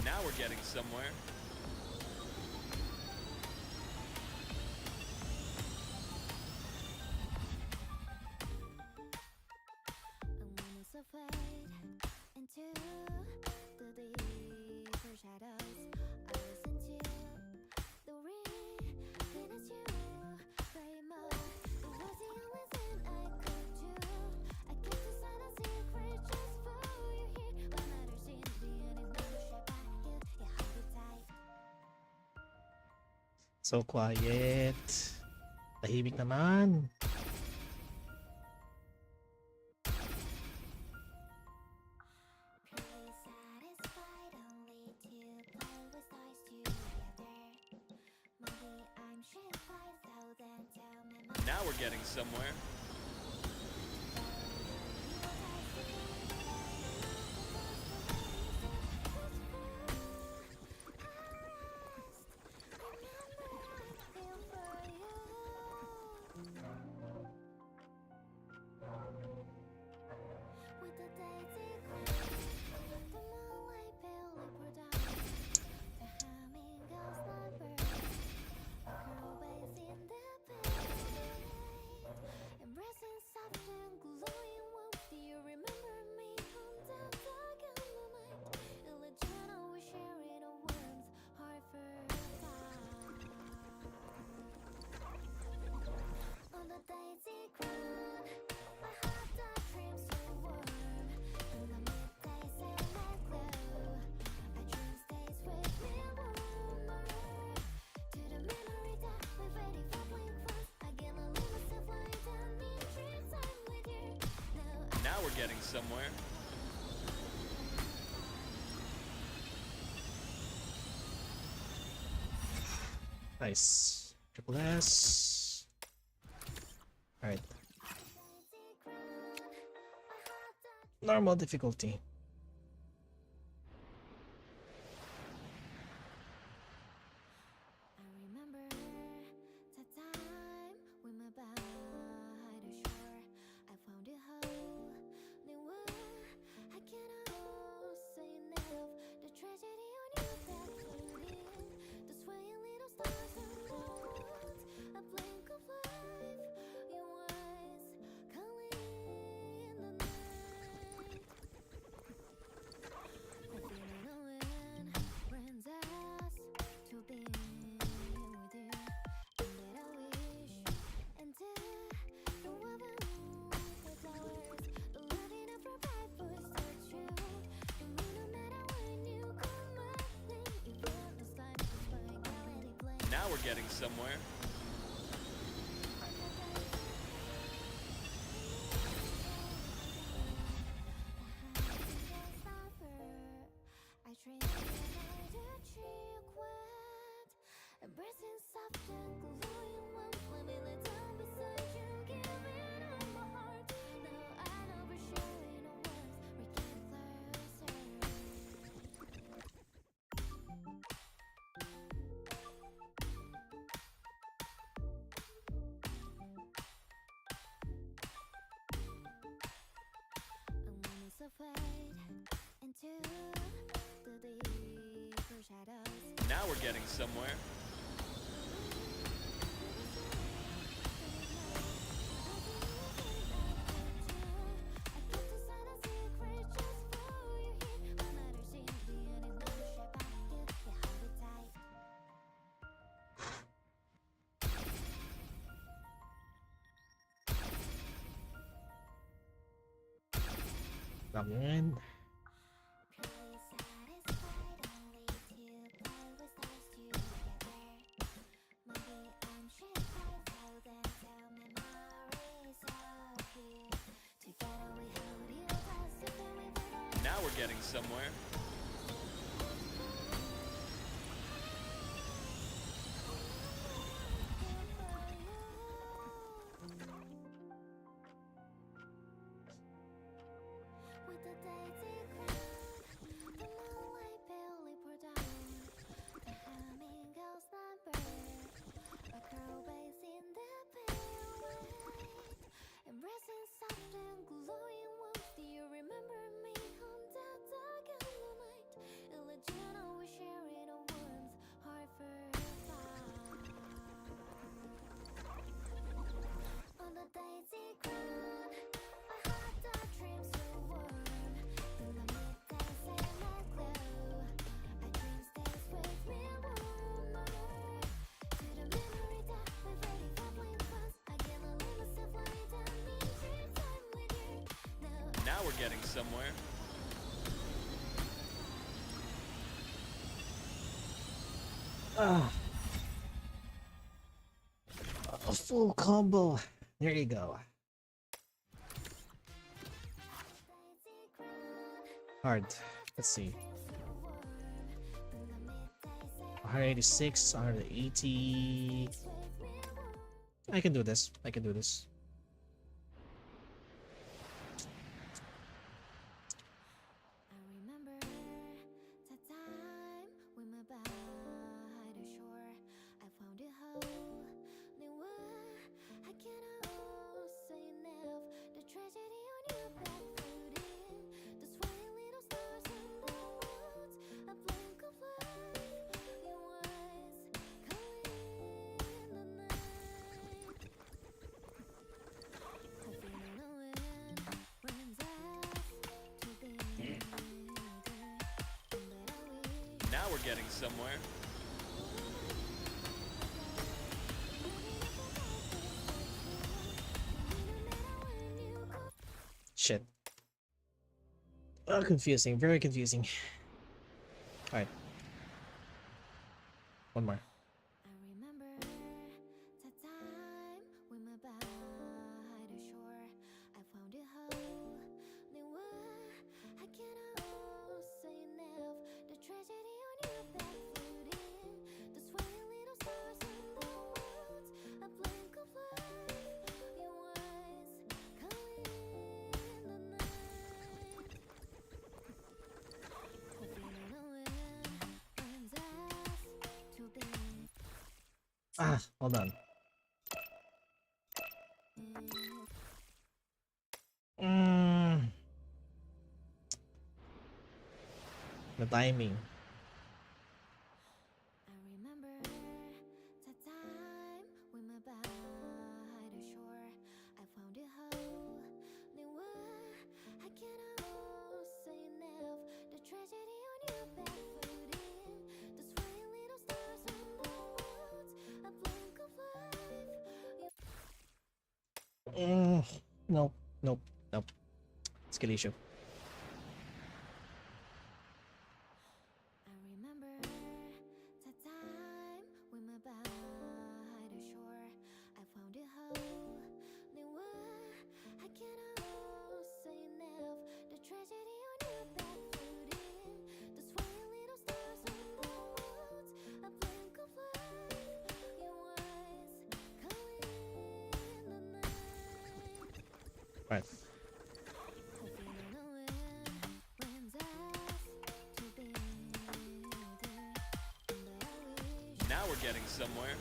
Now we're getting somewhere. So quiet. Tahimik naman. Now we're getting somewhere. Now we're getting somewhere. Nice. Triple S. Alright. Normal difficulty. Now we're getting somewhere. I train to trick wet, embracing soft and glowing warmth, living it down beside you, giving all my heart. Now I know we're sharing our words, we're getting closer. And when it's a fade into the deeper shadows, Now we're getting somewhere. Come on. Now we're getting somewhere. With the daisy crown, the moonlight barely pour down. The humming ghost number, a girl bathes in the pale light, embracing soft and glowing warmth. Do you remember me on that dark candle night? In the journal we're sharing a warmth, heart first love. On the daisy crown, my heart that dreams so warm. In the midday sunlight glow, a dream stays with me warmer. To the memory that we've already bubbling fast, I cannot let myself lie down in dream time with you. Now Now we're getting somewhere. Ah. A full combo. There you go. Hard. Let's see. 186, 180. I can do this. I can do this. I remember the time we met by the shore. I found a hole, new word. I cannot say enough. The tragedy on your back floating, the swaying little stars in the woods. A blink of light, your eyes calling in the night. Hoping in a wind brings us to be together. And that I wish. Now we're getting somewhere. Shit. Oh, confusing. Very confusing. Alright. One more. I remember the time we met by the shore. I found a hole, new word. I cannot say enough. The tragedy on your back floating, the swaying little stars in the woods. A blink of light, your eyes calling in the night. Hoping in a wind brings us to be. Ah, hold on. The timing. I remember the time we met by the shore. I found a hole, new word. I cannot say enough. The tragedy on your back floating, the swaying little stars in the woods. A blink of life. Nope, nope, nope. Skill issue. I remember the time we met by we're getting somewhere.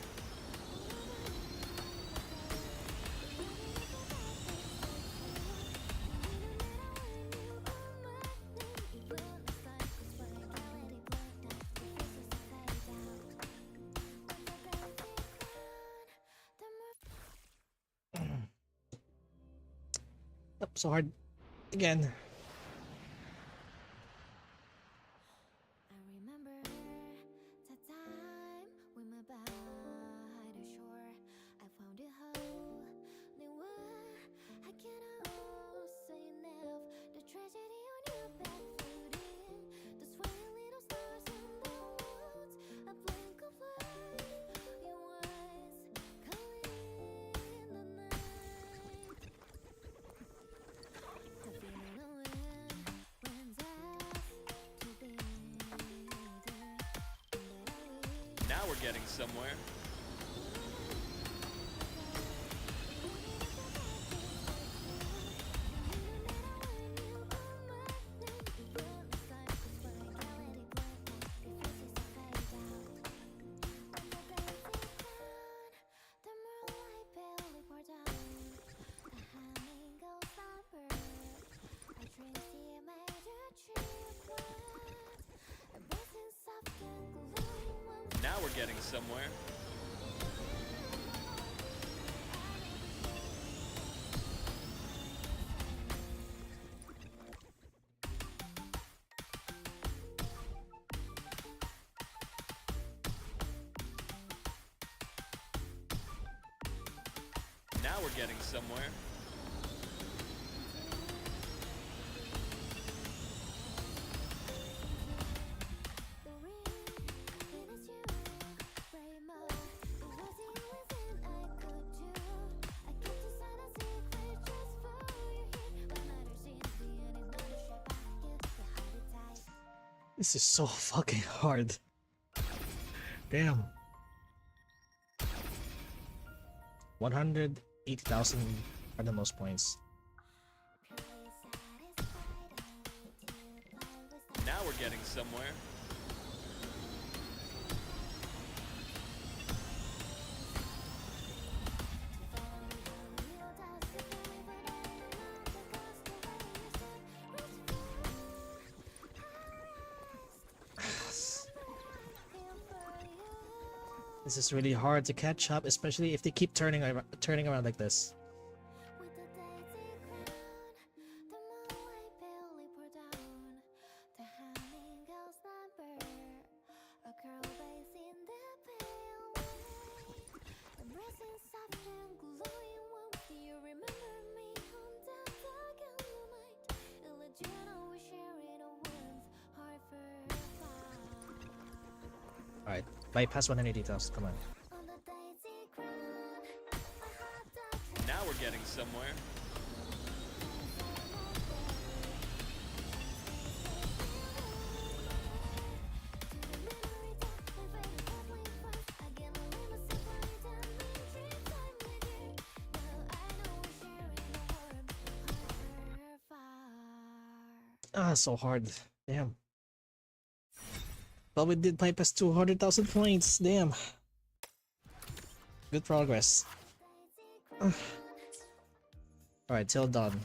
Yep, so hard again. I remember the time we met by the shore. I found a hole, knew I cannot say enough. The tragedy on your back floating, the swaying little stars in the woods, a blink of light. Your eyes calling in the night. The feeling of when death to be Now we're getting somewhere. Now we're getting somewhere. Now we're getting somewhere. This is so fucking hard. Damn. 180,000 are the most points. Now we're getting somewhere. This is really hard to catch up, especially if they keep turning around like this. Alright, bypass 180,000, come on. Now we're getting somewhere. Ah, so hard. Damn. But we did bypass 200,000 points. Damn. Good progress. Alright, till done.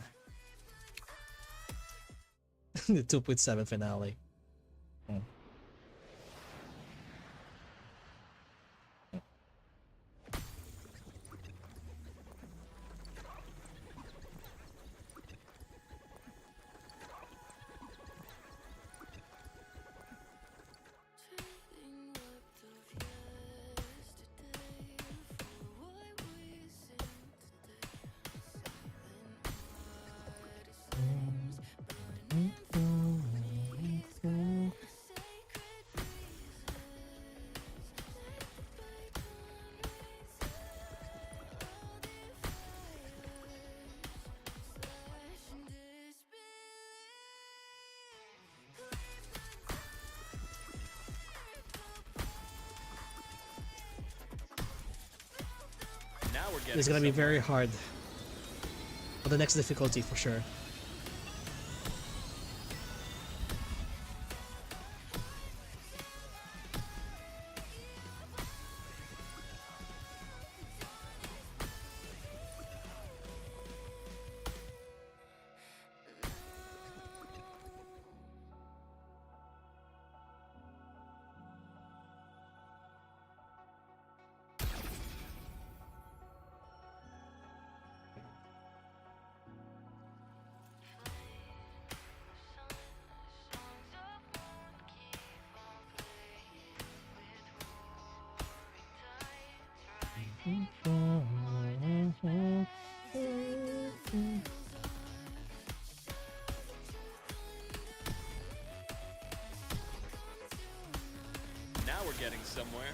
The 2.7 finale. Now we're getting It's gonna be somewhere. very hard. But the next difficulty for sure. we're getting somewhere.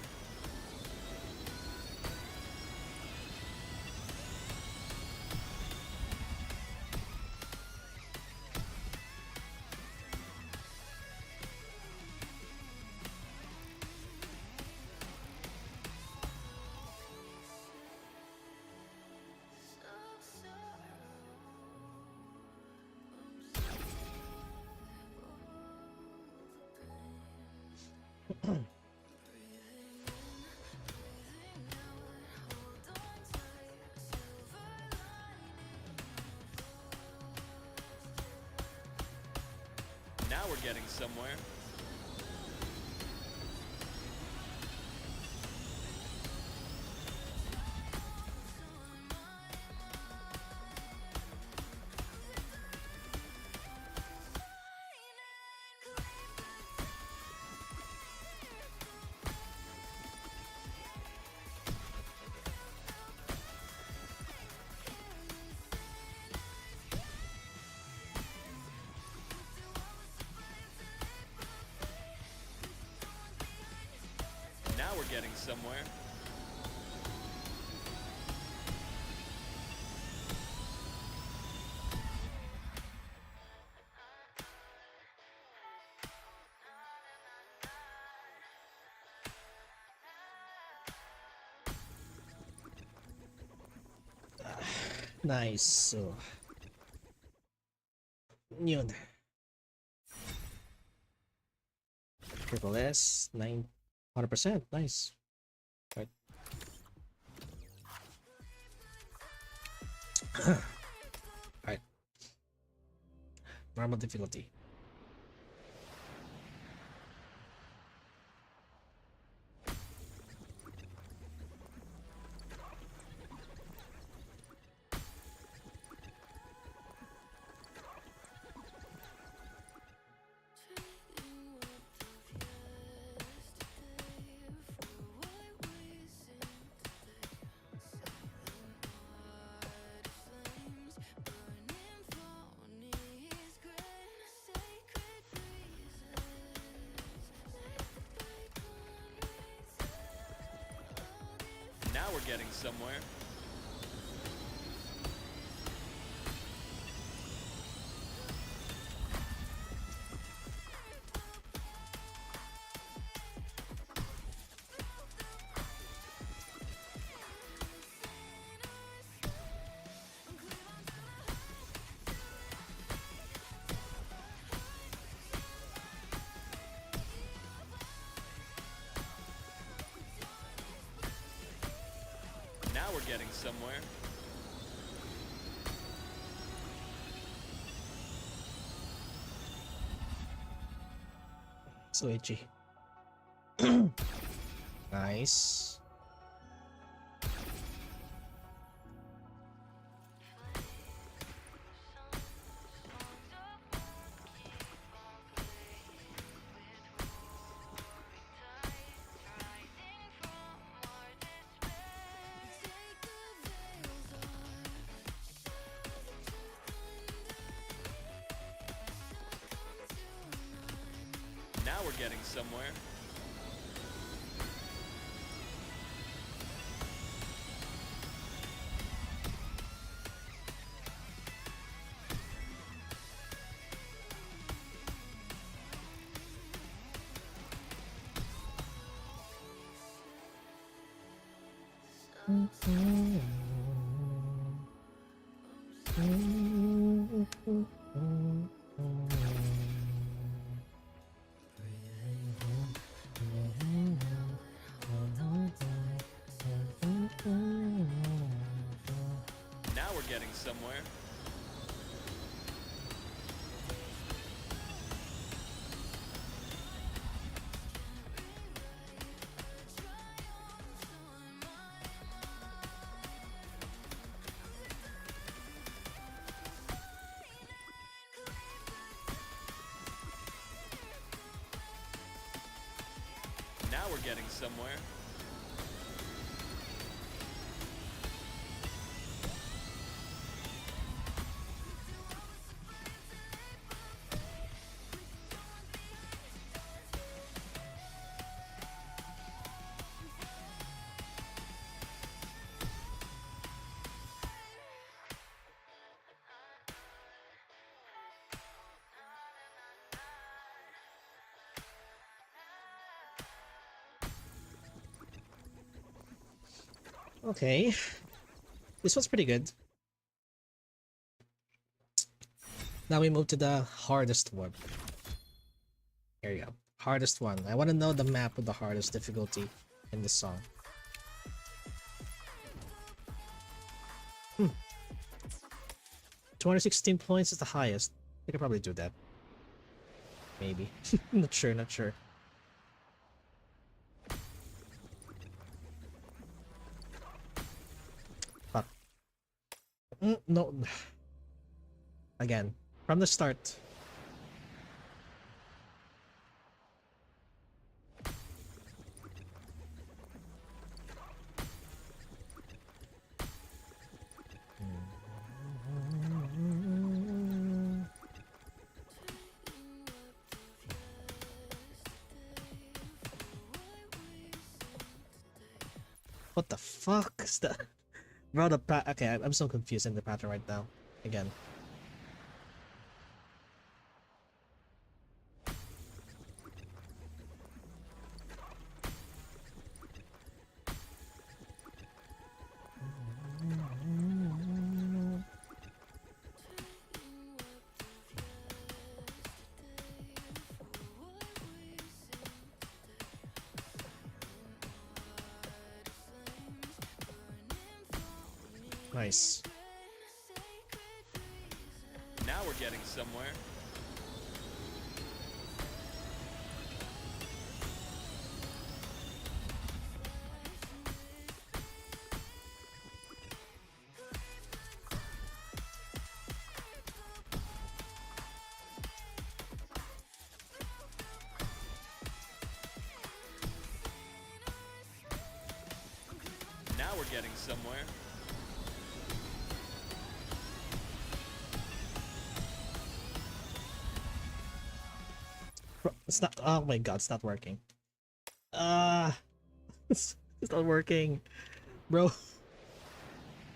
Now we're getting somewhere. Now we're getting somewhere. Nice. So, yun. Triple S, 900%. Nice. Right. Alright. Normal difficulty. Now we're getting somewhere. Now we're getting somewhere. So itchy. Nice. Now we're getting somewhere. Now we're getting somewhere. Now we're getting somewhere. Okay. This was pretty good. Now we move to the hardest one. Here you go. Hardest one. I want to know the map with the hardest difficulty in this song. 216 points is the highest. I could probably do that. Maybe. Not sure, not sure. Fuck. No. Again. From the start. What the fuck is that? Bro, the okay, I'm so confused in the pattern right now. Again. Nice. Now we're getting somewhere. Now we're getting somewhere. Bro, it's not. Oh my god, it's not working. It's not working, bro. All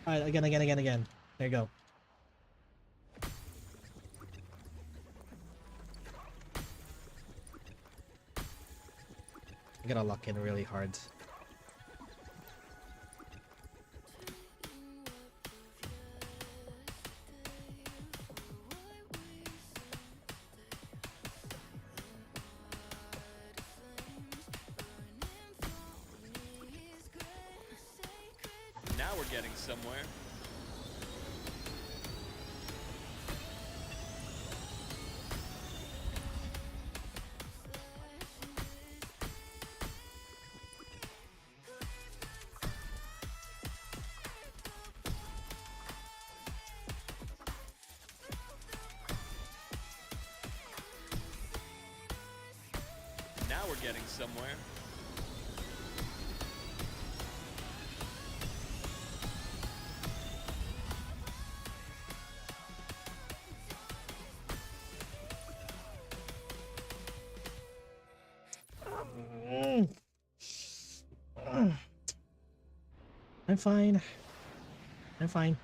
right, again. There you go. I gotta lock in really hard. Now we're getting somewhere. Now we're getting somewhere. I'm fine. I'm fine.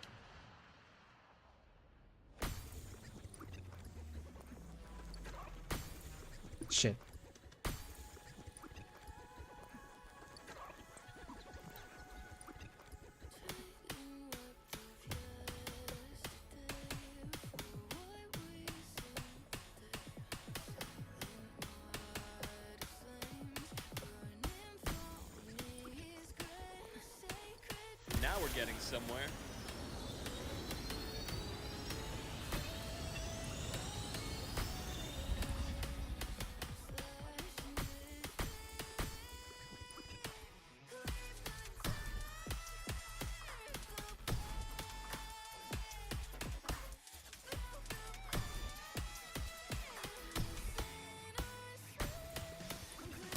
Shit. Now we're getting somewhere.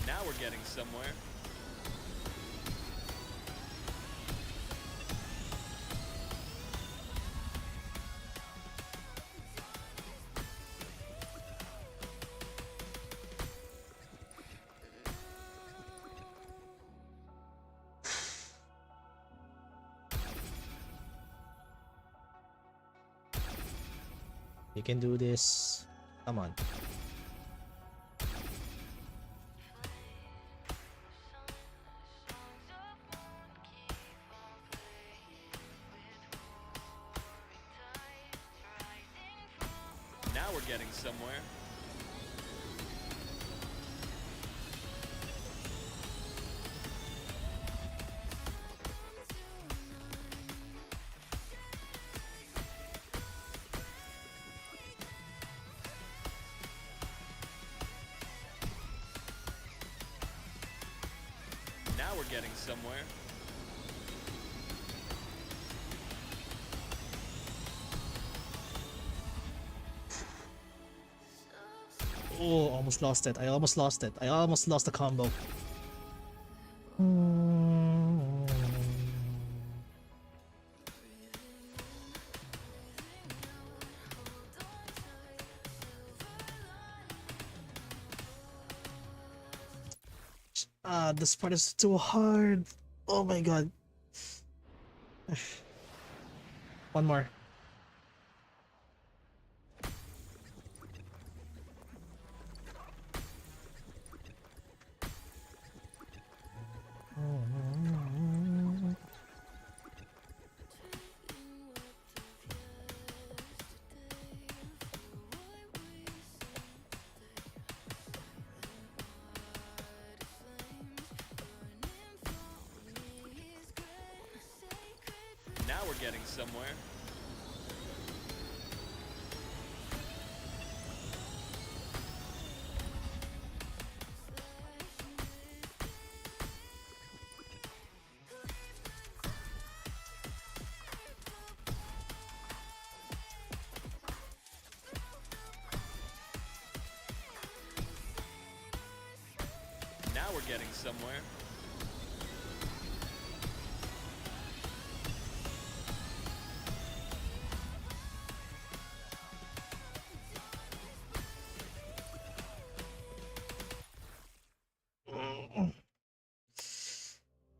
Now we're getting somewhere. You can do this. Come on. Now we're getting somewhere. Now we're getting somewhere. Oh, almost lost it. I almost lost it. I almost lost the combo. This part is too hard. Oh my god. One more. Now we're getting somewhere. Now we're getting somewhere.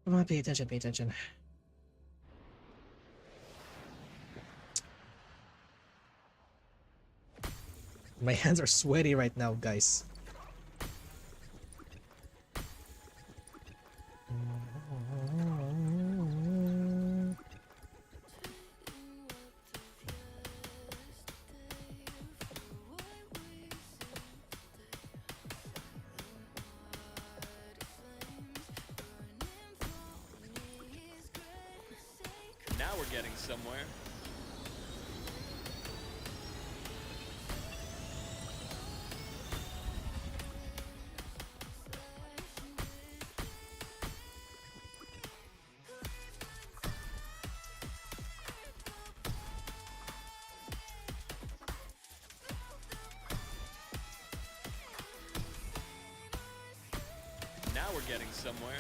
Come on, pay attention, pay attention. My hands are sweaty right now, guys. Now we're getting somewhere. Now we're getting somewhere.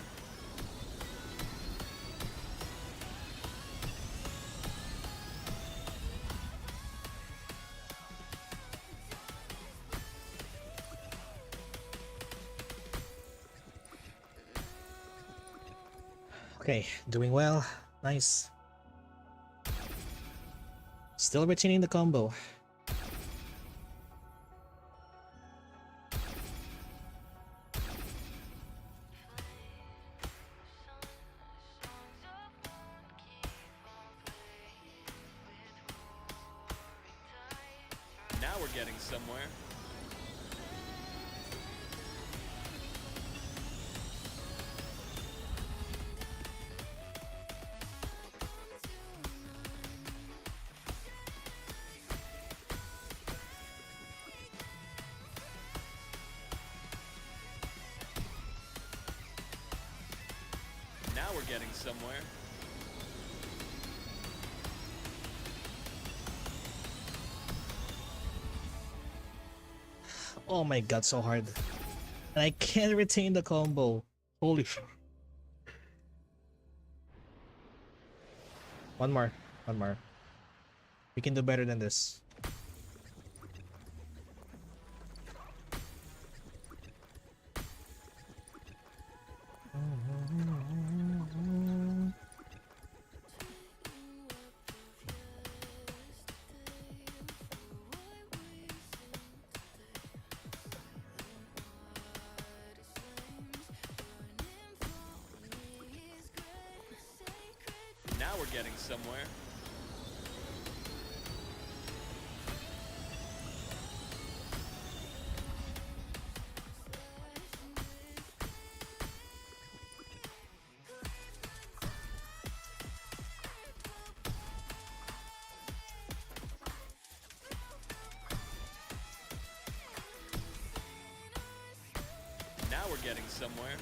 Okay, doing well. Nice. Still retaining the combo. Now we're getting somewhere. Now we're getting somewhere. Oh my god, so hard. And I can't retain the combo. Holy sh. One more. One more. We can do better than this. Now we're getting somewhere. getting somewhere.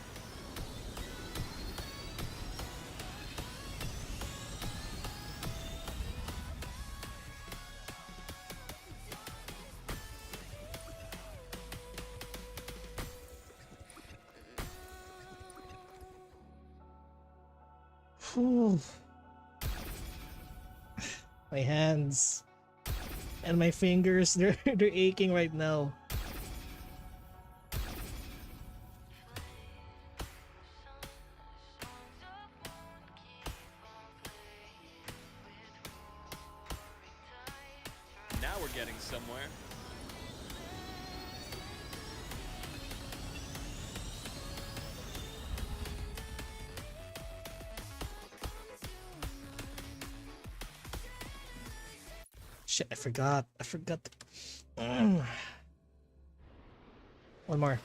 Whew. My hands and my fingers, they're aching right now. Now we're getting somewhere. Shit, I forgot. One more.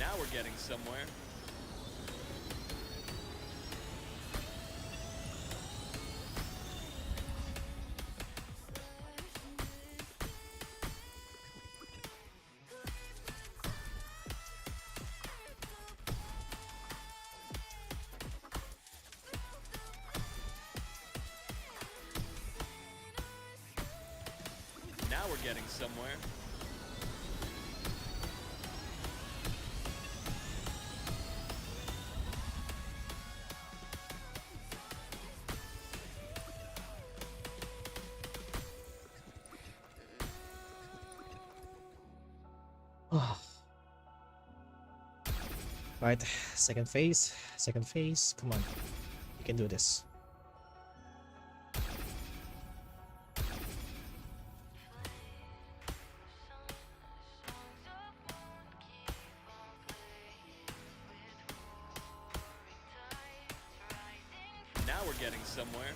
Now we're getting somewhere. Now we're getting somewhere. Right, second phase. Come on, you can do this. Now we're getting somewhere.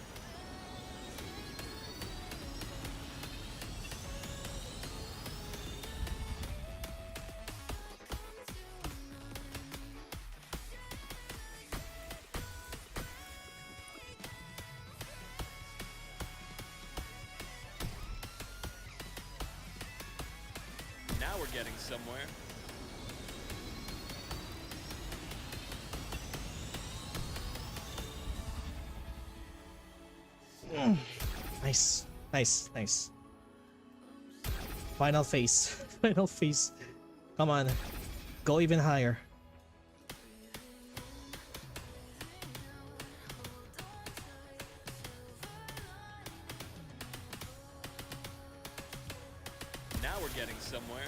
Now we're getting somewhere. Nice. Final phase. Come on, go even higher. Now we're getting somewhere.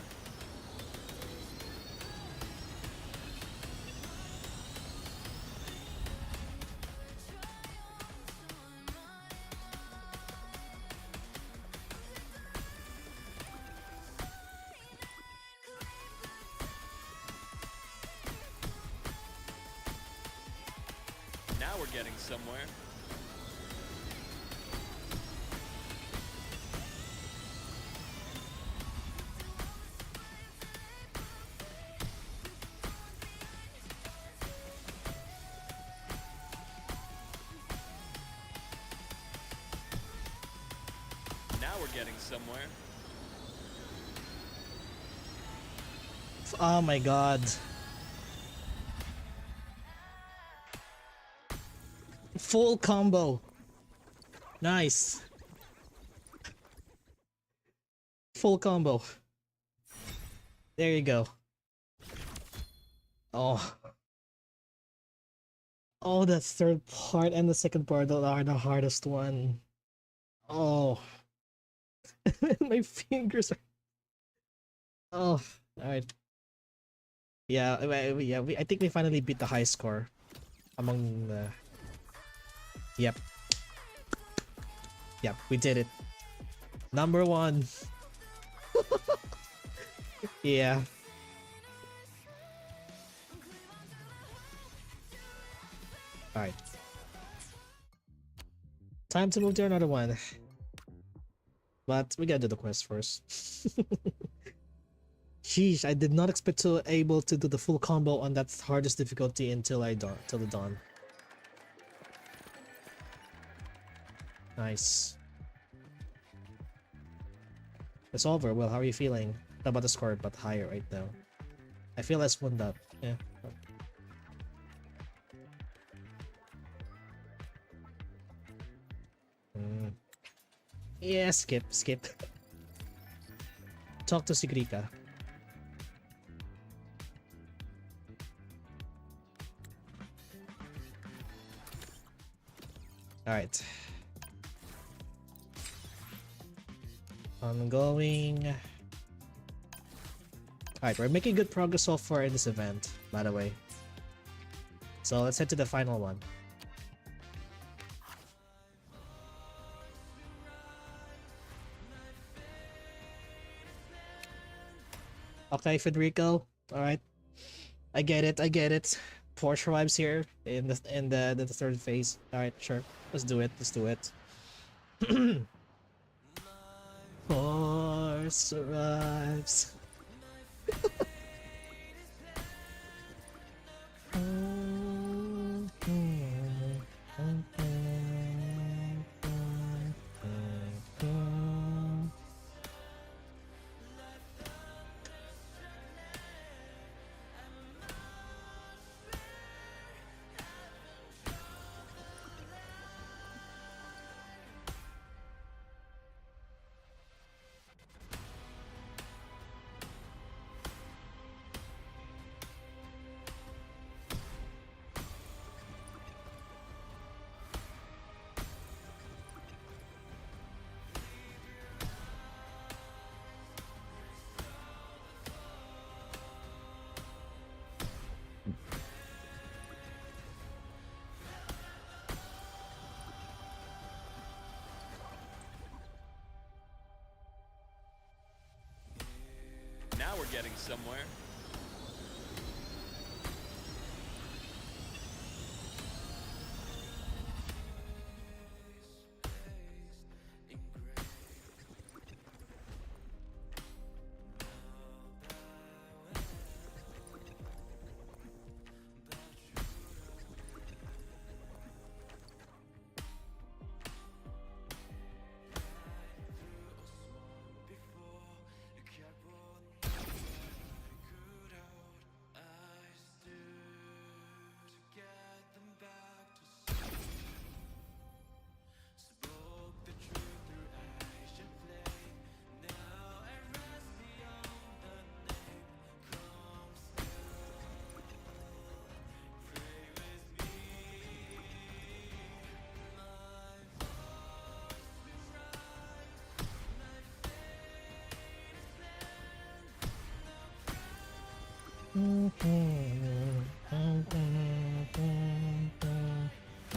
Now we're getting somewhere. Now we're getting somewhere. Oh my god. Full combo. Nice. Full combo. There you go. Oh. Oh, the third part and the second part are the hardest one. Oh. My fingers are... Oh, alright. Yeah, I think we finally beat the high score among the... Yep, we did it. Number 1. Yeah. Alright. Time to move to another one. But we gotta do the quest first. Sheesh, I did not expect to able to do the full combo on that hardest difficulty until till the dawn. Nice. It's over. Well, how are you feeling? Not about the score, but higher right now. I feel less wound up. Yeah. Yeah, skip. Talk to Sigrika. Alright. Ongoing. Alright, we're making good progress so far in this event, by the way. So let's head to the final one. Okay, Federico. Alright. I get it. Porsche vibes here in the third phase. Alright, sure. Let's do it. Porsche arrives. Now we're getting somewhere.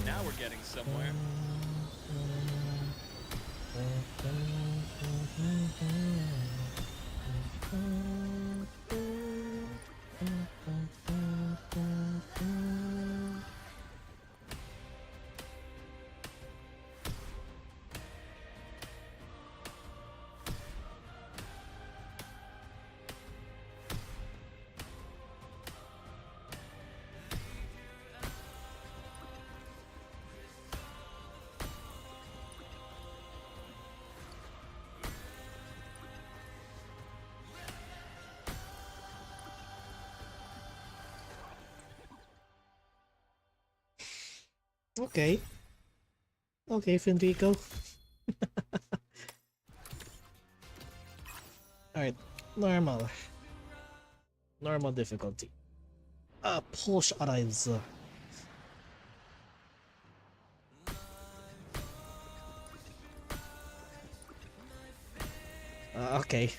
Now we're getting somewhere. Okay. Okay, Federico. Alright, normal. Normal difficulty. Porsche arrives. Okay.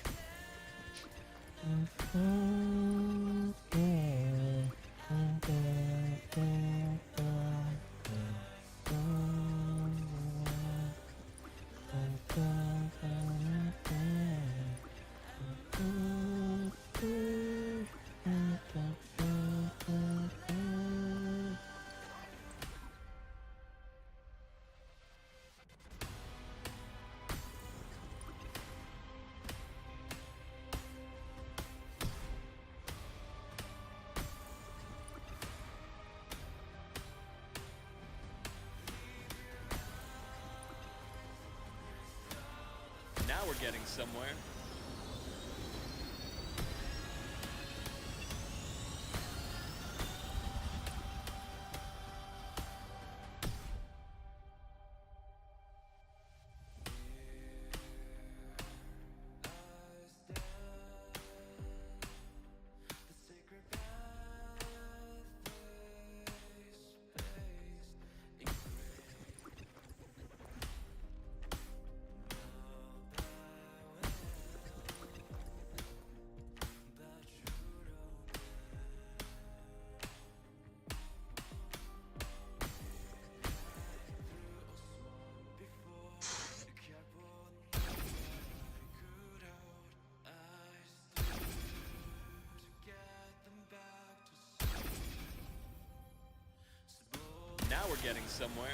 we're getting somewhere. Now we're getting somewhere.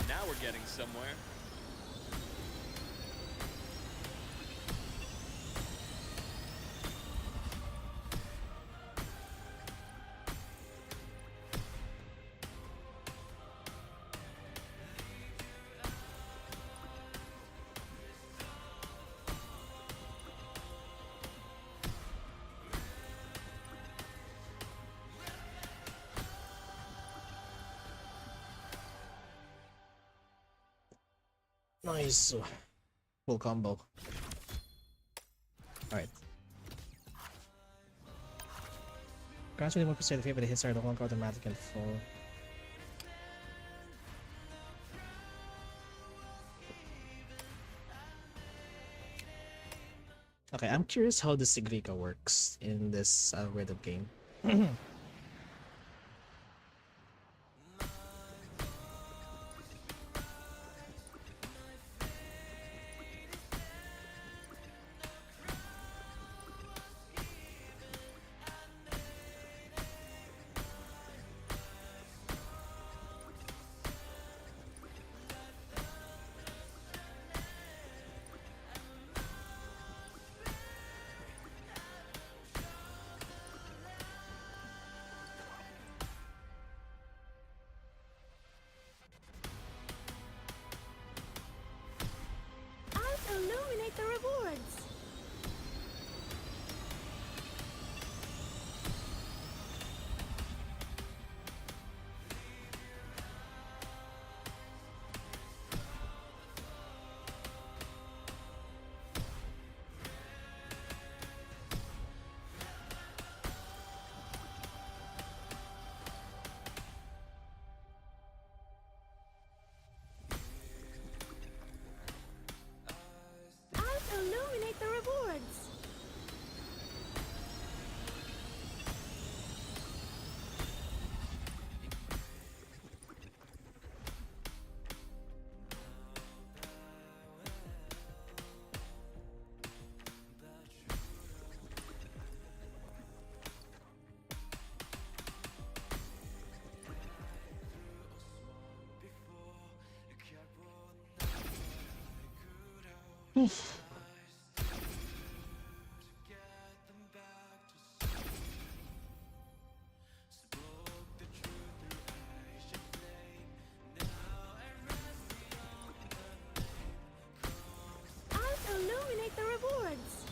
Now we're getting somewhere. Nice. Full combo. Alright. Gradually 1% of favorite hits are no longer automatic and full. Okay, I'm curious how the Sigrika works in this algorithm game. I'll illuminate the rewards. I'll illuminate the rewards. I'll illuminate the rewards.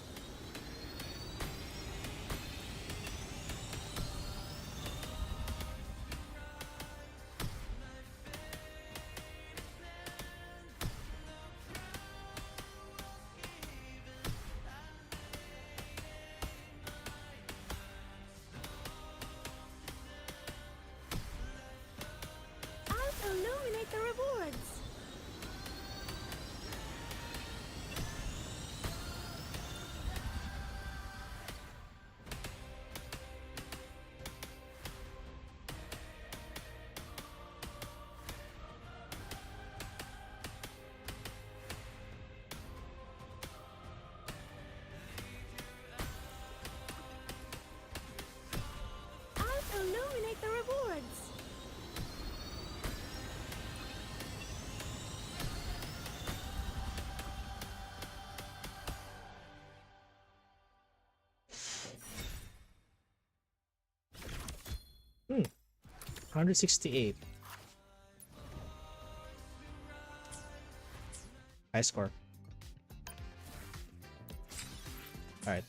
168. High score. Alright.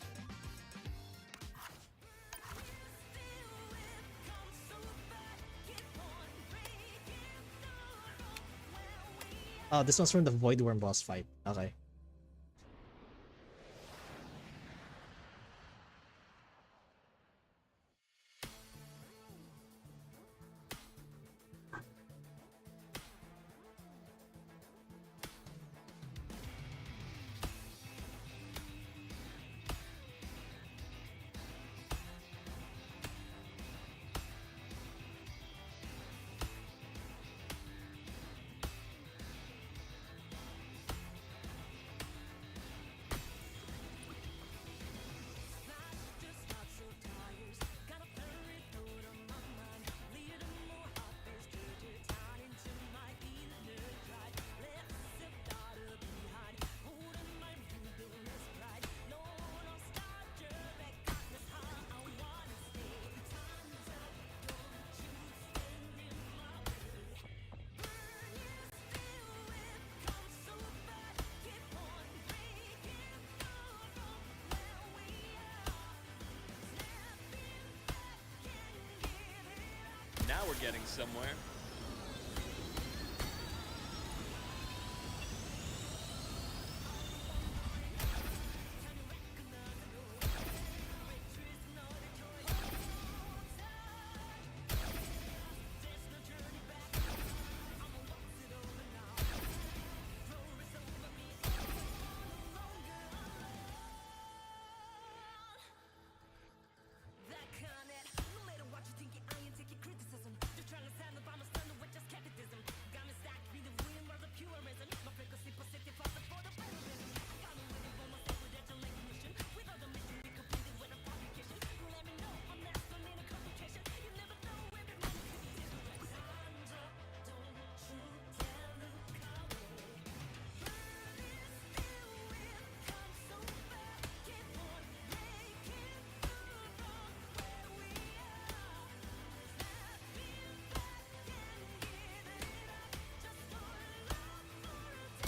Oh, this one's from the Void Worm boss fight. Okay. Now we're getting somewhere.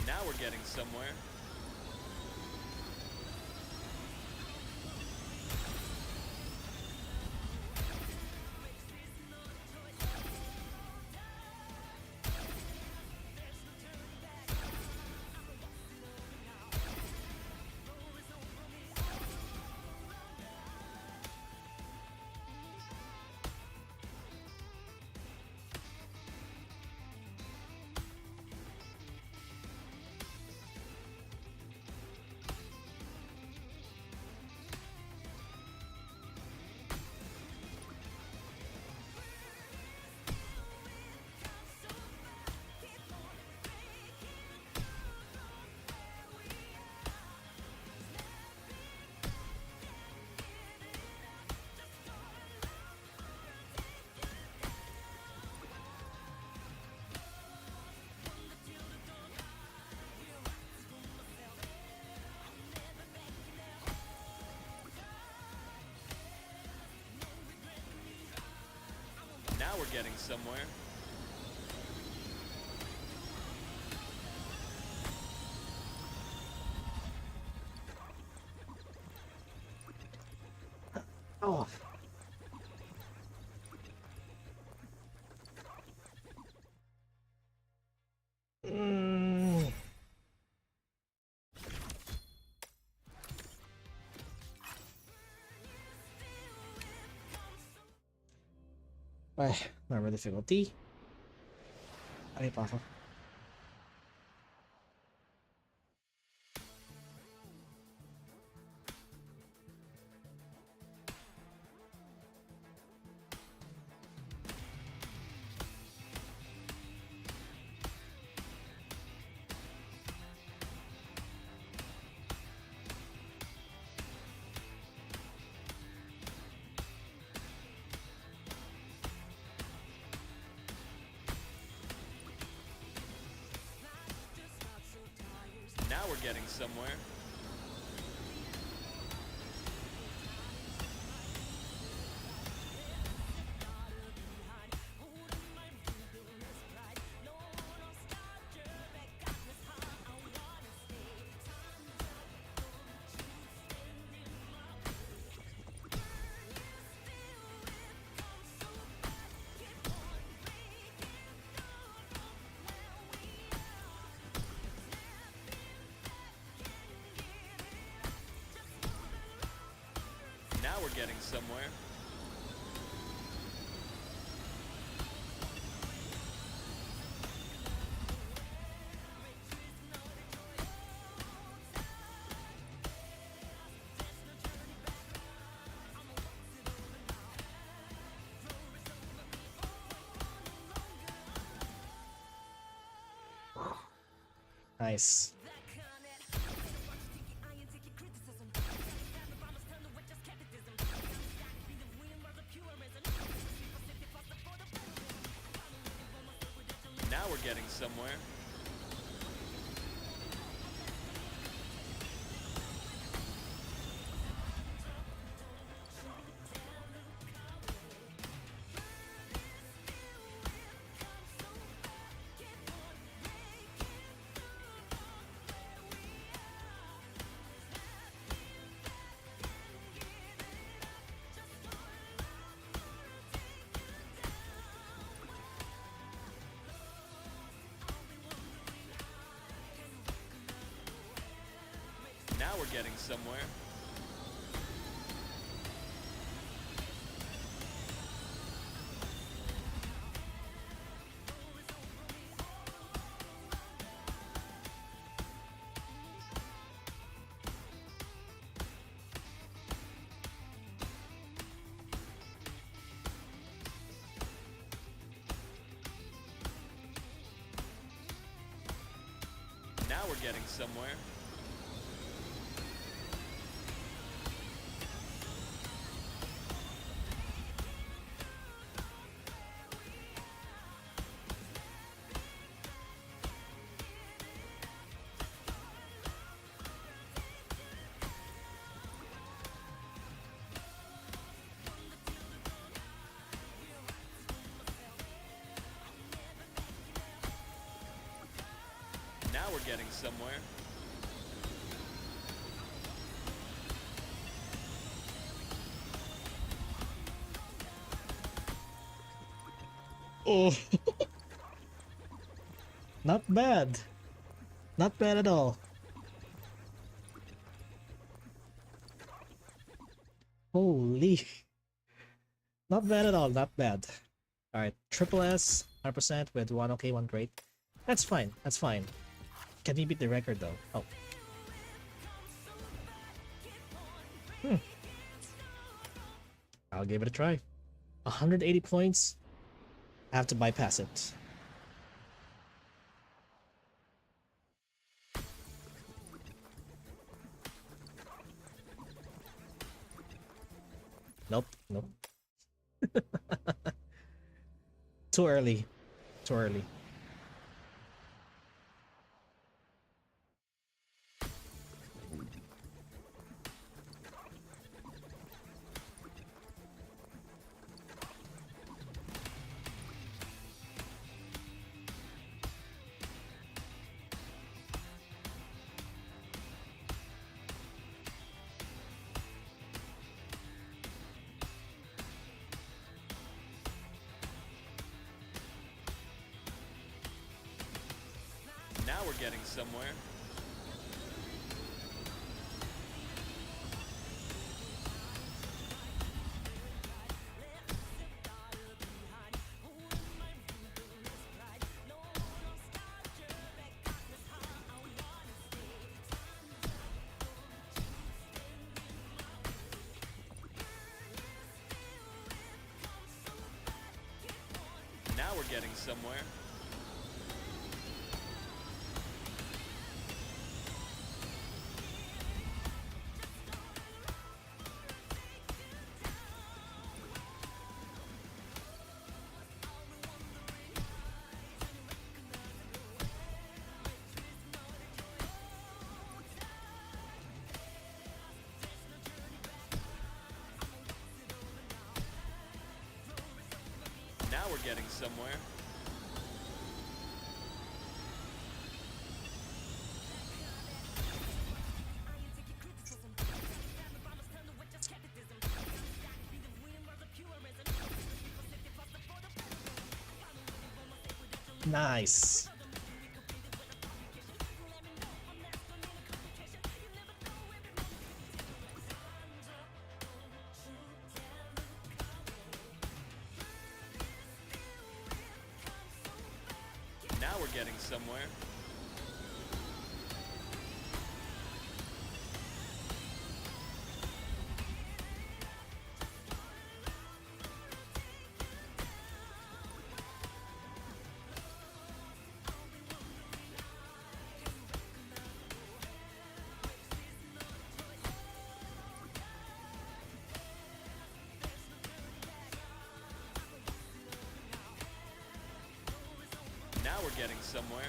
Now we're getting somewhere. Now we're getting somewhere. Oh. Ay, normal difficulty. Ay, pa ako. Now we're getting somewhere. we're getting somewhere. Nice. Now we're getting somewhere. Now we're getting somewhere. Now we're getting somewhere. Now we're getting somewhere. Oh. Not bad. Not bad at all. Holy. Not bad at all, not bad. Alright, triple S, 100% with 1 okay, 1 great. That's fine, that's fine. Can he beat the record though? Oh. I'll give it a try. 180 points. I have to bypass it. Nope, nope. Too early. Too early. Now we're getting somewhere. Now we're getting somewhere. Now we're getting somewhere. Nice. getting somewhere. Now we're getting somewhere.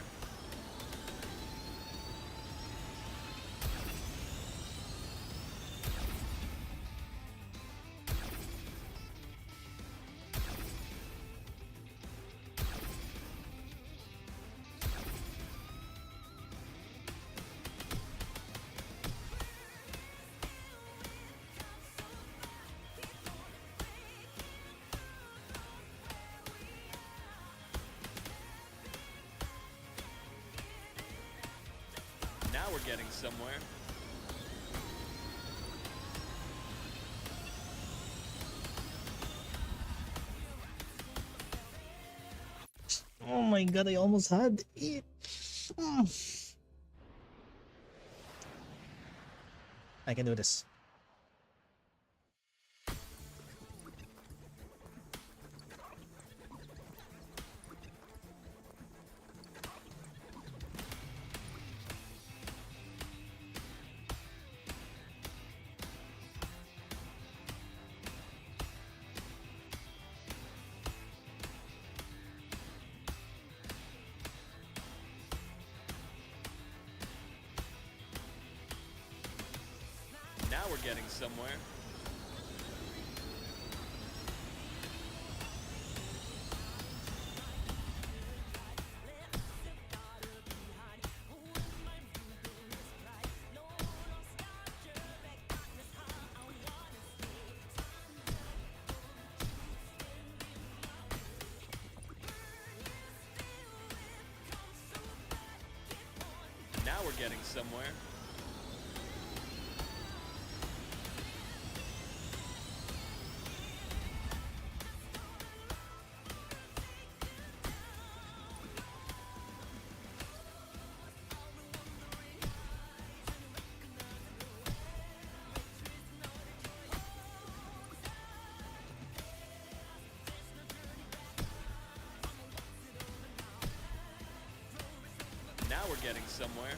Now we're getting somewhere. Oh my god, I almost had it. I can do this. Now we're getting somewhere. Now we're getting somewhere. Now we're getting somewhere.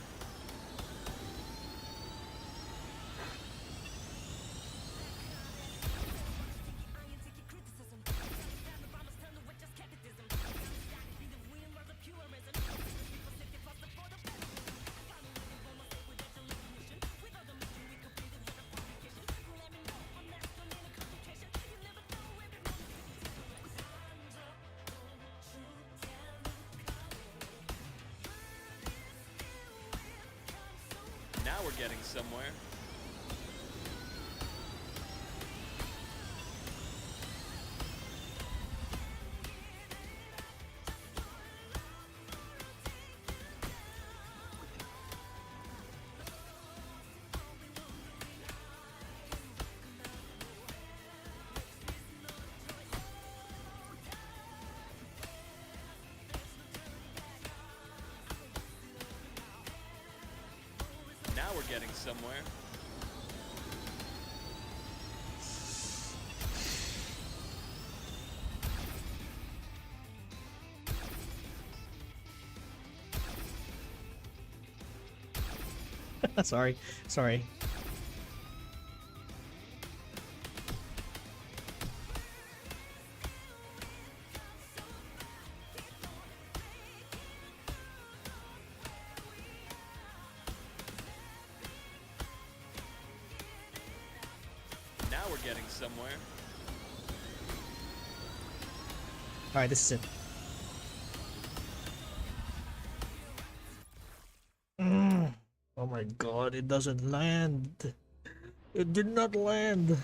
Now we're getting somewhere. Now we're getting somewhere. Sorry. Now we're getting somewhere. Alright, this is it. Oh my god, it doesn't land. It did not land.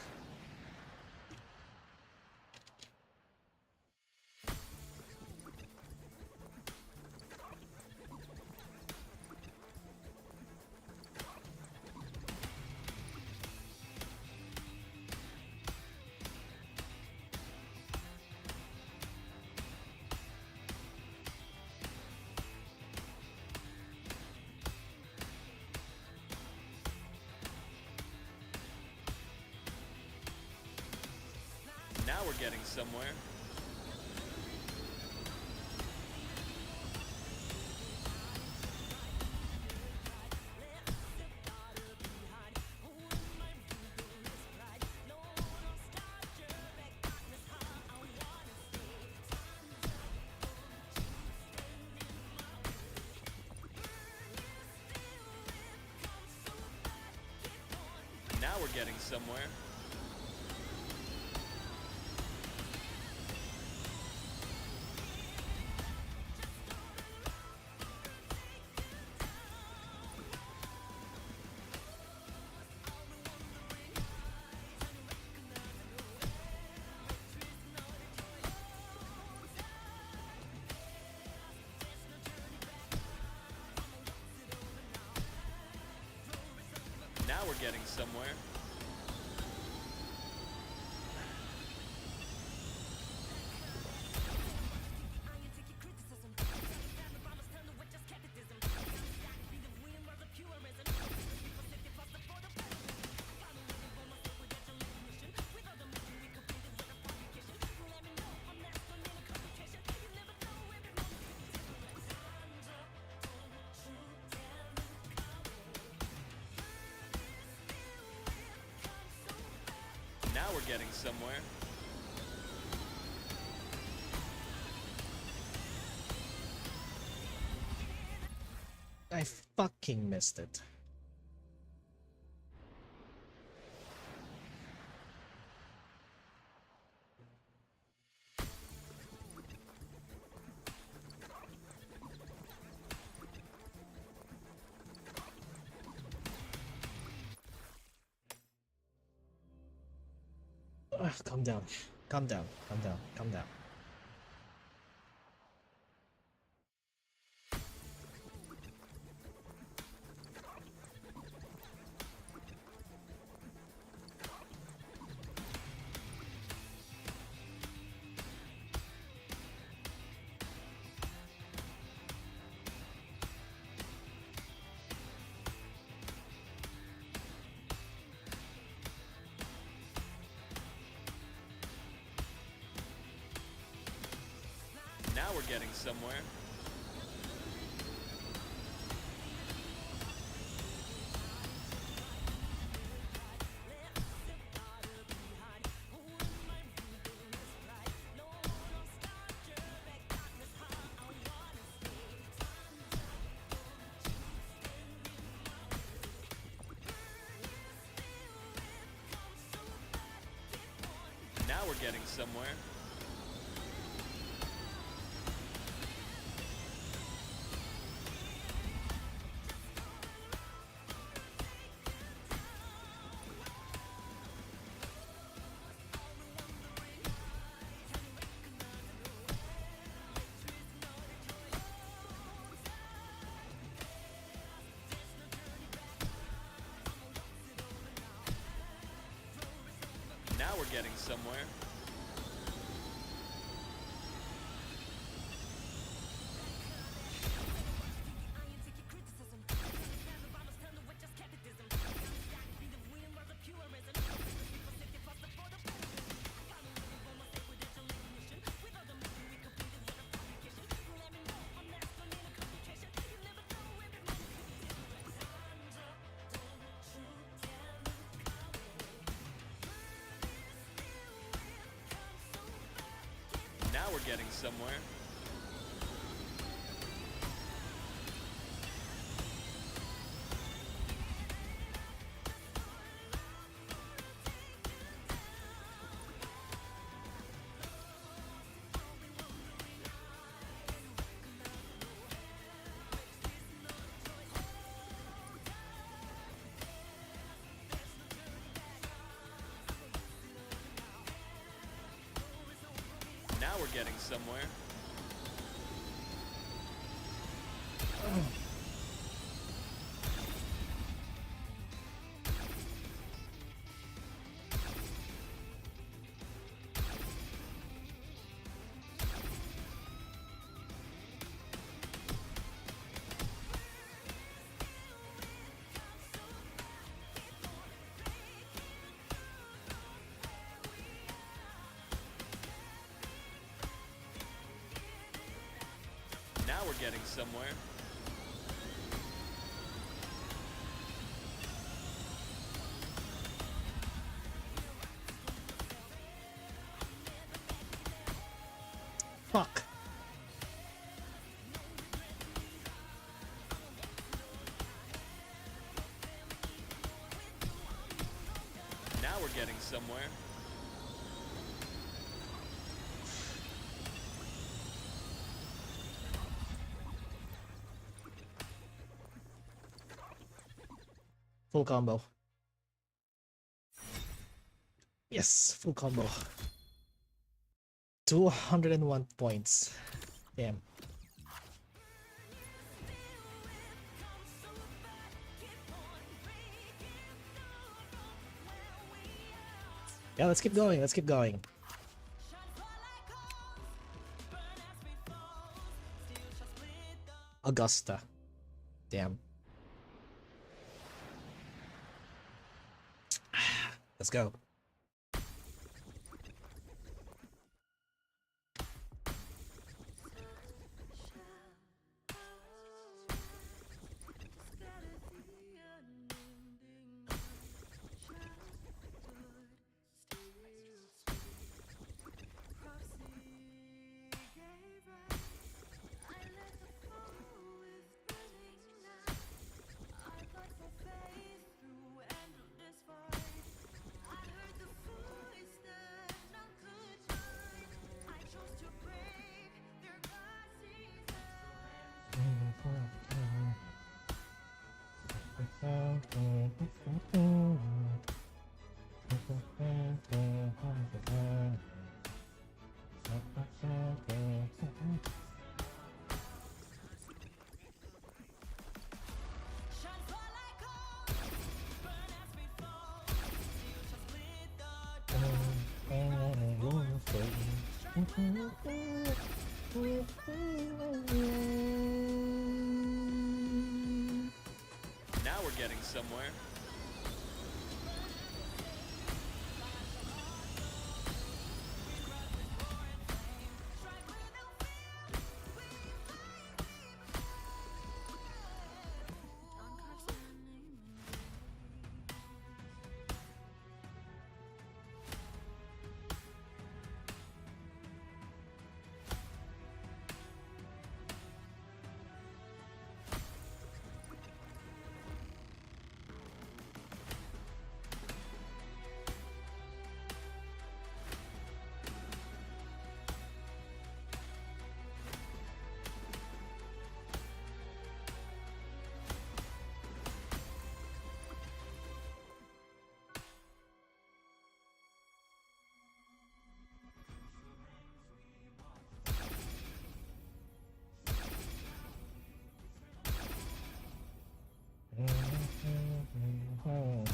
Now we're getting somewhere. Now we're getting somewhere. Now we're getting somewhere. Now we're getting somewhere. I fucking missed it. Calm down. Calm down. Calm down. Calm down. Now we're getting somewhere. Now we're getting somewhere. Now we're getting somewhere. Now we're getting somewhere. Now we're getting somewhere. we're getting somewhere. Fuck. Now we're getting somewhere. Full combo. Yes, full combo. 201 points. Damn. Yeah, let's keep going. Let's keep going. Augusta. Damn. Let's go. Now we're getting somewhere.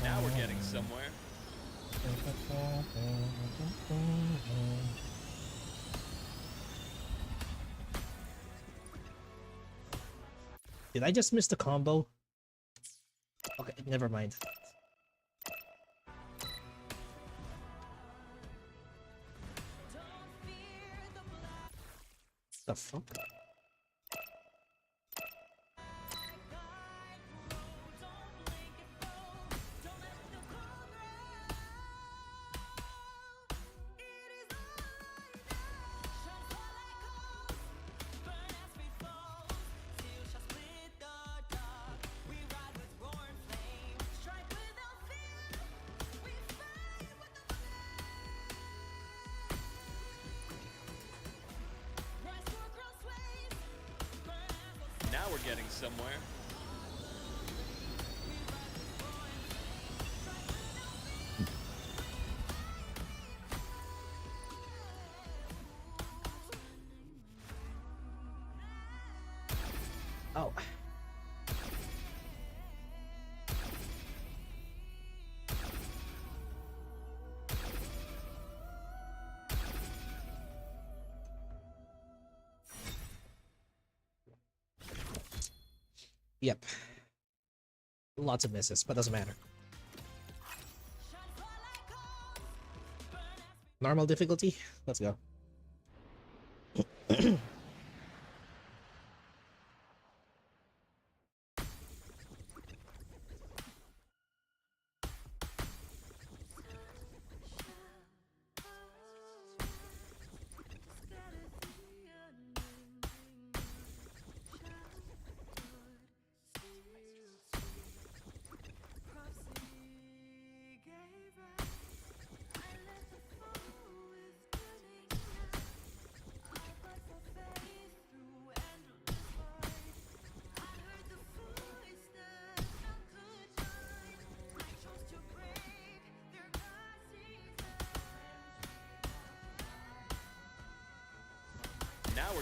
Now we're getting somewhere. Did I just miss the combo? Okay, never mind. The fuck? Now we're getting somewhere. Oh. Yep. Lots of misses, but doesn't matter. Normal difficulty? Let's go.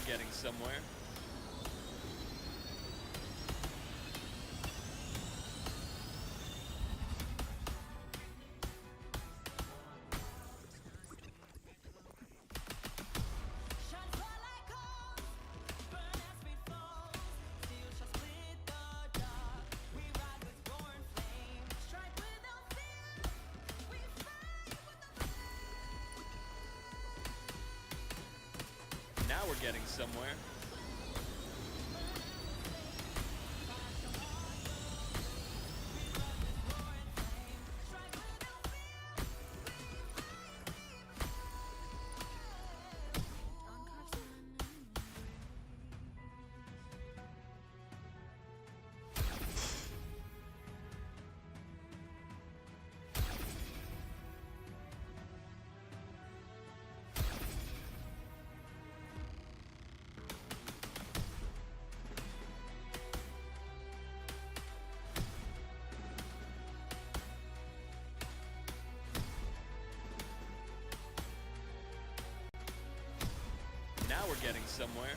we're getting somewhere. Now we're getting somewhere. Now we're getting somewhere.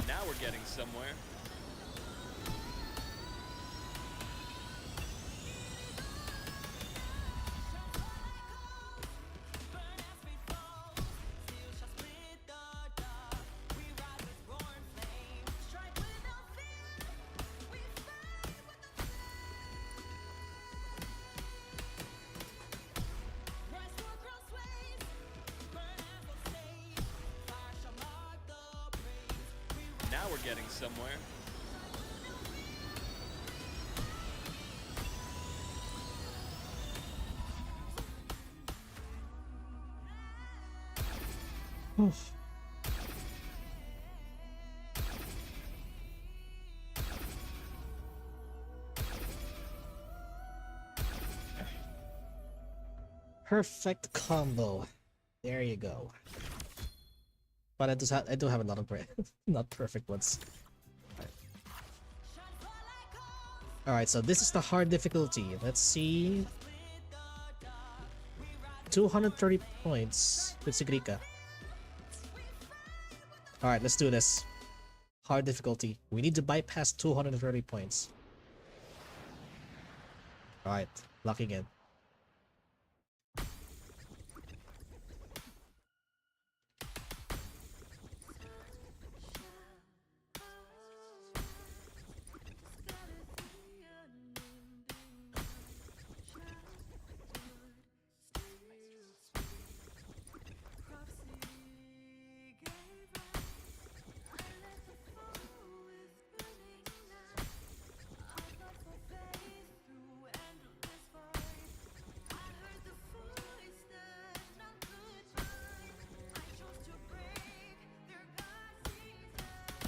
Now we're getting somewhere. Now we're getting somewhere. Oof. Perfect combo. There you go. But I do have a lot of not perfect ones. Alright, so this is the hard difficulty. Let's see. 230 points with Sigrika. Alright, let's do this. Hard difficulty. We need to bypass 230 points. Alright, locking in.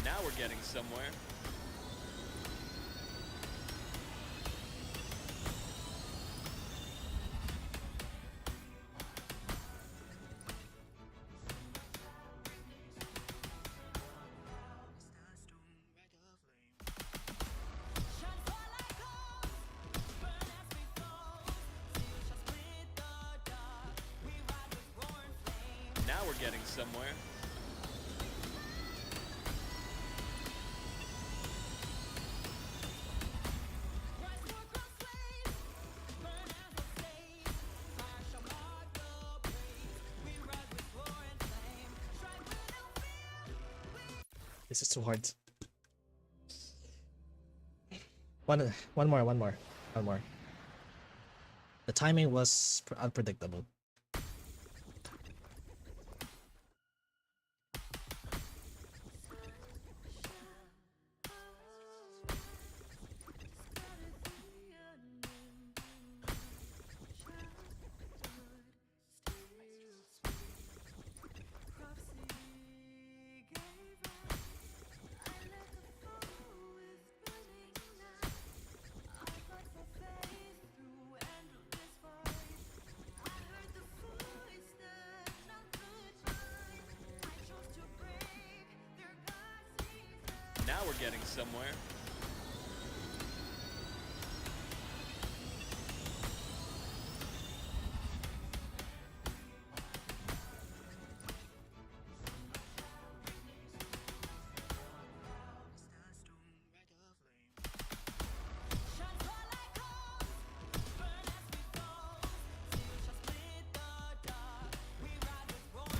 Now we're getting somewhere. Now we're getting somewhere. This is too hard. One more. The timing was unpredictable. getting somewhere.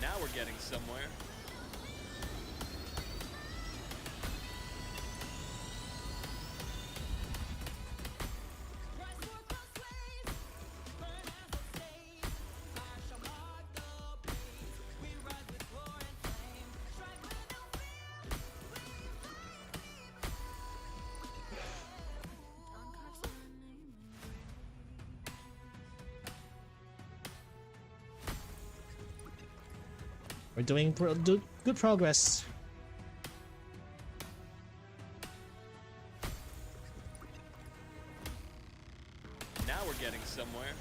Now we're getting somewhere. We're doing good progress. Now we're getting somewhere.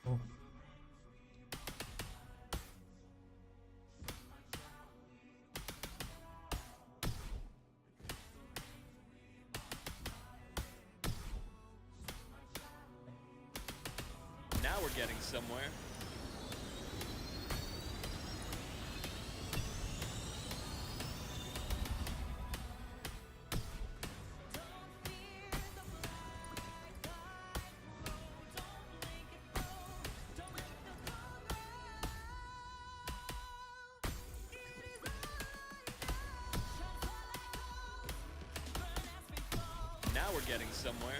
Oh. Now we're getting somewhere. Now we're getting somewhere.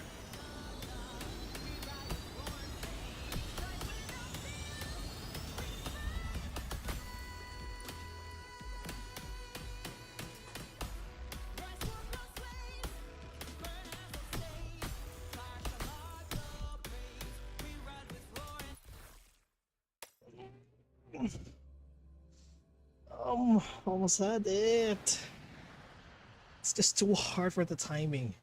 Almost had it. It's just too hard for the timing.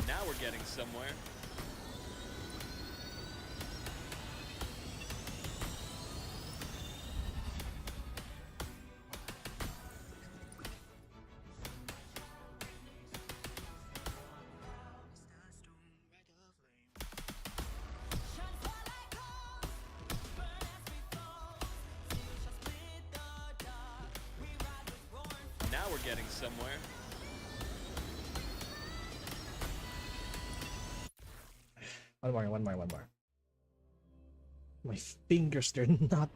Now we're getting somewhere. Now we're getting somewhere. One more. My fingers, they're not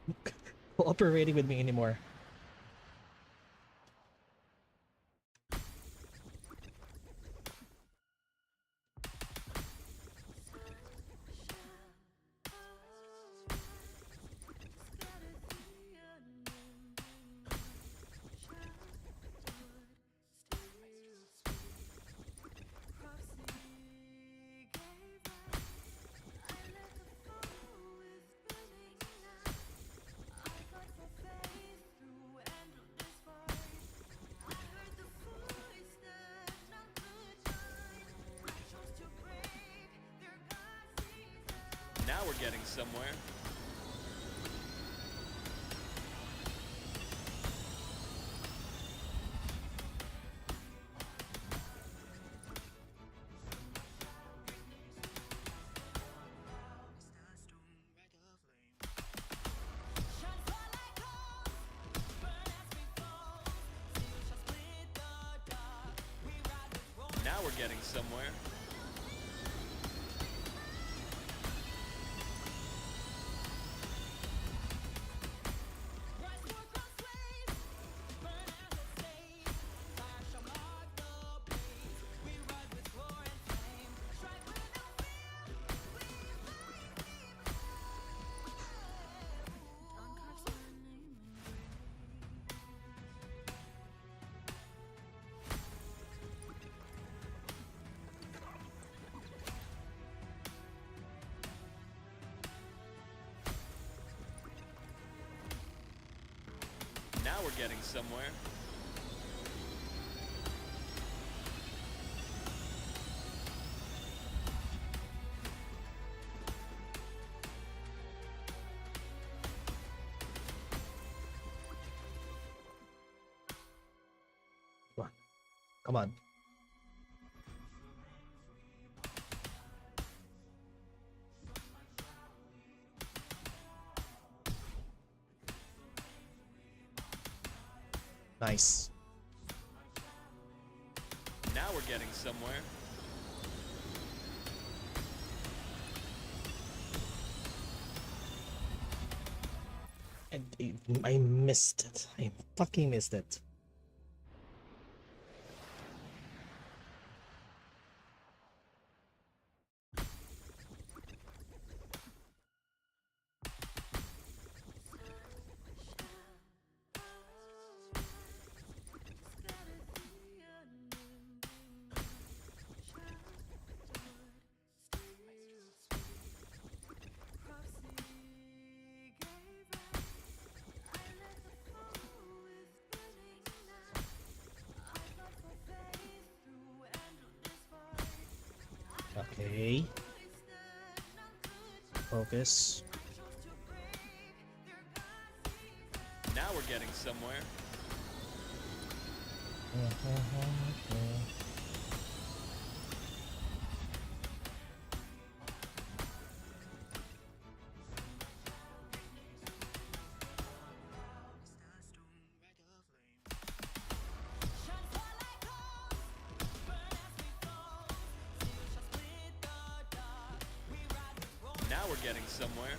cooperating with me anymore. Now we're getting somewhere. Now we're getting somewhere. Now we're getting somewhere. Come on. Nice. Now we're getting somewhere. I missed it. I fucking missed it. Okay. Focus. Now we're getting somewhere. Now we're getting somewhere.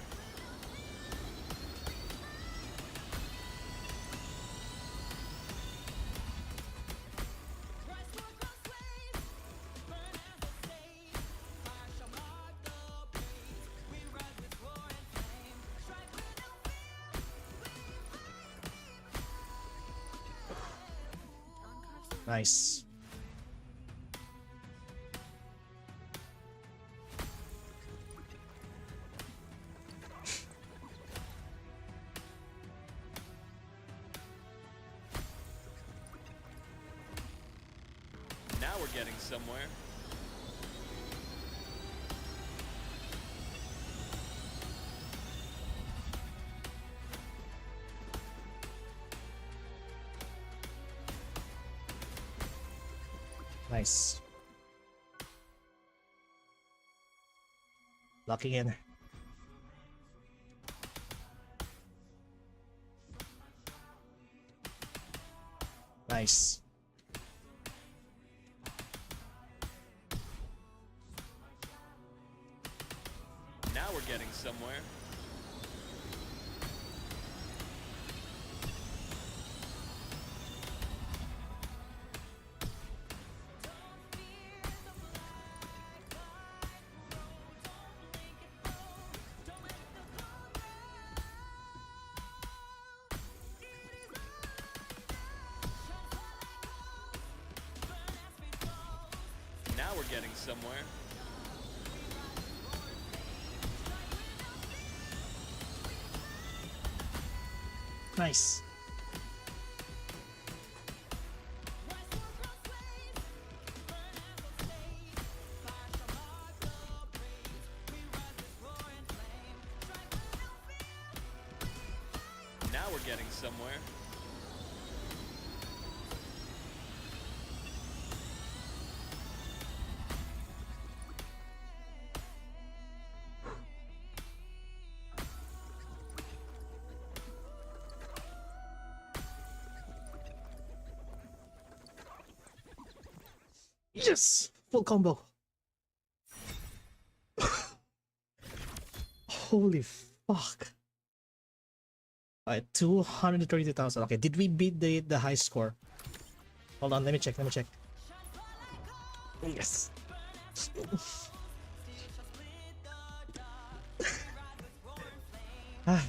Nice. Now we're getting somewhere. Nice. Locking in. Nice. Now we're getting somewhere. Now we're getting somewhere. Nice. Now we're getting somewhere. Yes! Full combo. Holy fuck. Alright, 232,000. Okay, did we beat the high score? Hold on, let me check. Yes. Ah.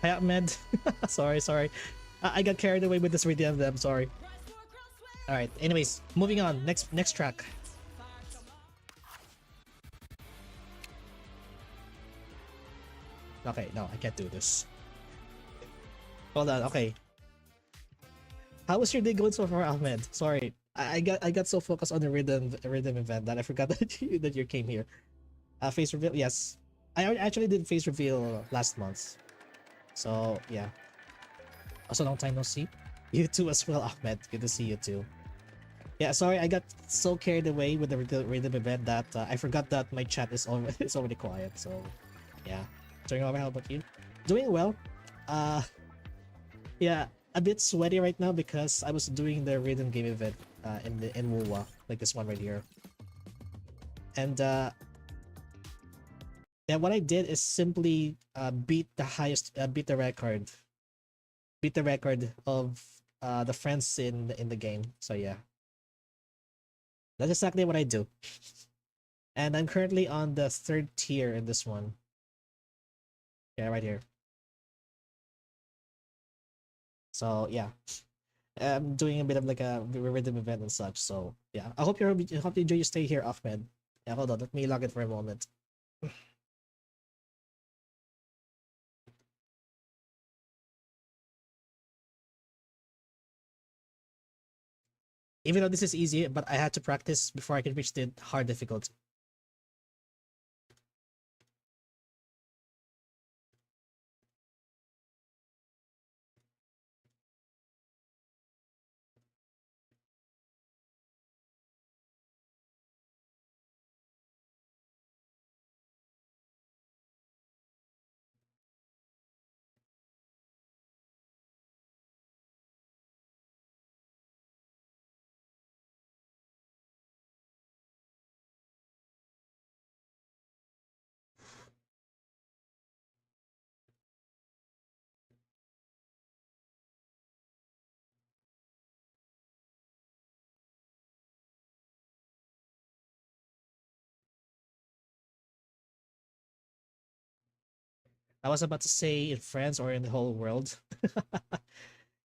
Hi, Ahmed. sorry. I got carried away with this rhythm. I'm sorry. Alright, anyways, moving on. Next track. Okay, no, I can't do this. Hold on, okay. How was your day going so far, Ahmed? Sorry, I got so focused on the rhythm event that I forgot that you came here. Face reveal, yes. Actually did face reveal last month. So yeah. Also long time no see. You too as well, Ahmed. Good to see you too. Yeah, sorry, I got so carried away with the rhythm event that I forgot that my chat is already is already quiet. So yeah. Doing over. How about you? Doing well. Uh yeah, a bit sweaty right now because I was doing the rhythm game event in WoWa, like this one right here. And yeah, what I did is simply beat the record of the friends in the game. So yeah, that's exactly what I do. And I'm currently on the third tier in this one. Yeah, right here. So yeah, I'm doing a bit of like a rhythm event and such. So yeah, I hope you enjoy your stay here, Ahmed. Yeah, hold on, let me log it for a moment. Even though this is easy, but I had to practice before I could reach the hard difficulty. I was about to say in France or in the whole world.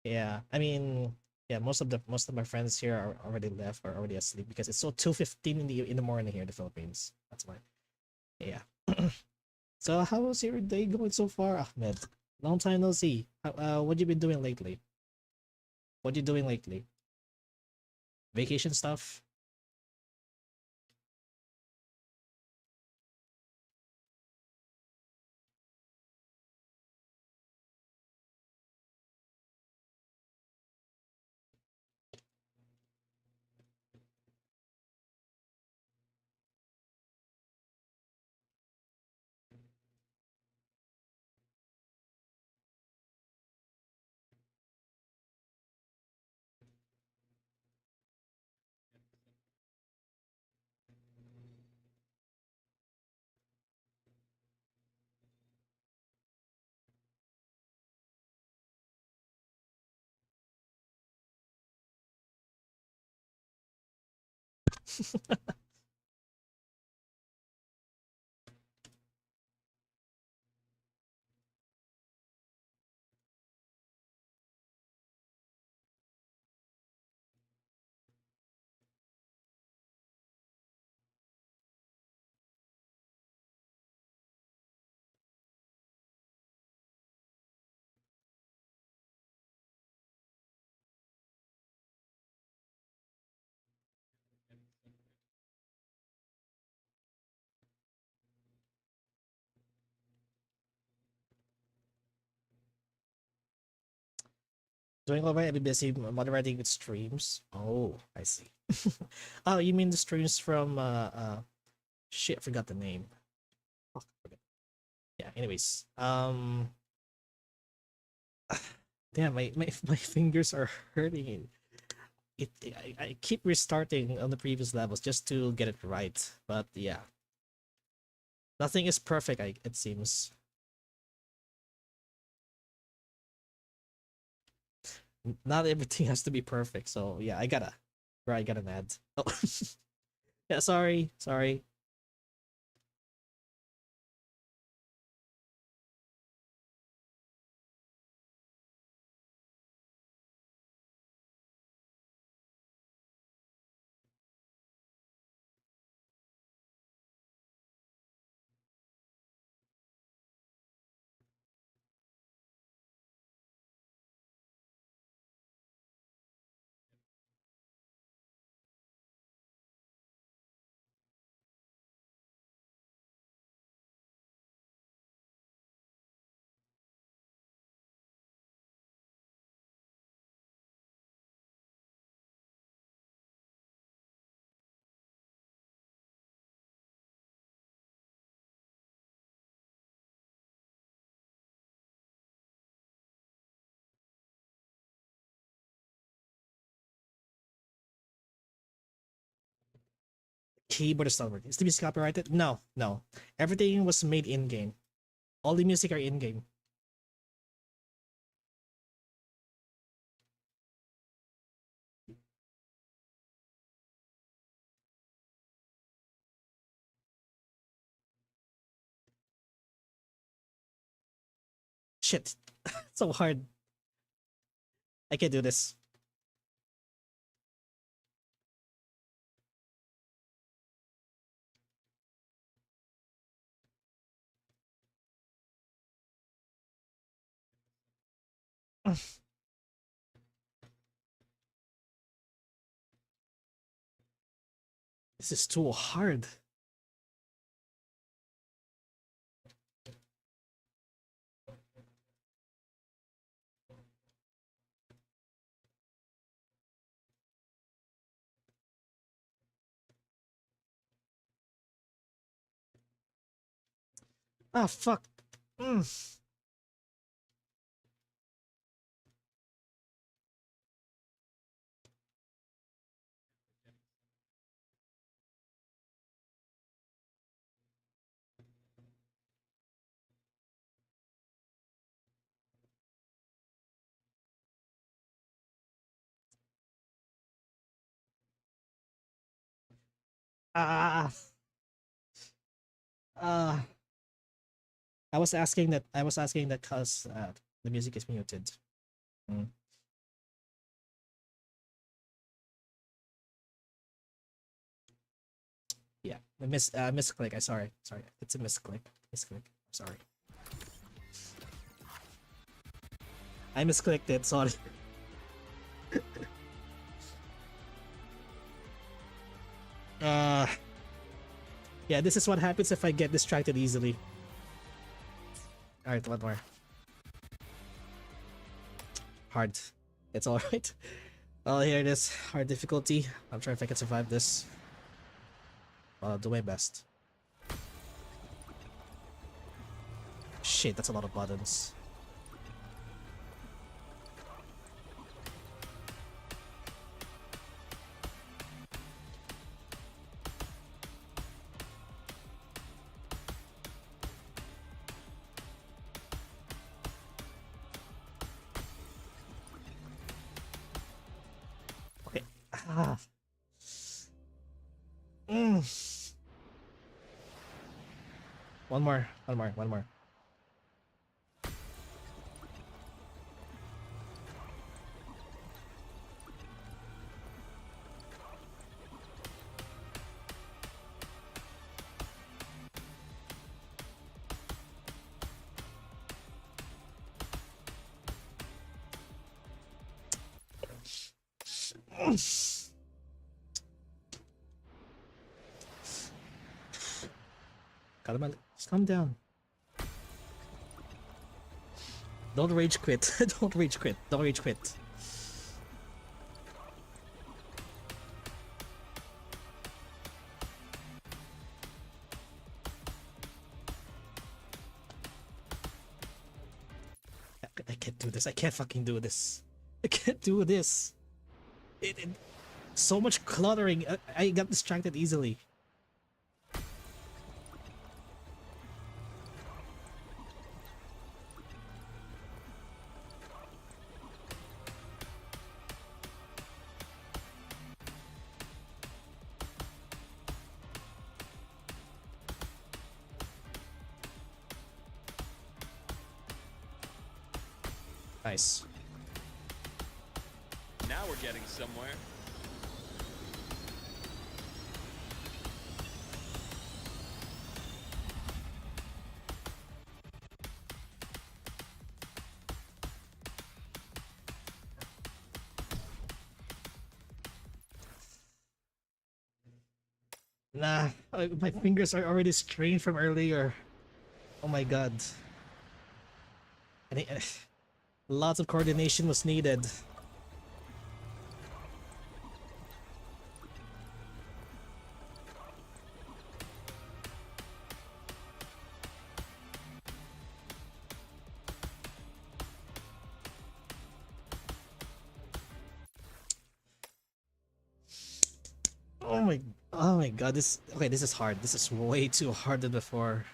Yeah, I mean, yeah, most of my friends here are already left or already asleep because it's so 2:15 in the morning here in the Philippines. That's why. Yeah. So how was your day going so far, Ahmed? Long time no see. What you been doing lately? What you doing lately? Vacation stuff? Doing all right. I've been busy moderating with streams. Oh, I see. Oh, you mean the streams from shit, I forgot the name. Oh, forget. Yeah, anyways. Damn, my fingers are hurting. I keep restarting on the previous levels just to get it right. But yeah. Nothing is perfect, it seems. Not everything has to be perfect, so yeah, I got an ad. Oh. Yeah, sorry. keyboard is not working. Is the music copyrighted? No, no. Everything was made in-game. All the music are in-game. Shit. So hard. I can't do this. This is too hard. Ah, fuck. Ah. Ah. I was asking that cause the music is muted. Mm. Yeah, I misclick. I sorry. It's a misclick. Sorry. I misclicked it. Sorry. Yeah, this is what happens if I get distracted easily. All right, one more. Hard. It's all right. Well, here it is. Hard difficulty. I'm trying if I can survive this. I'll do my best. Shit, that's a lot of buttons. Okay. Ah. One more. Calm down. Don't rage quit. Don't rage quit. I can't do this. I can't fucking do this. I can't do this. So much cluttering. I got distracted easily. Nice. Now we're getting somewhere. Nah, my fingers are already strained from earlier. Oh my god. Lots of coordination was needed. Oh my Oh my god, this okay, this is hard. This is way too hard than before.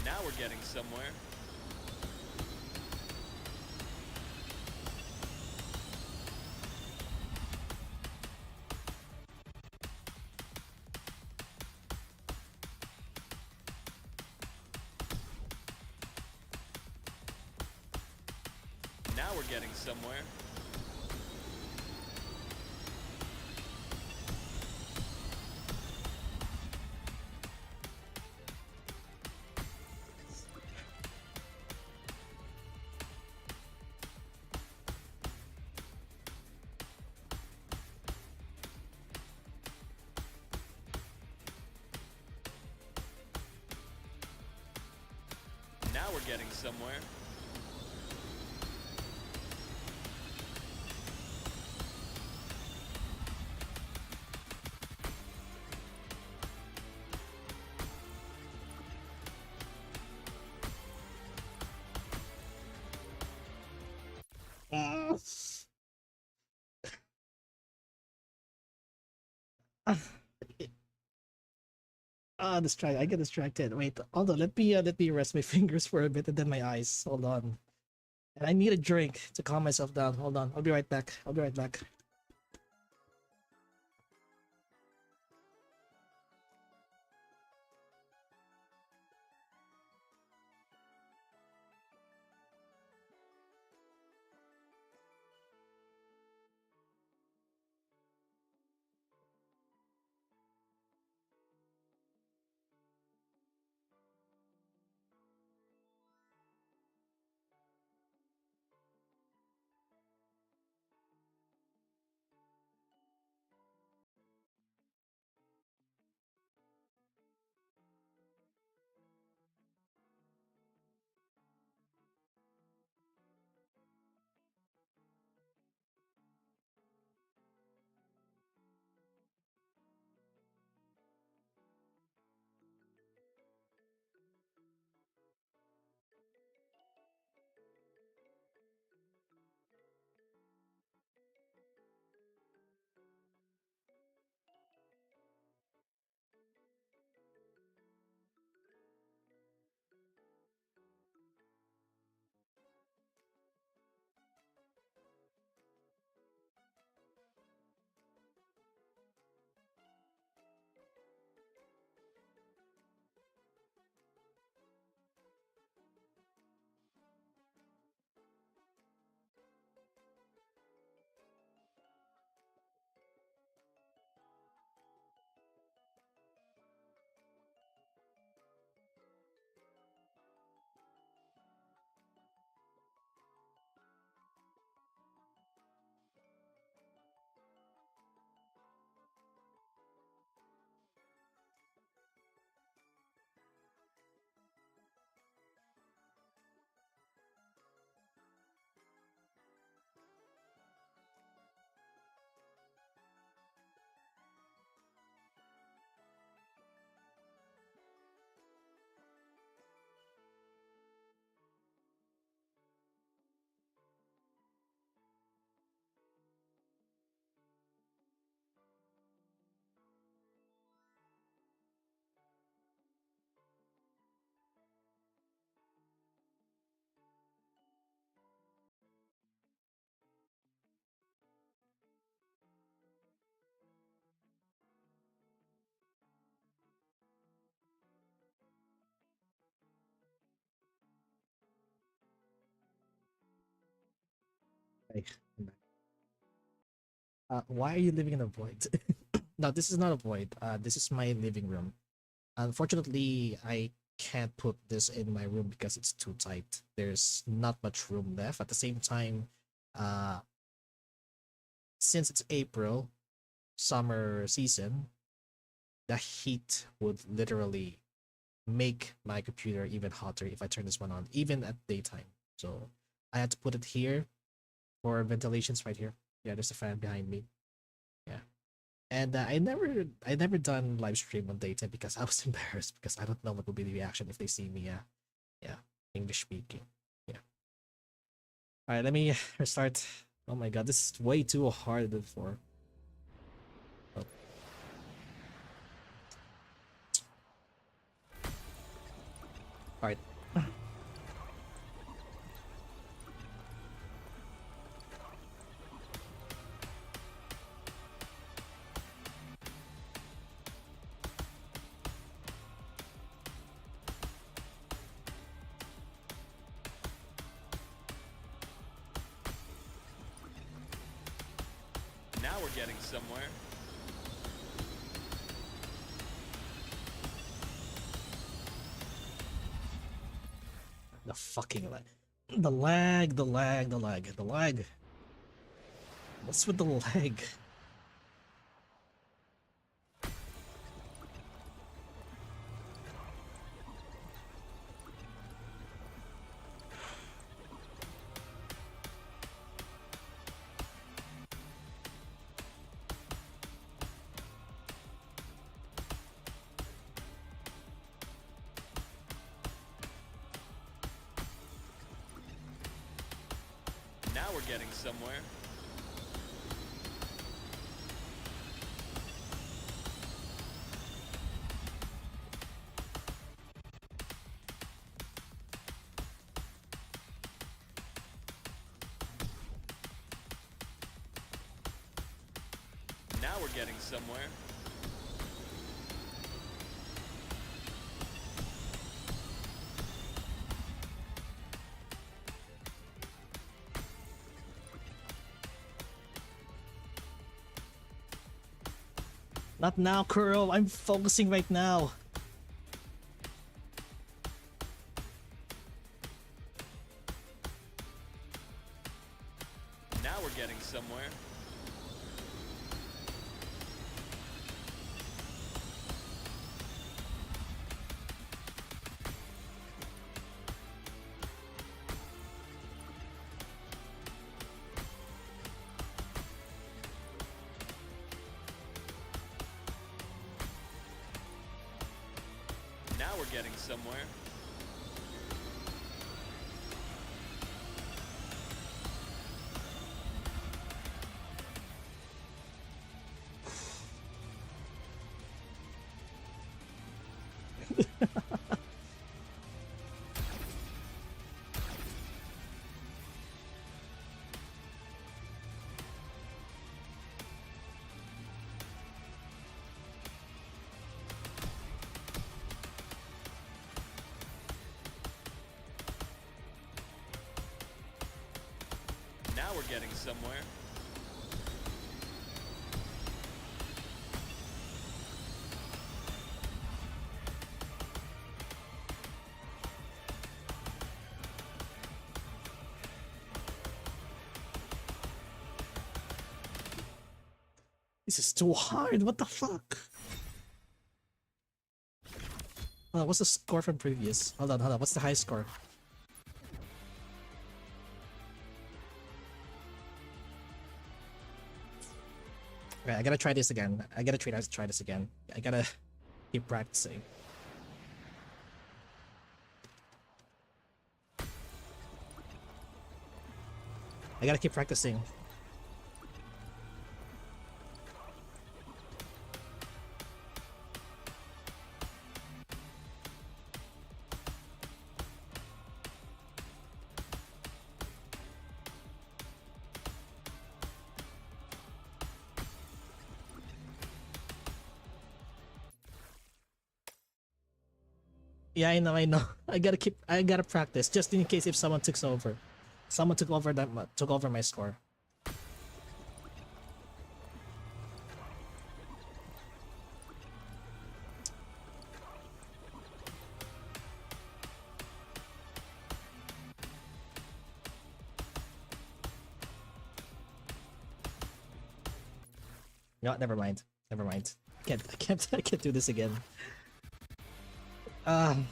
Now we're getting somewhere. Now we're getting somewhere. Now we're getting somewhere. Ah. Ah. Distract. I get distracted. Wait, hold on. Let me rest my fingers for a bit and then my eyes. Hold on. And I need a drink to calm myself down. Hold on. I'll be right back. I'll be right back. Okay, I'm back. Why are you living in a void? No, this is not a void. This is my living room. Unfortunately, I can't put this in my room because it's too tight. There's not much room left. At the same time, uh, since it's April, summer season, the heat would literally make my computer even hotter if I turn this one on, even at daytime. So I had to put it here for ventilations right here. Yeah, there's a fan behind me. Yeah. And I never done live stream on daytime because I was embarrassed because I don't know what will be the reaction if they see me. Yeah, English speaking. Yeah. All right, let me restart. Oh my god, this is way too hard than before. Oh. All right. Now we're getting somewhere. The fucking lag. The lag, the lag, the lag, the lag. What's with the lag? Now we're getting somewhere. Now we're getting somewhere. Not now, Kuro. I'm focusing right now. Now we're getting somewhere. Now we're getting somewhere. Now we're getting somewhere. This is too hard. What the fuck? What's the score from previous? Hold on. What's the high score? Okay, I gotta try this again. I gotta try this again. I gotta keep practicing. I gotta keep practicing. Yeah, I know. I gotta practice just in case if someone takes over. Someone took over my score. No, never mind. Never mind. I can't do this again. Um.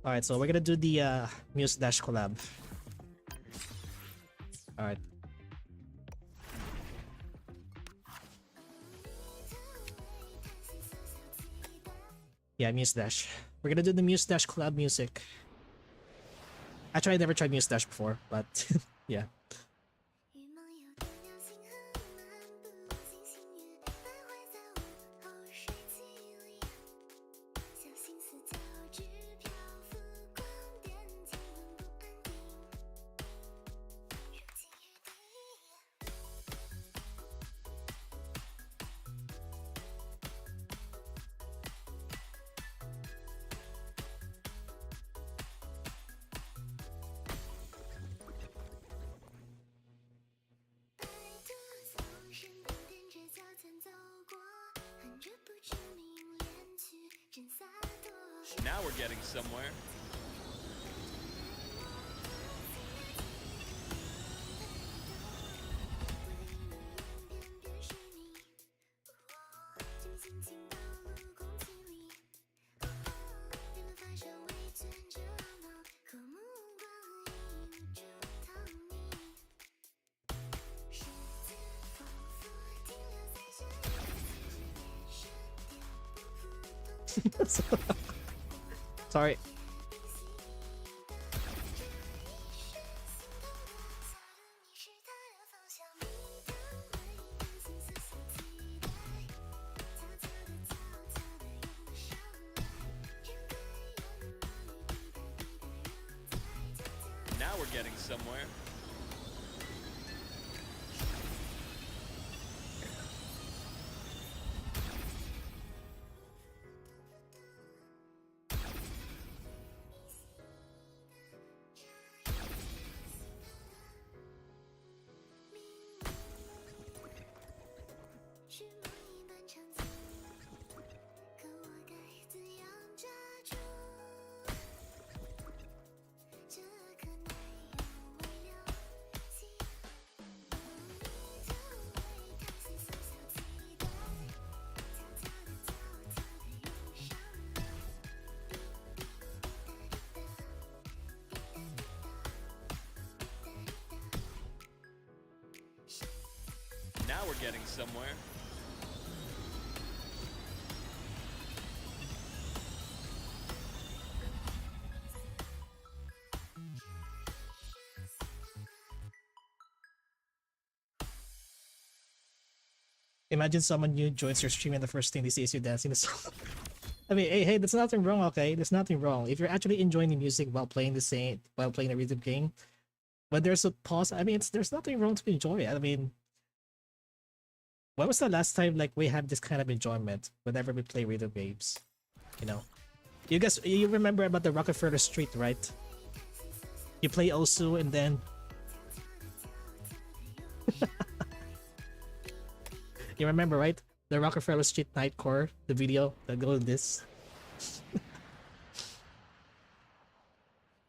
All right, so we're gonna do the Muse Dash collab. All right. Yeah, Muse Dash. We're gonna do the Muse Dash collab music. Actually, I never tried Muse Dash before, but yeah. 羽毛有的鸟星河漫步，星星月徘徊在午后水汽里，小心思交织漂浮，光点经纶不安定，如今雨滴。白兔从身旁踮着脚尖走过，哼着不知名恋曲，真洒脱。 Now we're getting somewhere. 我的音乐演变便是你，轻轻轻暴露空气里，变了发梢微卷着懊恼，和目光一无处逃匿。时间仿佛停留在深夜，闪电不浮动。 Sorry. ，Now we're getting somewhere. Now we're getting somewhere. Imagine someone new joins your stream and the first thing they see is you dancing the song. I mean, hey, there's nothing wrong, okay? There's nothing wrong. If you're actually enjoying the music while playing the rhythm game, when there's a pause, I mean, there's nothing wrong to enjoy it. I mean, when was the last time like we have this kind of enjoyment whenever we play rhythm games? You know, you remember about the Rockefeller Street, right? You play Osu and then you remember, right? The Rockefeller Street Nightcore, the video that goes this.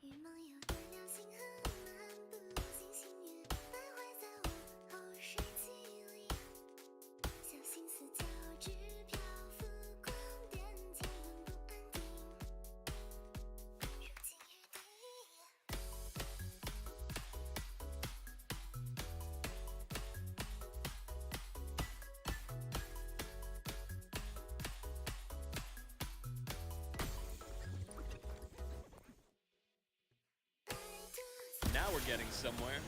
羽毛有的鸟星河漫步，星星月徘徊在午后水汽里，小心思交织漂浮，光点经纶不安定，如今雨滴。 Now we're getting somewhere.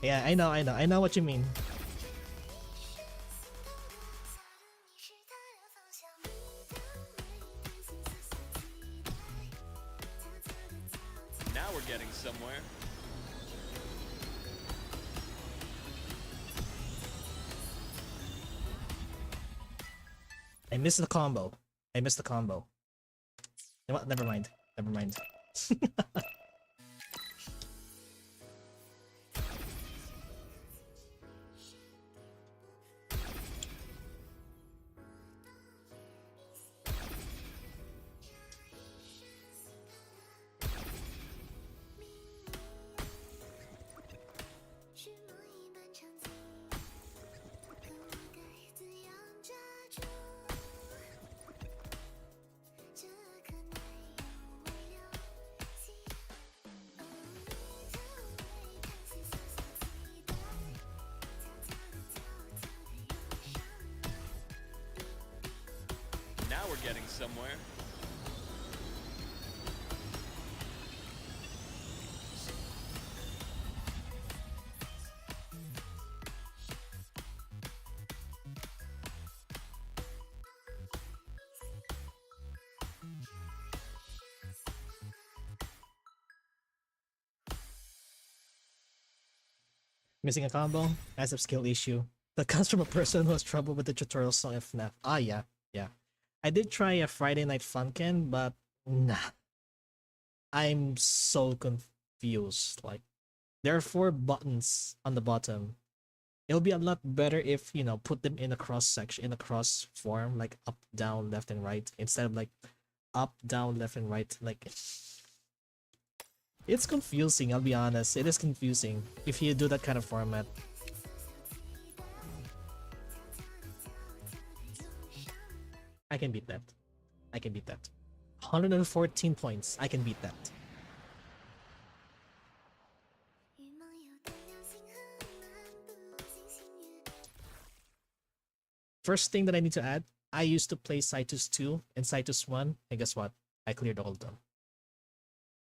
Yeah, I know what you mean. I missed the combo. I missed the combo. You know what? Never mind. Never mind. Now we're getting somewhere. Missing a combo? Massive skill issue. That comes from a person who has trouble with the tutorial song of FNAF. Ah, yeah. Yeah. I did try a Friday Night Funkin', but nah. I'm so confused. Like, there are 4 buttons on the bottom. It'll be a lot better if, you know, put them in a cross section, in a cross form, like up, down, left, and right, instead of like up, down, left, and right. Like, it's confusing, I'll be honest. It is confusing if you do that kind of format. I can beat that. I can beat that. 114 points. I can beat that. First thing that I need to add, I used to play Citus 2 and Citus 1, and guess what? I cleared all of them.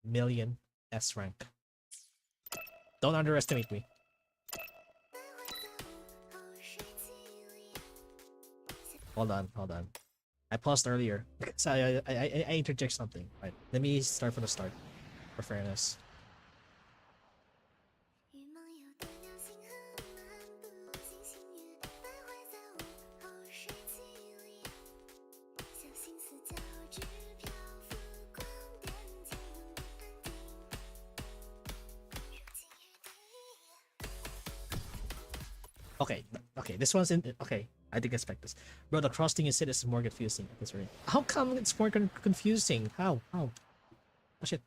Million S rank. Don't underestimate me. Hold on, hold on. I paused earlier because I interject something. Right, let me start from the start, for fairness. Okay, this one's in. Okay, I didn't expect this. Bro, the cross thing you said is more confusing. That's right. How come it's more confusing? How? Oh shit.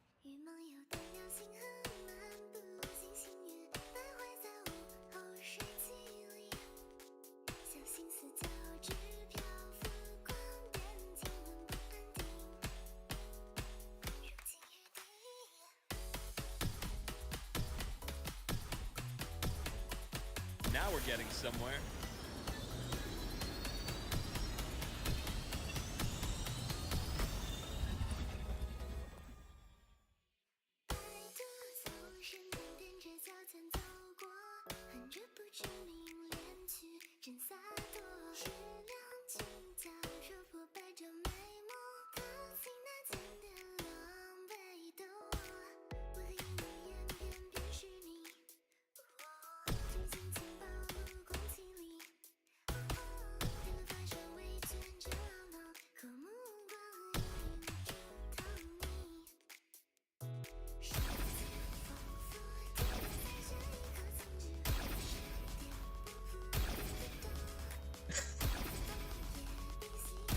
Now we're getting somewhere.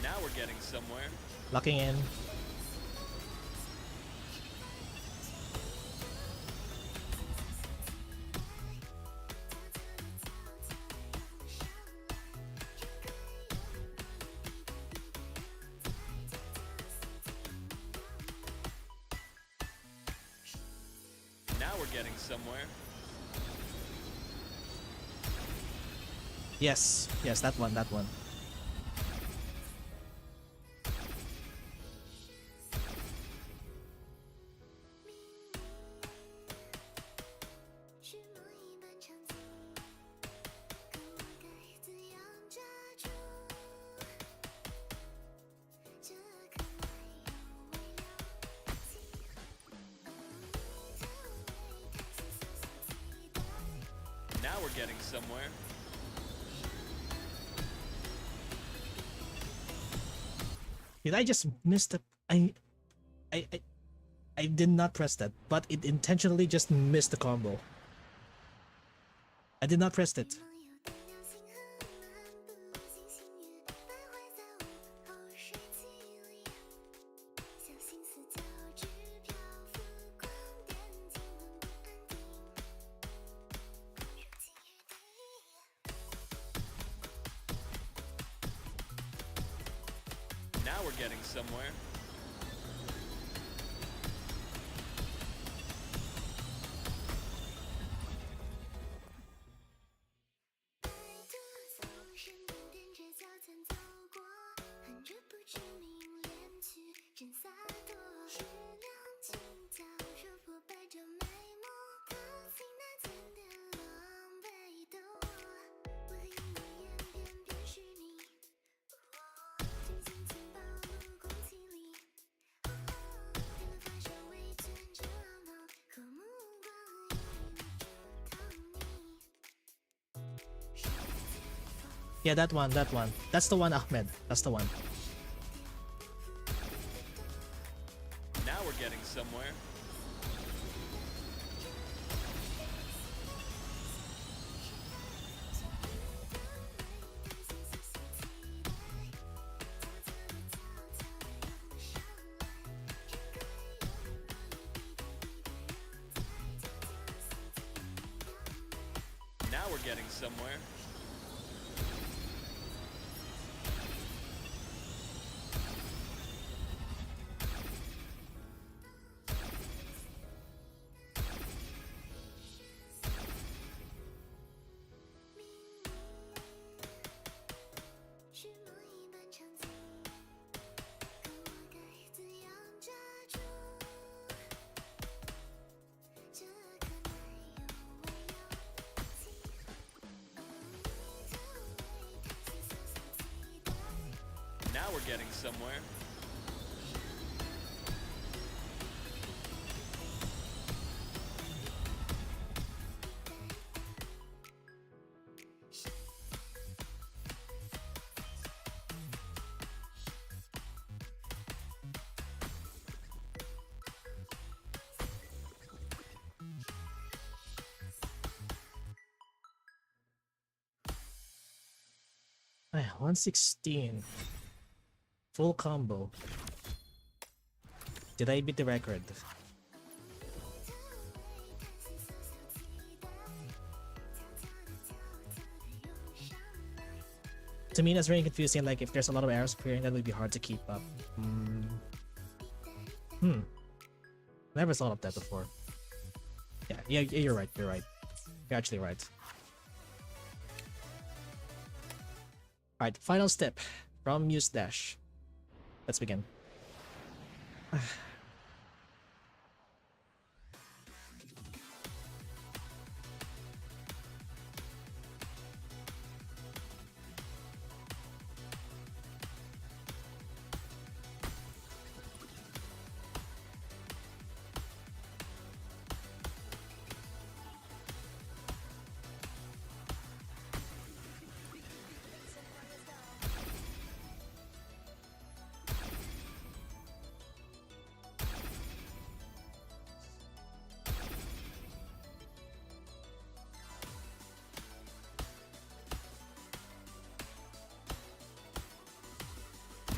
Now we're getting somewhere. Locking in. Now we're getting somewhere. Yes, yes, that one, that one. Now we're getting somewhere. Did I just miss the... I did not press that, but it intentionally just missed the combo. I did not press it. Now we're getting somewhere. Yeah, that one, that one. That's the one, Ahmed. That's the one. Now we're getting somewhere. Now we're getting somewhere. Now we're getting somewhere. Ay, 116. Full combo. Did I beat the record? To me, that's very confusing. Like, if there's a lot of arrows appearing, that would be hard to keep up. Never thought of that before. Yeah, you're right. You're right. You're actually right. Alright, final step from MUSE Dash. Let's begin.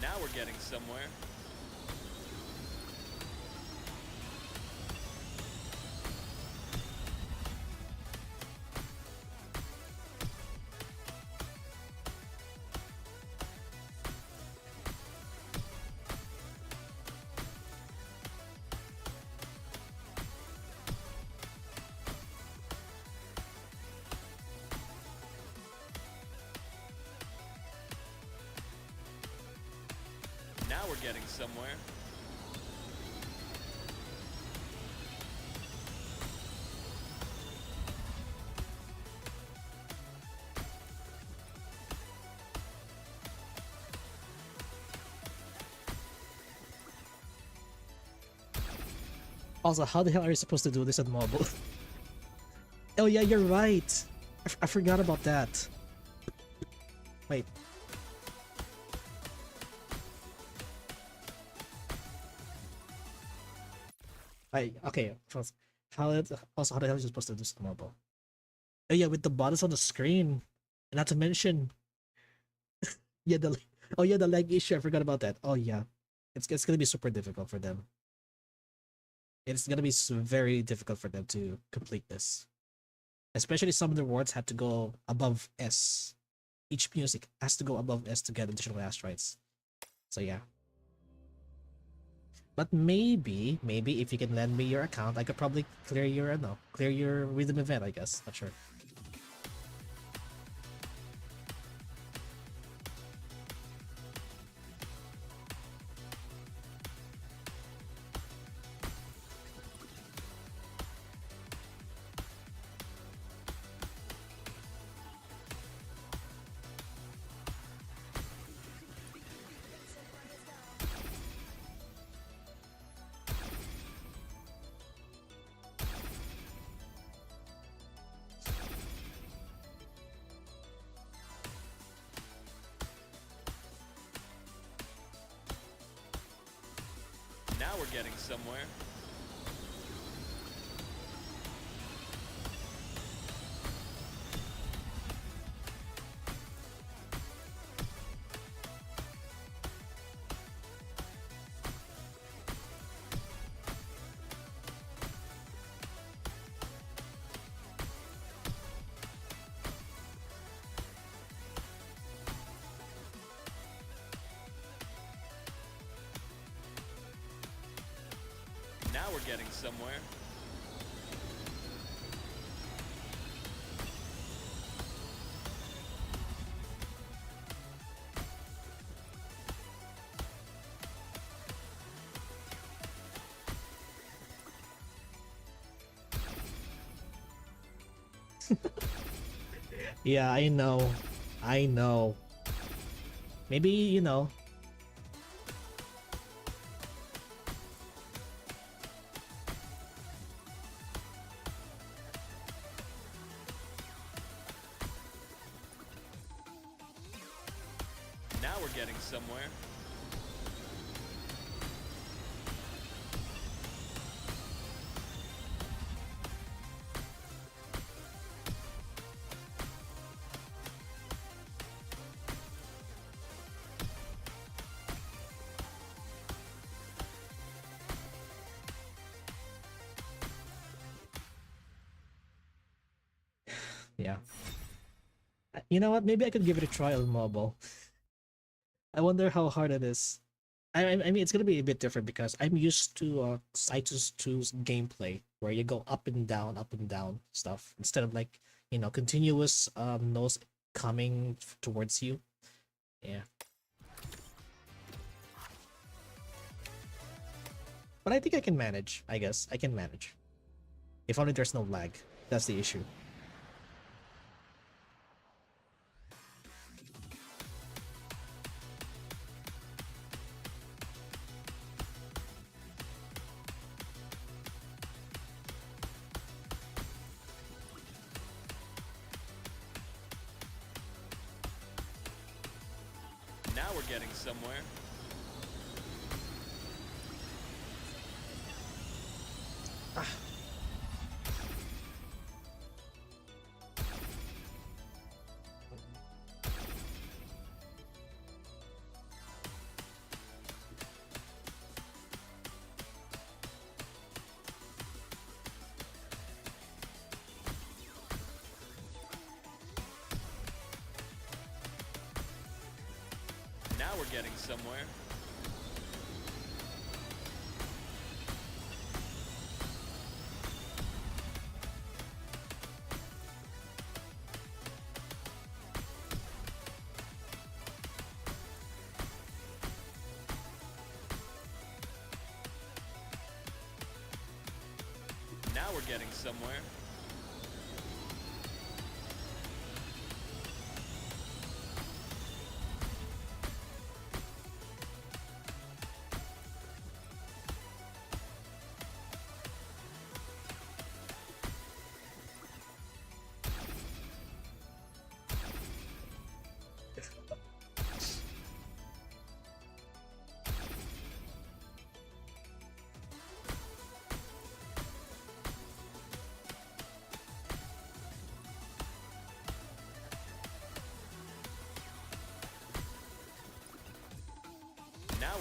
Now we're getting somewhere. Now we're getting somewhere. Also, how the hell are you supposed to do this on mobile? Oh yeah, you're right. I forgot about that. Wait. Okay. How the hell are you supposed to do this on mobile? Oh yeah, with the buttons on the screen. And not to mention, yeah, the lag issue. I forgot about that. Oh yeah, it's gonna be super difficult for them. It's gonna be very difficult for them to complete this. Especially some of the words have to go above S. Each music has to go above S to get additional asteroids. So yeah. But maybe if you can lend me your account, I could probably clear your rhythm event. I guess. Not sure. Now we're getting somewhere. Now we're getting somewhere. Yeah, I know. I know. Maybe, you know. Now we're getting somewhere. Yeah. You know what? Maybe I could give it a try on mobile. I wonder how hard it is. I mean, it's gonna be a bit different because I'm used to Citus 2's gameplay where you go up and down stuff instead of like continuous nose coming towards you. Yeah. But I think I can manage. I guess I can manage. If only there's no lag. That's the issue. Now we're getting somewhere. Now we're getting somewhere. Now we're getting somewhere.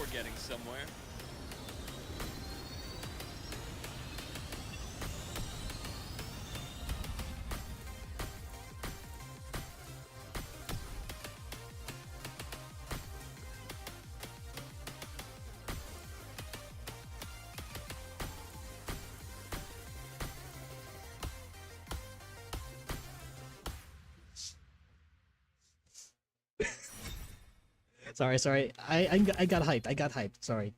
we're getting somewhere. Sorry. I got hyped. I got hyped. Sorry.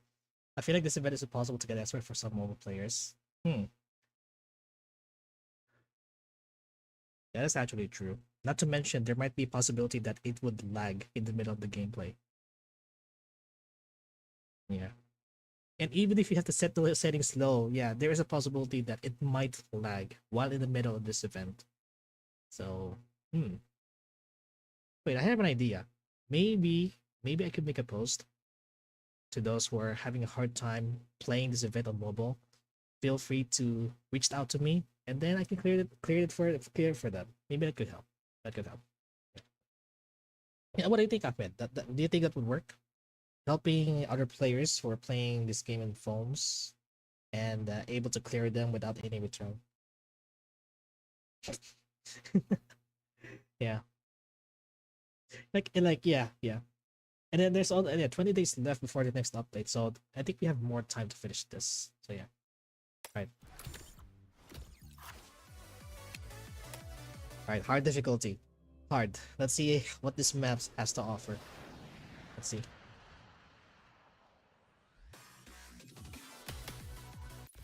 I feel like this event is impossible to get expert for some mobile players. That is actually true. Not to mention, there might be a possibility that it would lag in the middle of the gameplay. Yeah. And even if you have to set the settings low, yeah, there is a possibility that it might lag while in the middle of this event. So, wait, I have an idea. Maybe I could make a post to those who are having a hard time playing this event on mobile. Feel free to reach out to me, and then I can clear it for them. Maybe that could help. That could help. Yeah, what do you think, Ahmed? Do you think that would work? Helping other players who are playing this game in phones and able to clear them without any return. Yeah. Like yeah. And then there's all 20 days left before the next update, so I think we have more time to finish this. So yeah. Alright, hard difficulty. Hard. Let's see what this map has to offer. Let's see.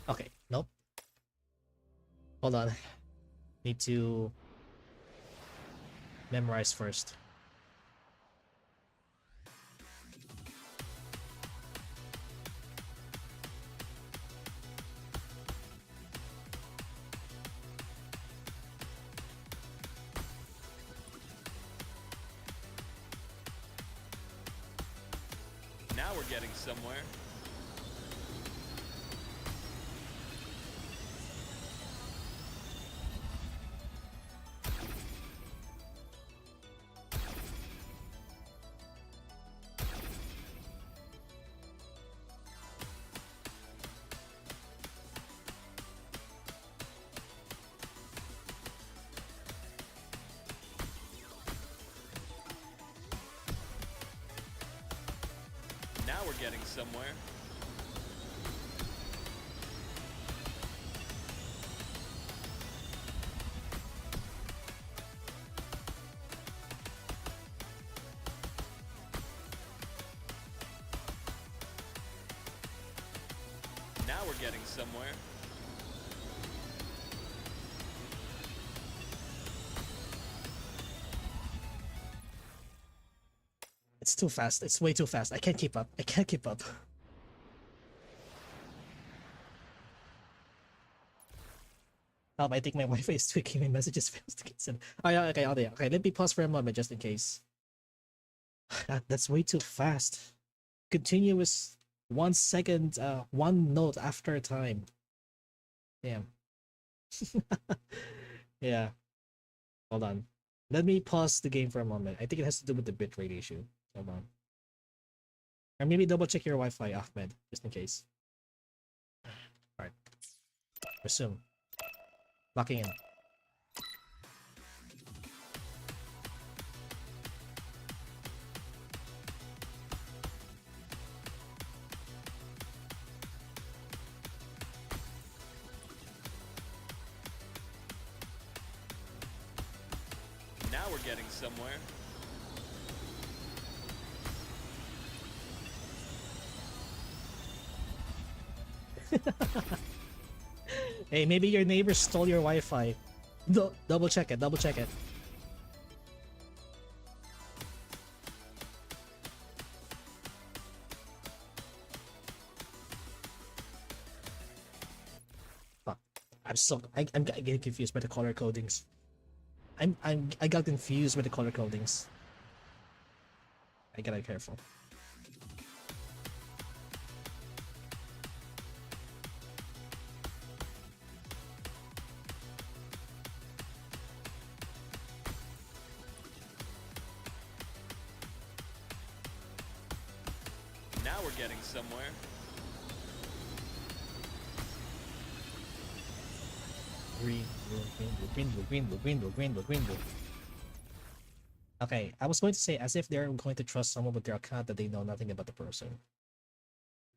Okay, nope. Hold on. Need to memorize first. Now we're getting somewhere. Now we're getting somewhere. Now we're getting somewhere. It's too fast. It's way too fast. I can't keep up. I can't keep up. I think my Wi-Fi is tweaking. My messages fails to get sent. Oh yeah, okay, okay. Let me pause for a moment just in case. That's way too fast. Continuous 1 second, one note after a time. Damn. Yeah. Hold on. Let me pause the game for a moment. I think it has to do with the bitrate issue. Hold on. Or maybe double check your Wi-Fi, Ahmed, just in case. Alright. Resume. Locking in. Now we're getting somewhere. Hey, maybe your neighbor stole your Wi-Fi. Double check it. Double check it. Fuck. I'm getting confused by the color codings. I got confused with the color codings. I gotta be careful. Now we're we're getting somewhere. Green, blue, green, blue, green, blue, green, blue, green, blue, green, blue, green, blue. Okay, I was going to say as if they're going to trust someone with their account that they know nothing about the person.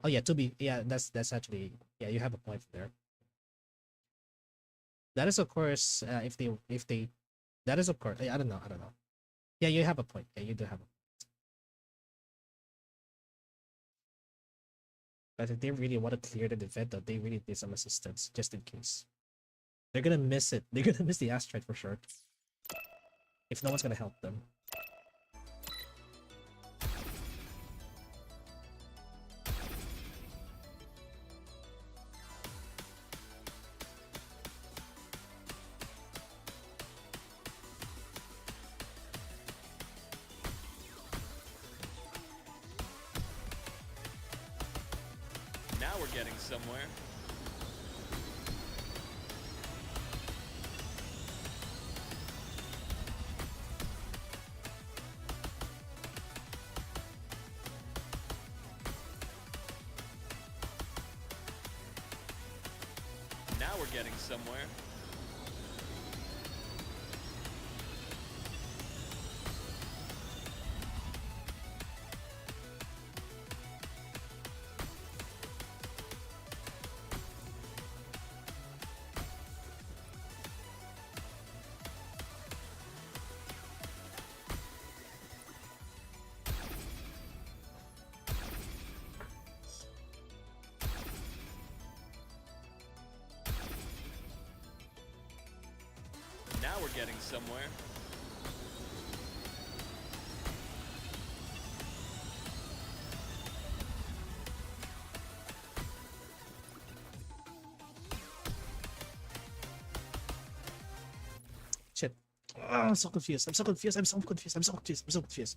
Oh yeah, that's actually, yeah, you have a point there. That is of course if they that is of course, I don't know. Yeah, you have a point. Yeah, you do have a point. But if they really want to clear the event, though, they really need some assistance just in case. They're gonna miss it. They're gonna miss the asteroid for sure. If no one's gonna help them. Now we're getting somewhere. Now we're getting somewhere. Now we're getting somewhere. Shit. Oh, I'm so confused. I'm so confused. I'm so confused. I'm so confused. I'm so confused.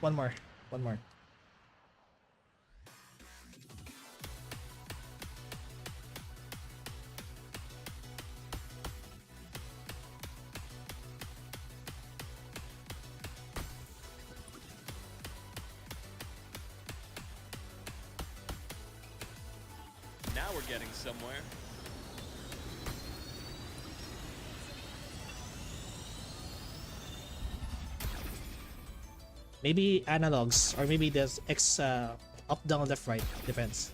One more. One more. Now we're getting somewhere. Maybe analogs, or maybe there's X up, down, left, right. Depends.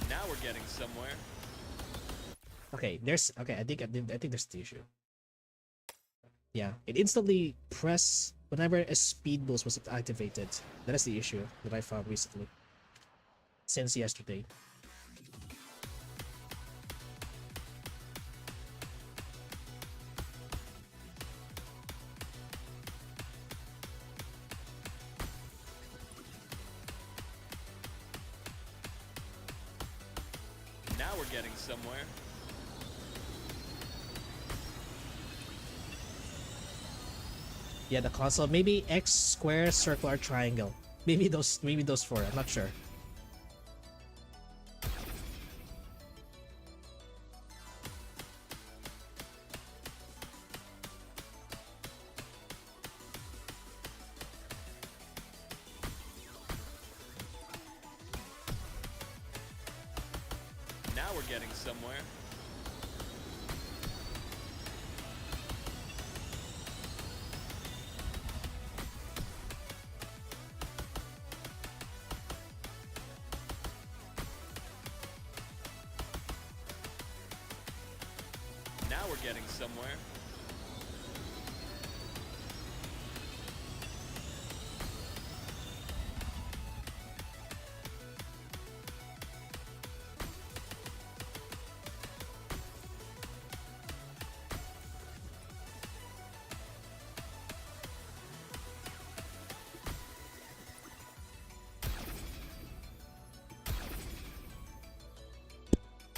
Now we're getting somewhere. Okay, okay. I think there's the issue. Yeah, it instantly press whenever a speed boost was activated. That is the issue that I found recently. Since yesterday. Now we're getting somewhere. Yeah, the console. Maybe X, square, circle, or triangle. Maybe those four. I'm not sure. Now we're getting somewhere. Now we're getting somewhere.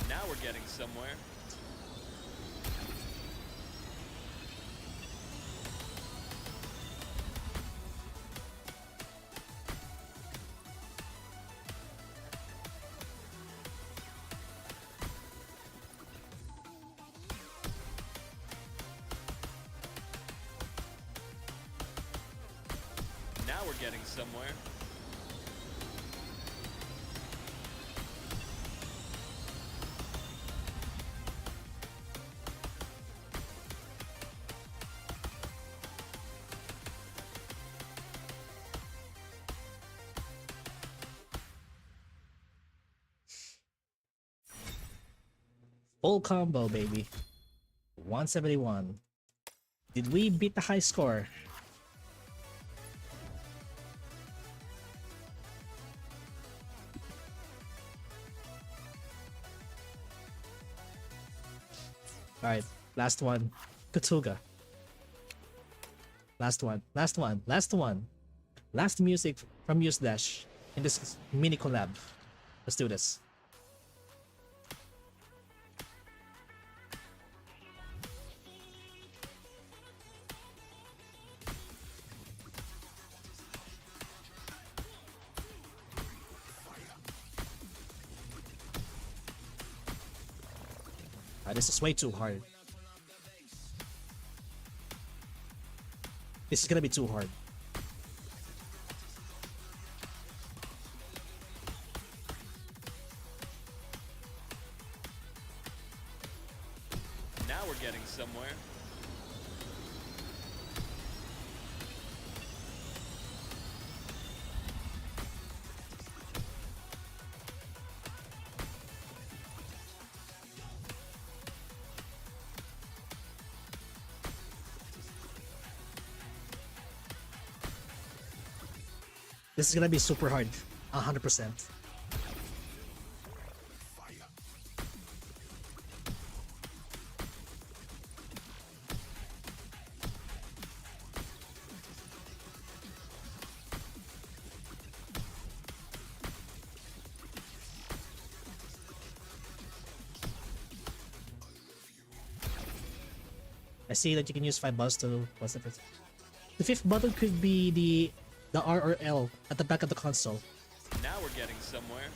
Now we're getting somewhere. Now we're getting somewhere. Full combo, baby. 171. Did we beat the high score? Alright, last one. Katuga. Last one, last one, last one. Last music from MUSE Dash in this mini collab. Let's do this. This is way too hard. This is gonna be too hard. Now we're getting somewhere. This is gonna be super hard. 100%. I see that you can use 5 buttons to what's the first? The 5th button could be the R or L at the back of the console. Now we're getting somewhere.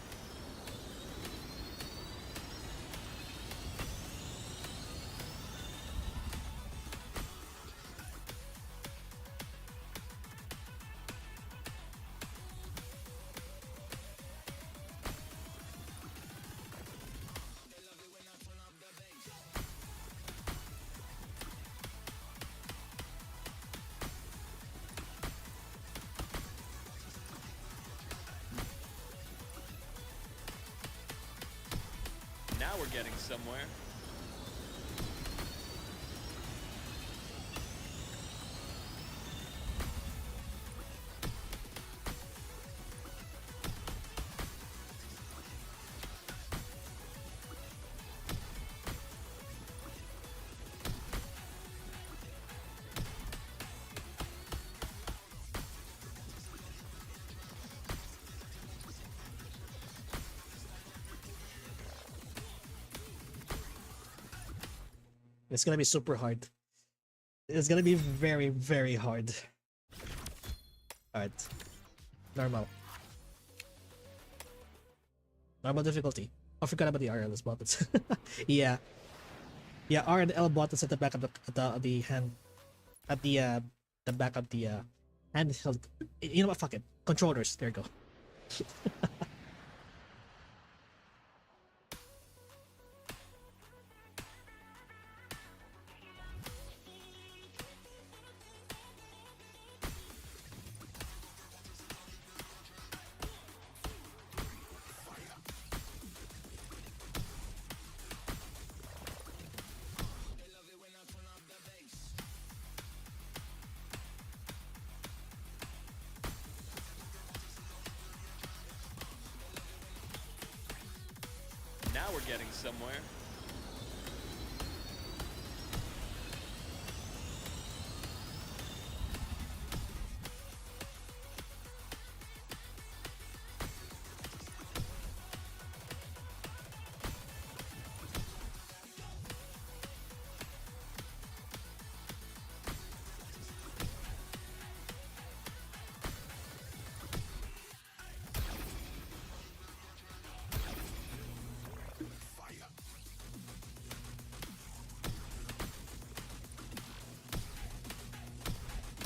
Now we're getting somewhere. It's gonna be super hard. It's gonna be very, very hard. Alright. Normal. Normal difficulty. I forgot about the RLS buttons. Yeah. Yeah, R and L buttons at the back of the hand at the back of the handheld. You know what, fuck it. Controllers, there you go. Now we're getting somewhere.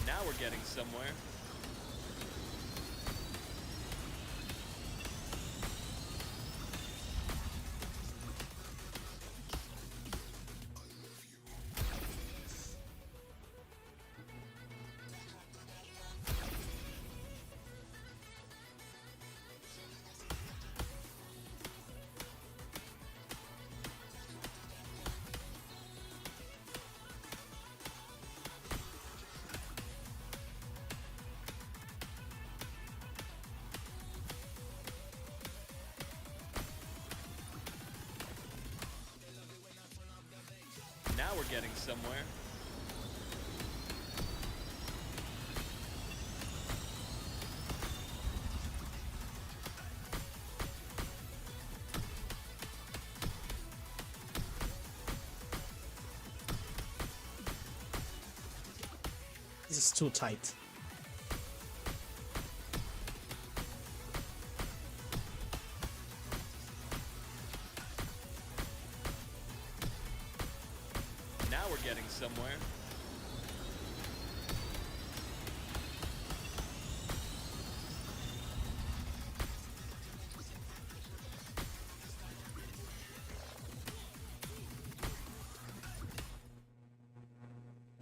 Now we're getting somewhere. Now we're getting somewhere. This is too tight. Now we're getting somewhere.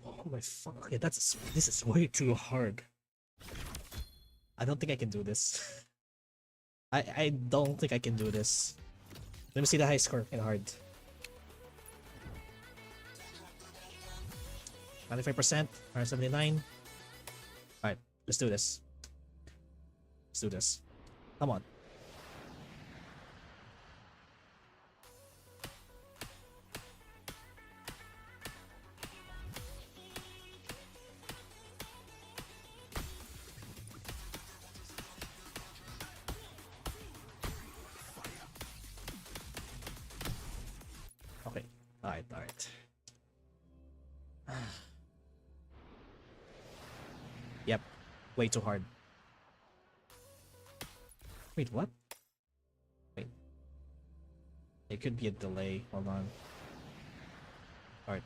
Oh my fuck. Okay, this is way too hard. I don't think I can do this. I don't think I can do this. Let me see the high score in hard. 95%, 179. Alright, let's do this. Let's do this. Come on. Okay. Alright. Yep. Way too hard. Wait, what? Wait. It could be a delay. Hold on. Alright.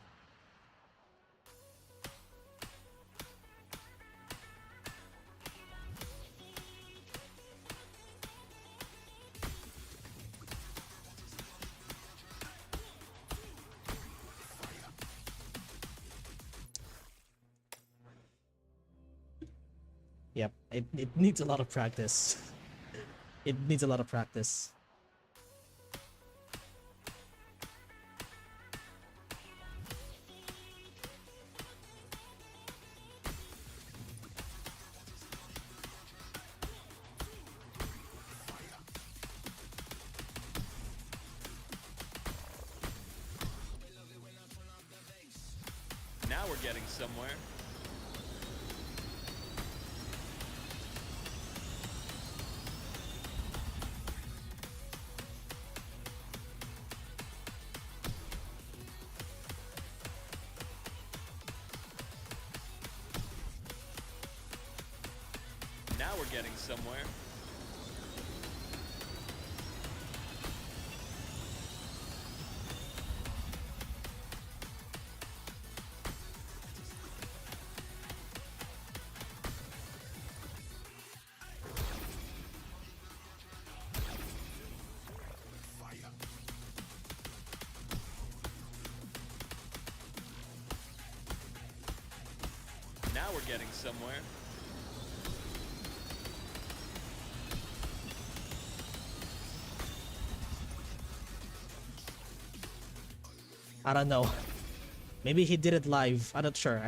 Yep, it needs a lot of practice. It needs a lot of practice. Now we're getting somewhere. Now we're getting somewhere. Now we're getting somewhere. I don't know. Maybe he did it live. I'm not sure.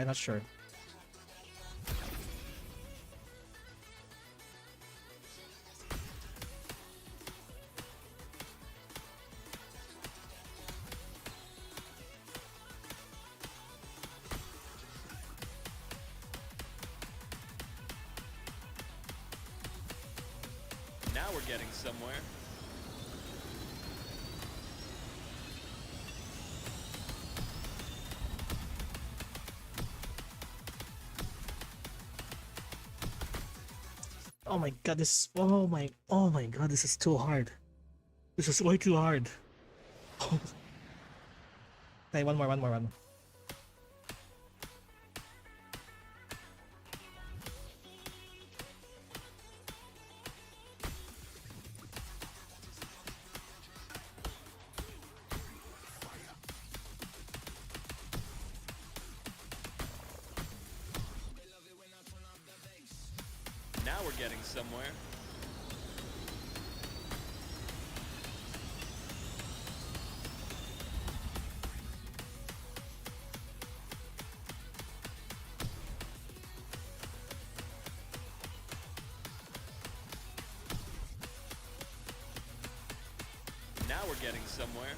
Now we're getting somewhere. Oh my god, oh my god, this is too hard. This is way too hard. Okay, one more. Now we're getting somewhere. Now we're getting somewhere.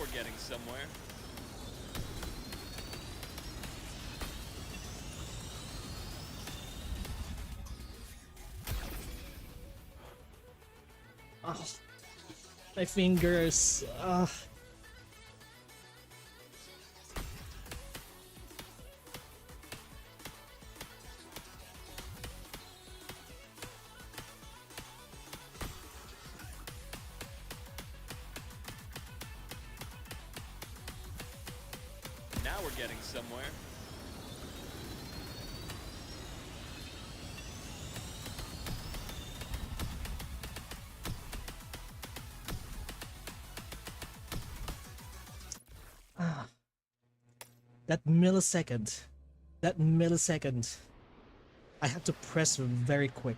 we're getting somewhere. Ah, my fingers. Ah. Now we're getting somewhere. Ah. That millisecond. That millisecond. I had to press very quick.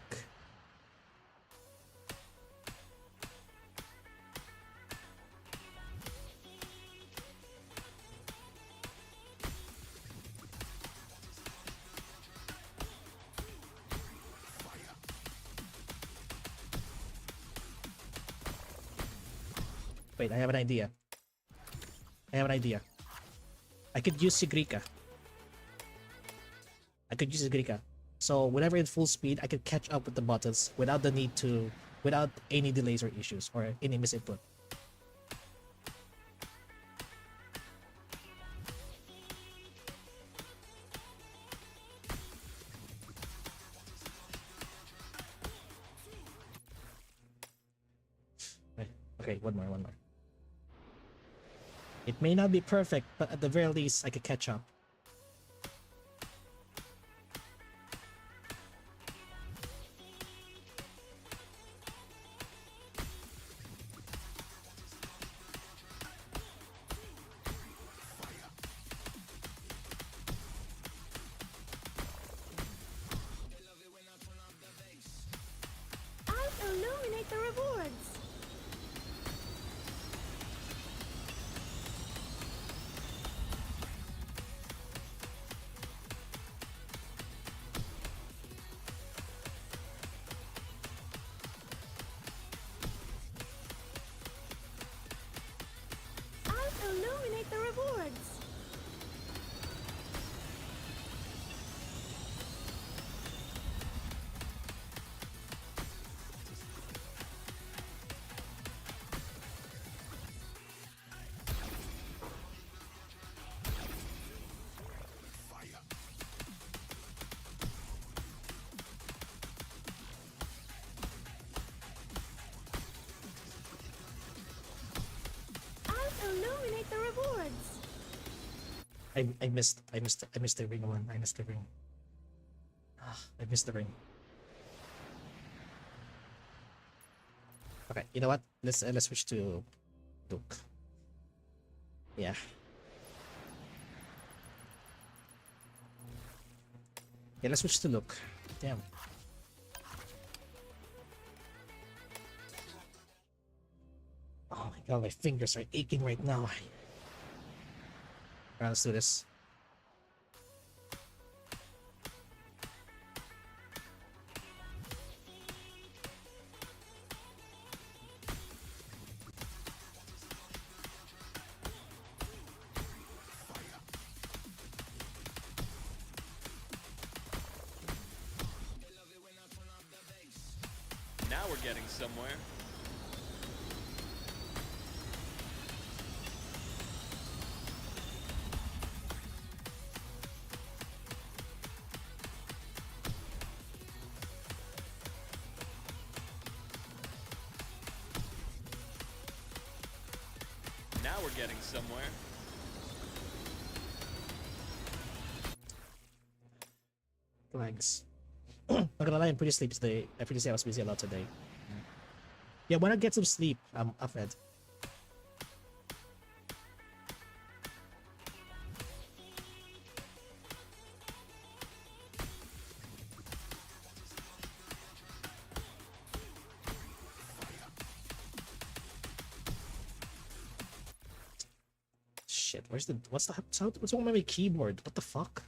Wait, I have an idea. I have an idea. I could use Sigrika. I could use Sigrika. So whenever in full speed, I could catch up with the buttons without the need to, without any delays or issues or any misinput. Okay, one more. It may not be perfect, but at the very least, I could catch up. I'll illuminate the rewards. I'll illuminate the rewards. I'll illuminate the rewards. I missed the ring one. I missed the ring. Ah, I missed the ring. Okay, you know what? Let's switch to Duke. Yeah. Yeah, let's switch to Luke. Damn. Oh my god, my fingers are aching right now. Alright, let's do this. Now we're getting somewhere. Now we're getting somewhere. Thanks. Not gonna lie, I'm pretty sleepy today. I pretty say I was busy a lot today. Yeah, when I get some sleep, I'm fed. Shit, what's wrong with my keyboard? What the fuck?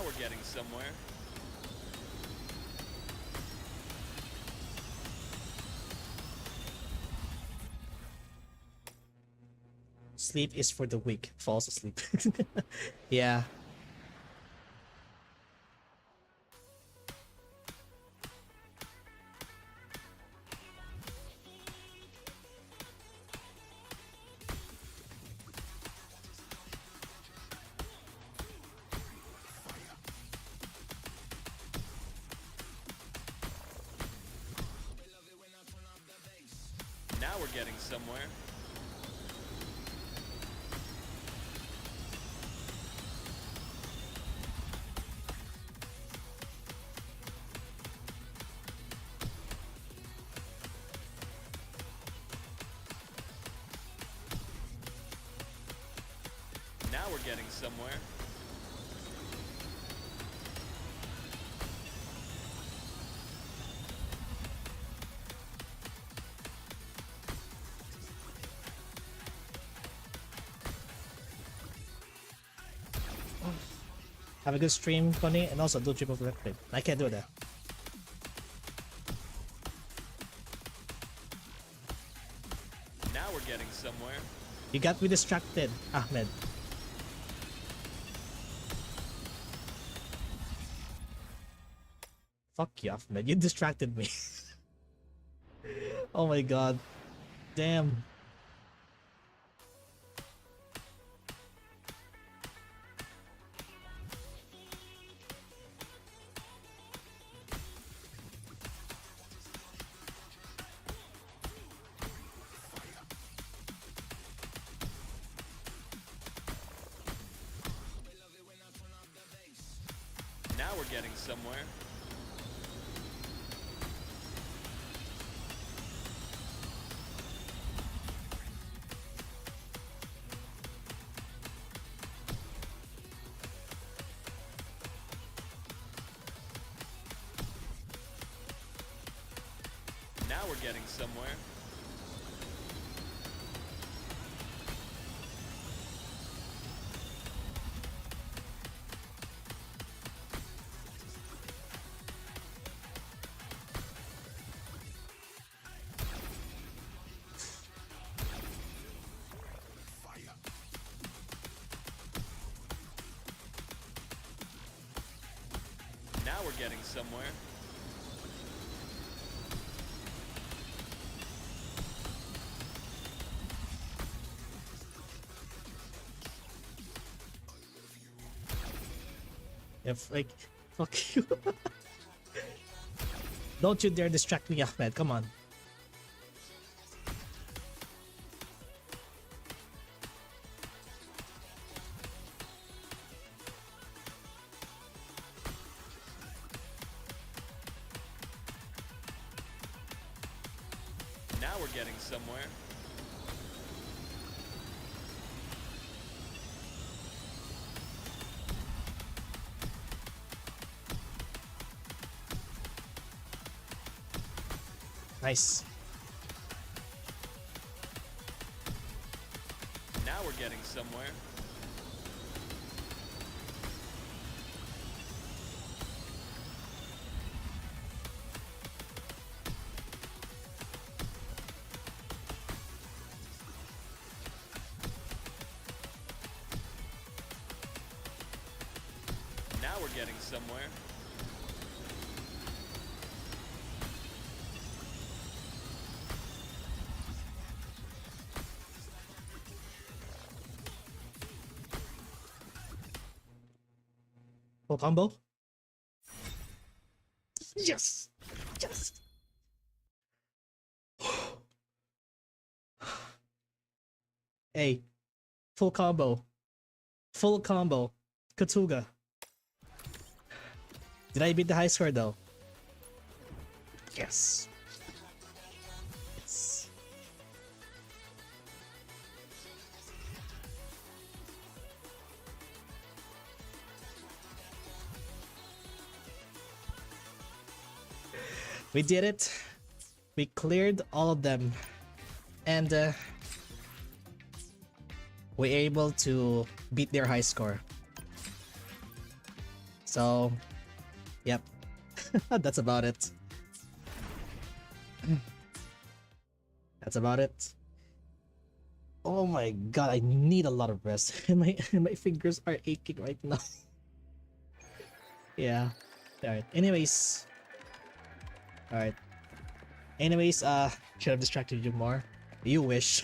we're getting somewhere. Sleep is for the weak. Falls asleep. Yeah. Now we're getting somewhere. Now we're getting somewhere. Have a good stream, Connie, and also do triple flip. I can't do that. Now we're getting somewhere. You got me distracted, Ahmed. Fuck you, Ahmed. You distracted me. Oh my god. Damn. Now we're getting somewhere. Now we're getting somewhere. Now we're getting somewhere. If like, fuck you. Don't you dare distract me, Ahmed. Come on. Now we're getting somewhere. Nice. Now we're getting somewhere. Now we're getting somewhere. Full combo. Yes. Yes. Hey. Full combo. Full combo. Katuga. Did I beat the high score though? Yes. Yes. We did it. We cleared all of them. And we're able to beat their high score. So, yep. That's about it. That's about it. Oh my god, I need a lot of rest. My fingers are aching right now. Yeah. Alright. Anyways. Alright. Anyways, should have distracted you more. You wish.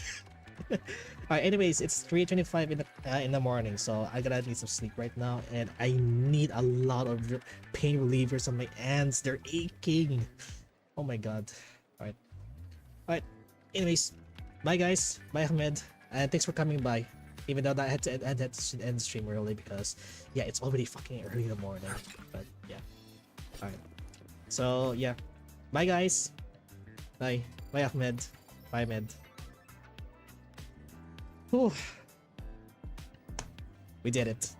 Alright, anyways, it's 3:25 in the morning, so I gotta need some sleep right now, and I need a lot of pain relievers on my hands. They're aching. Oh my god. Alright. Alright. Anyways, bye guys. Bye Ahmed. And thanks for coming by. Even though I had to end the stream early because yeah, it's already fucking early in the morning. But yeah. Alright. So yeah. Bye guys. Bye. Bye Ahmed. Bye Ahmed. Whew. We did it.